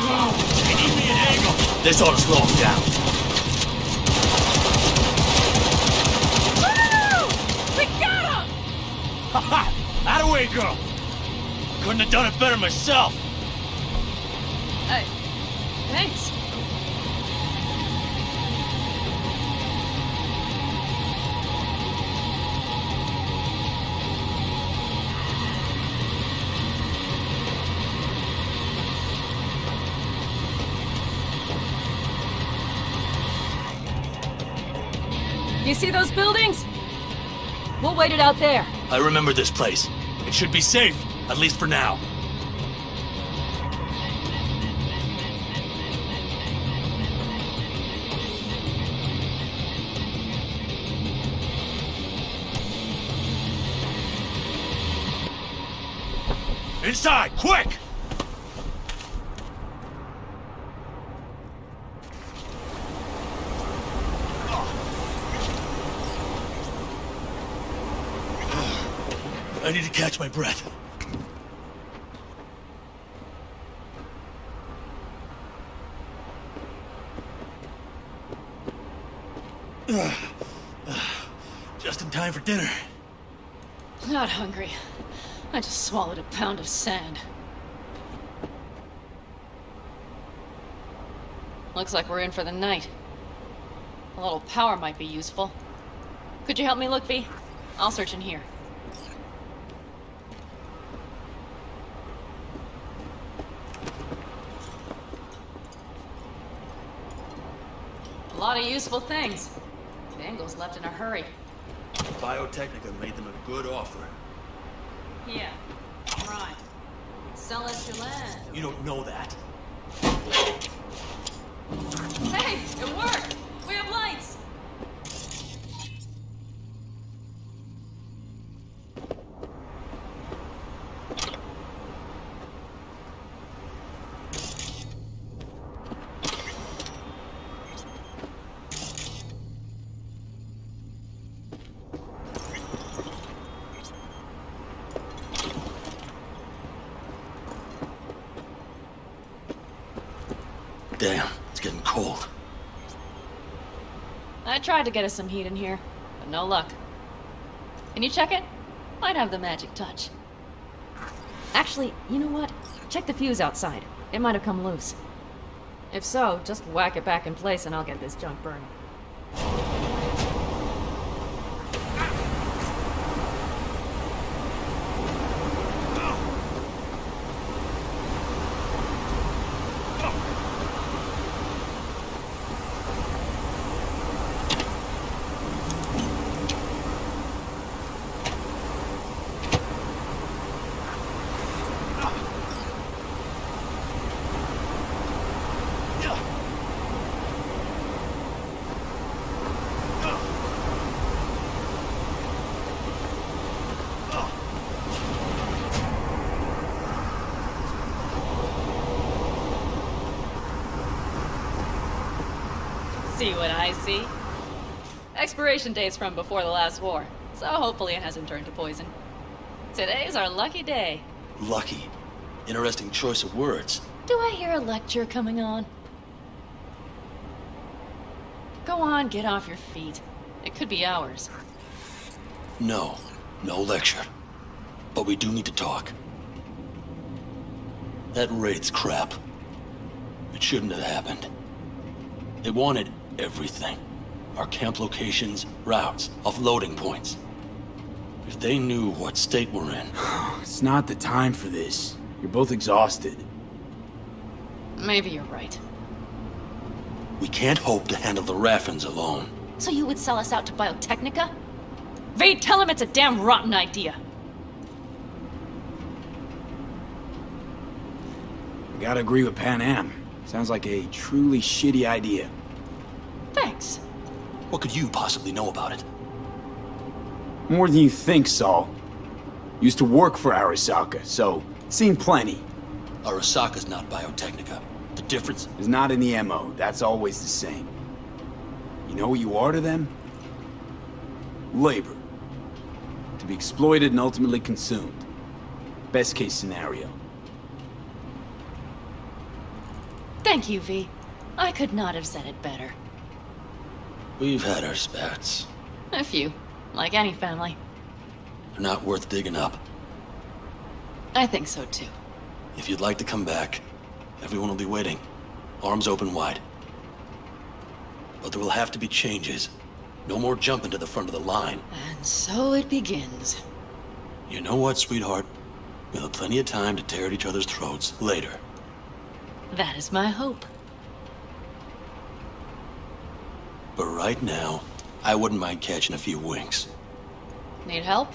They need me an angle! This ought to slow them down. Woo! We got him! Ha ha! Out of way, girl! Couldn't have done it better myself! Hey, thanks. You see those buildings? We'll wait it out there. I remember this place. It should be safe, at least for now. Inside, quick! I need to catch my breath. Just in time for dinner. Not hungry. I just swallowed a pound of sand. Looks like we're in for the night. A little power might be useful. Could you help me look, V? I'll search in here. A lot of useful things. Bangles left in a hurry. Biotechnica made them a good offer. Yeah, right. Sell us your land. You don't know that. Hey, it worked! We have lights! Damn, it's getting cold. I tried to get us some heat in here, but no luck. Can you check it? Might have the magic touch. Actually, you know what? Check the fuse outside. It might have come loose. If so, just whack it back in place and I'll get this junk burning. See what I see? Expiration date's from before the last war, so hopefully it hasn't turned to poison. Today's our lucky day. Lucky. Interesting choice of words. Do I hear a lecture coming on? Go on, get off your feet. It could be hours. No. No lecture. But we do need to talk. That raid's crap. It shouldn't have happened. They wanted everything. Our camp locations, routes, offloading points. If they knew what state we're in... It's not the time for this. You're both exhausted. Maybe you're right. We can't hope to handle the Raffins alone. So you would sell us out to Biotechnica? V, tell him it's a damn rotten idea. I gotta agree with Pan Am. Sounds like a truly shitty idea. Thanks. What could you possibly know about it? More than you think, Saul. Used to work for Arasaka, so seen plenty. Arasaka's not Biotechnica. The difference is not in the MO. That's always the same. You know what you are to them? Labor. To be exploited and ultimately consumed. Best case scenario. Thank you, V. I could not have said it better. We've had our spats. A few, like any family. They're not worth digging up. I think so too. If you'd like to come back, everyone will be waiting. Arms open wide. But there will have to be changes. No more jumping to the front of the line. And so it begins. You know what, sweetheart? We'll have plenty of time to tear at each other's throats later. That is my hope. But right now, I wouldn't mind catching a few winks. Need help?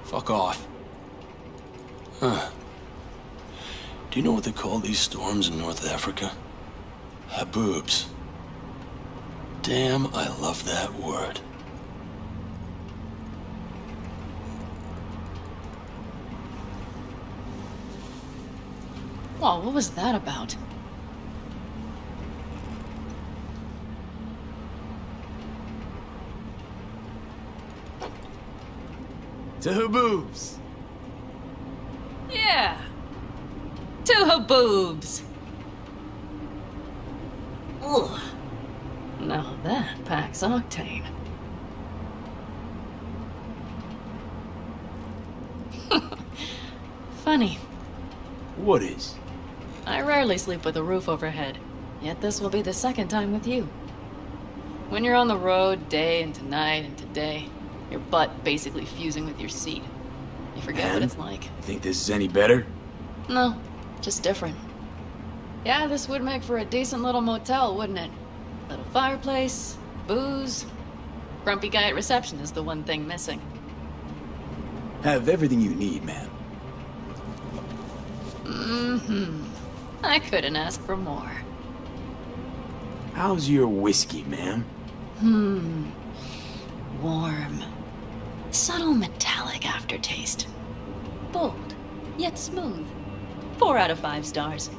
Fuck off. Huh. Do you know what they call these storms in North Africa? Haboobs. Damn, I love that word. Whoa, what was that about? To Haboobs. Yeah. To Haboobs. Ugh. Now that packs octane. Funny. What is? I rarely sleep with a roof overhead, yet this will be the second time with you. When you're on the road day into night into day, your butt basically fusing with your seat. You forget what it's like. You think this is any better? No, just different. Yeah, this would make for a decent little motel, wouldn't it? Little fireplace, booze. Grumpy guy at reception is the one thing missing. Have everything you need, man. Mm-hmm. I couldn't ask for more. How's your whiskey, ma'am? Warm. Subtle metallic aftertaste. Bold, yet smooth. 4 out of 5 stars.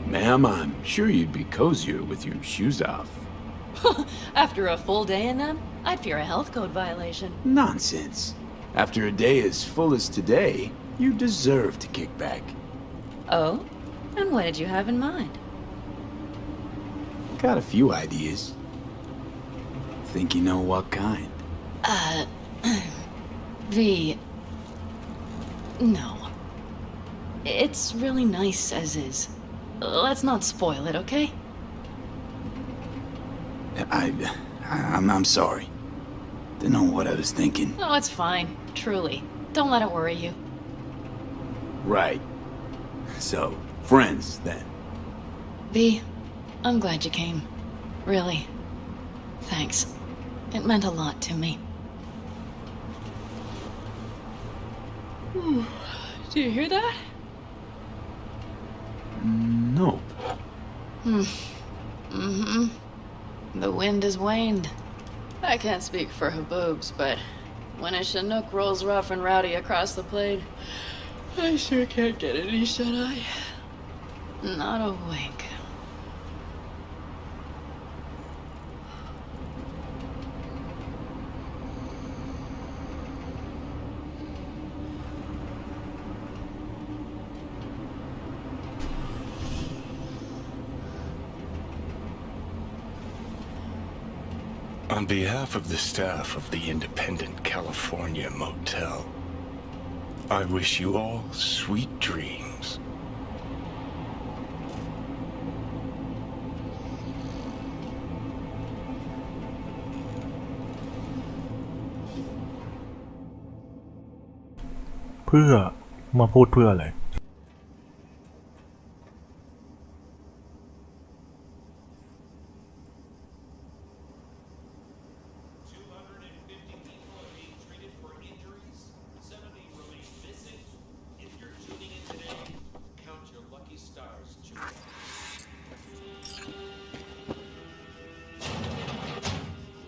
Ma'am, I'm sure you'd be cozier with your shoes off. After a full day in them, I'd fear a health code violation. Nonsense. After a day as full as today, you deserve to kick back. Oh? And what did you have in mind? Got a few ideas. Think you know what kind? V... No. It's really nice as is. Let's not spoil it, okay? I'm sorry. Didn't know what I was thinking. Oh, it's fine. Truly. Don't let it worry you. Right. So, friends, then. V, I'm glad you came. Really. Thanks. It meant a lot to me. Do you hear that? Nope. Mm-hmm. The wind has waned. I can't speak for Haboobs, but when a Chinook rolls rough and rowdy across the plain, I sure can't get any shut-eye. Not a wink. On behalf of the staff of the Independent California Motel, I wish you all sweet dreams. เพื่อมาพูดเพื่ออะไร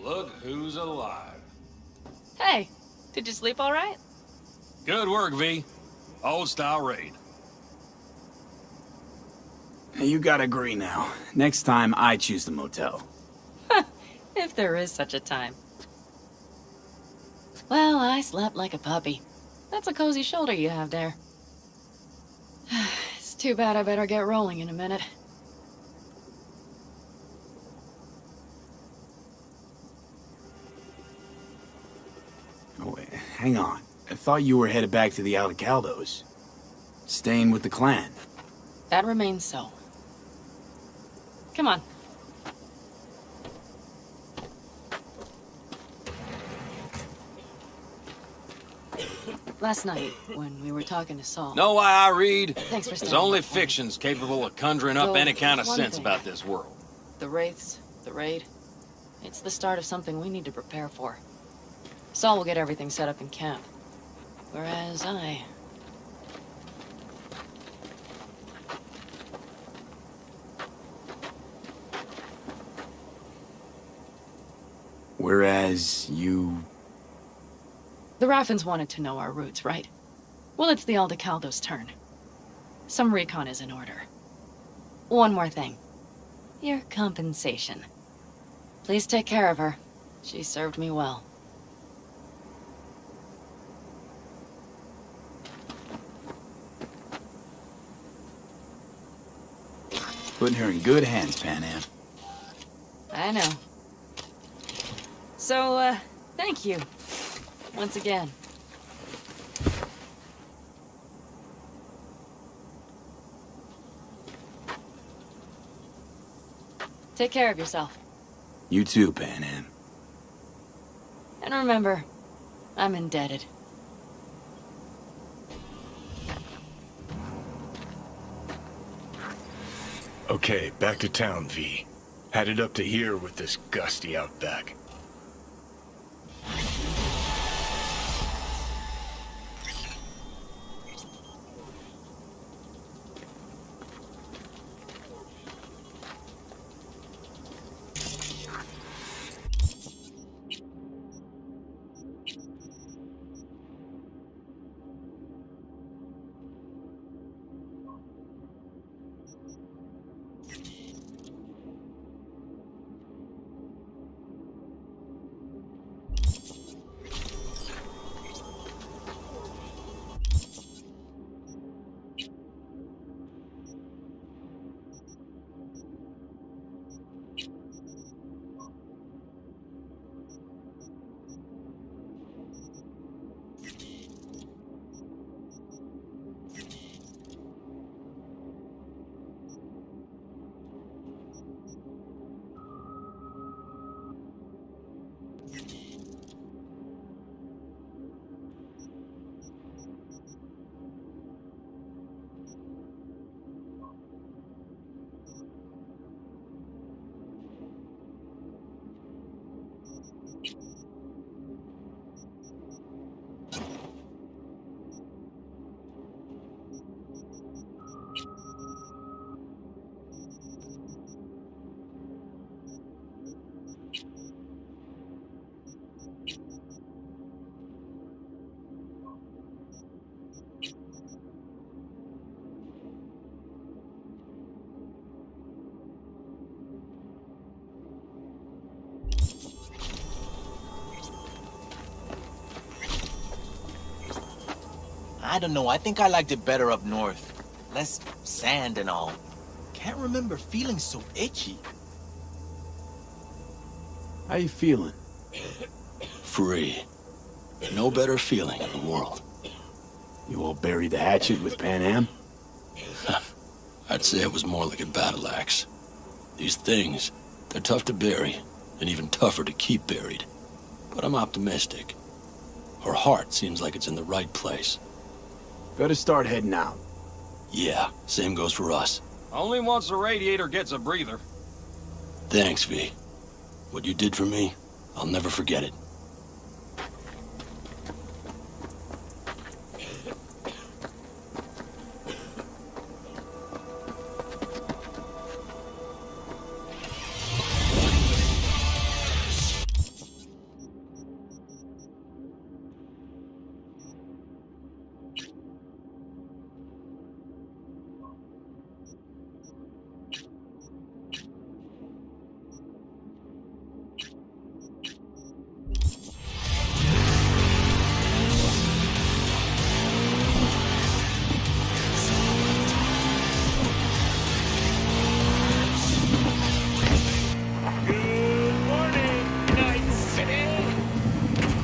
Look who's alive. Hey, did you sleep all right? Good work, V. Old style raid. You gotta agree now. Next time, I choose the motel. If there is such a time. Well, I slept like a puppy. That's a cozy shoulder you have there. It's too bad I better get rolling in a minute. Oh, wait, hang on. I thought you were headed back to the Aldecaldos. Staying with the clan. That remains so. Come on. Last night, when we were talking to Saul... Know why I read? Thanks for There's staying. only fictions capable of conjuring up So, any kind of one sense thing. about this world. The Wraiths, the raid. It's the start of something we need to prepare for. Saul will get everything set up in camp. Whereas I... Whereas you... The Raffins wanted to know our roots, right? Well, it's the Aldecaldos' turn. Some recon is in order. One more thing. Your compensation. Please take care of her. She served me well. Putting her in good hands, Panam. I know. So, thank you. Once again. Take care of yourself. You too, Panam. And remember, I'm indebted. Okay, back to town, V. Headed up to here with this gusty outback. I don't know. I think I liked it better up north. Less sand and all. Can't remember feeling so itchy. How you feeling? Free. No better feeling in the world. You all buried the hatchet with Pan Am? I'd say it was more like a battle axe. These things, they're tough to bury, and even tougher to keep buried. But I'm optimistic. Her heart seems like it's in the right place. Better start heading out. Yeah, same goes for us. Only once the radiator gets a breather. Thanks, V. What you did for me, I'll never forget it.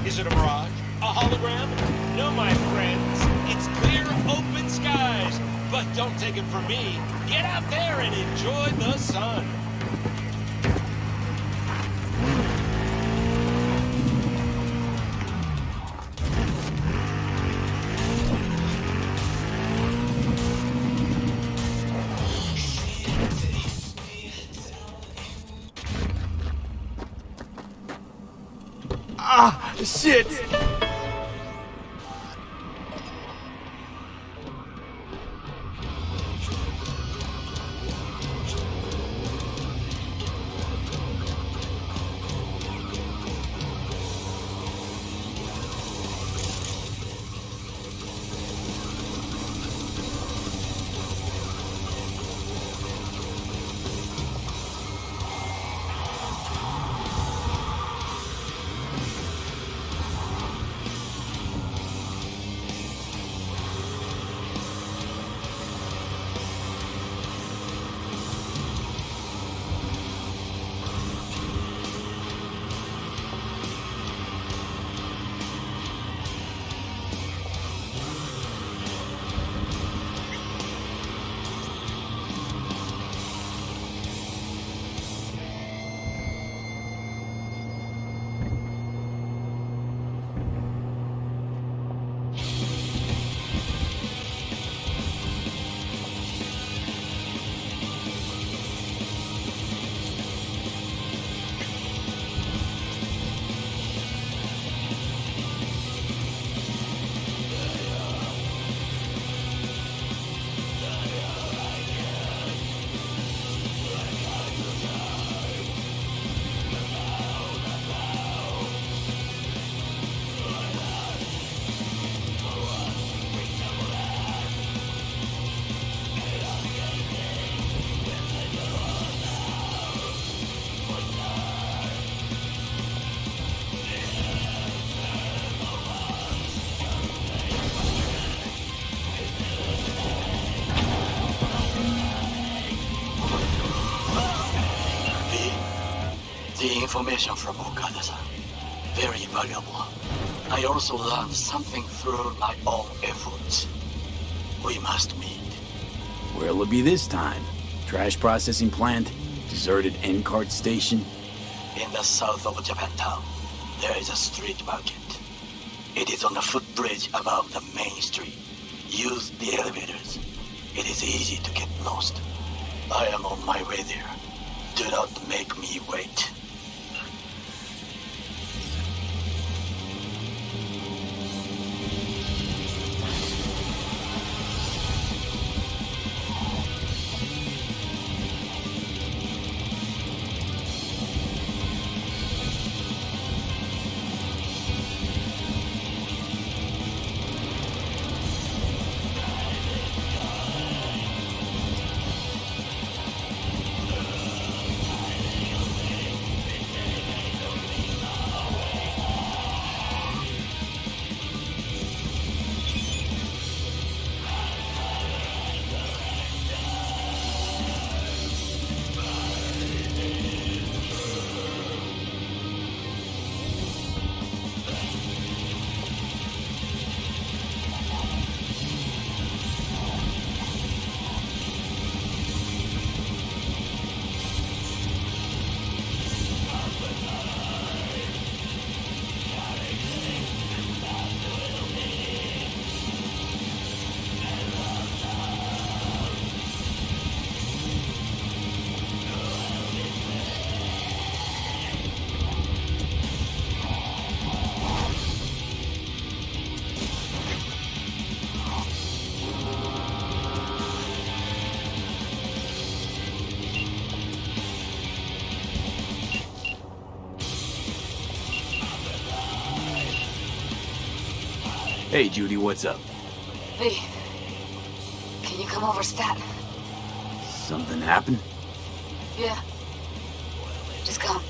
Is it a mirage? A hologram? No, my friends. It's clear, open skies. But don't take it from me. Get out there and enjoy the sun. Ah, shit! The information from Okada-san, very valuable. I also learned something through my own efforts. We must meet. Where'll it be this time? Trash processing plant? Deserted N-cart station? In the south of Japantown, there is a street market. It is on the footbridge above the main street. Use the elevators. It is easy to get lost. I am on my way there. Do not make me wait. Hey, Judy, what's up? V, can you come over stat? Something happened? Yeah. Just come.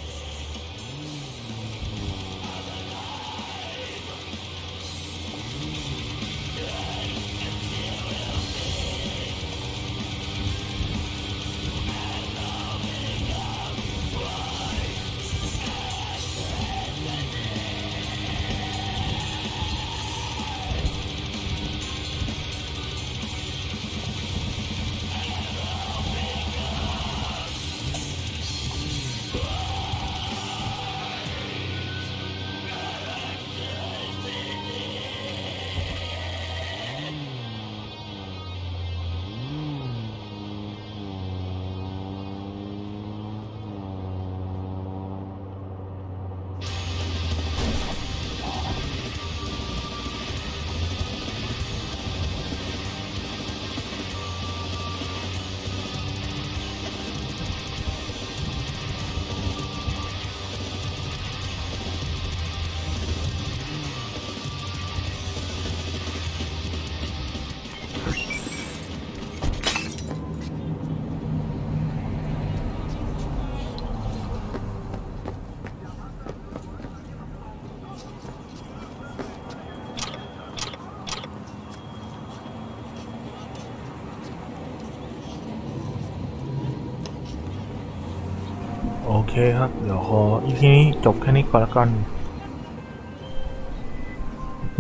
โอเคครับเดี๋ยวขออีพีนี้จบแค่นี้ก่อนละกัน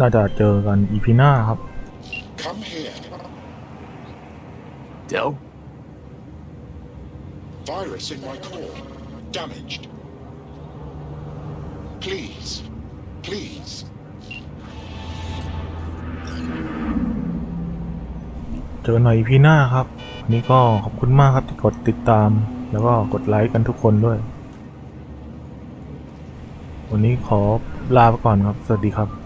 น่าจะเจอกันอีพีหน้าครับ Come here. Del? Virus in my core. Damaged. Please. Please. เจอกันหน่อยอีพีหน้าครับวันนี้ก็ขอบคุณมากครับที่กดติดตามแล้วก็กดไลค์กันทุกคนด้วยวันนี้ขอลาไปก่อนครับสวัสดีครับ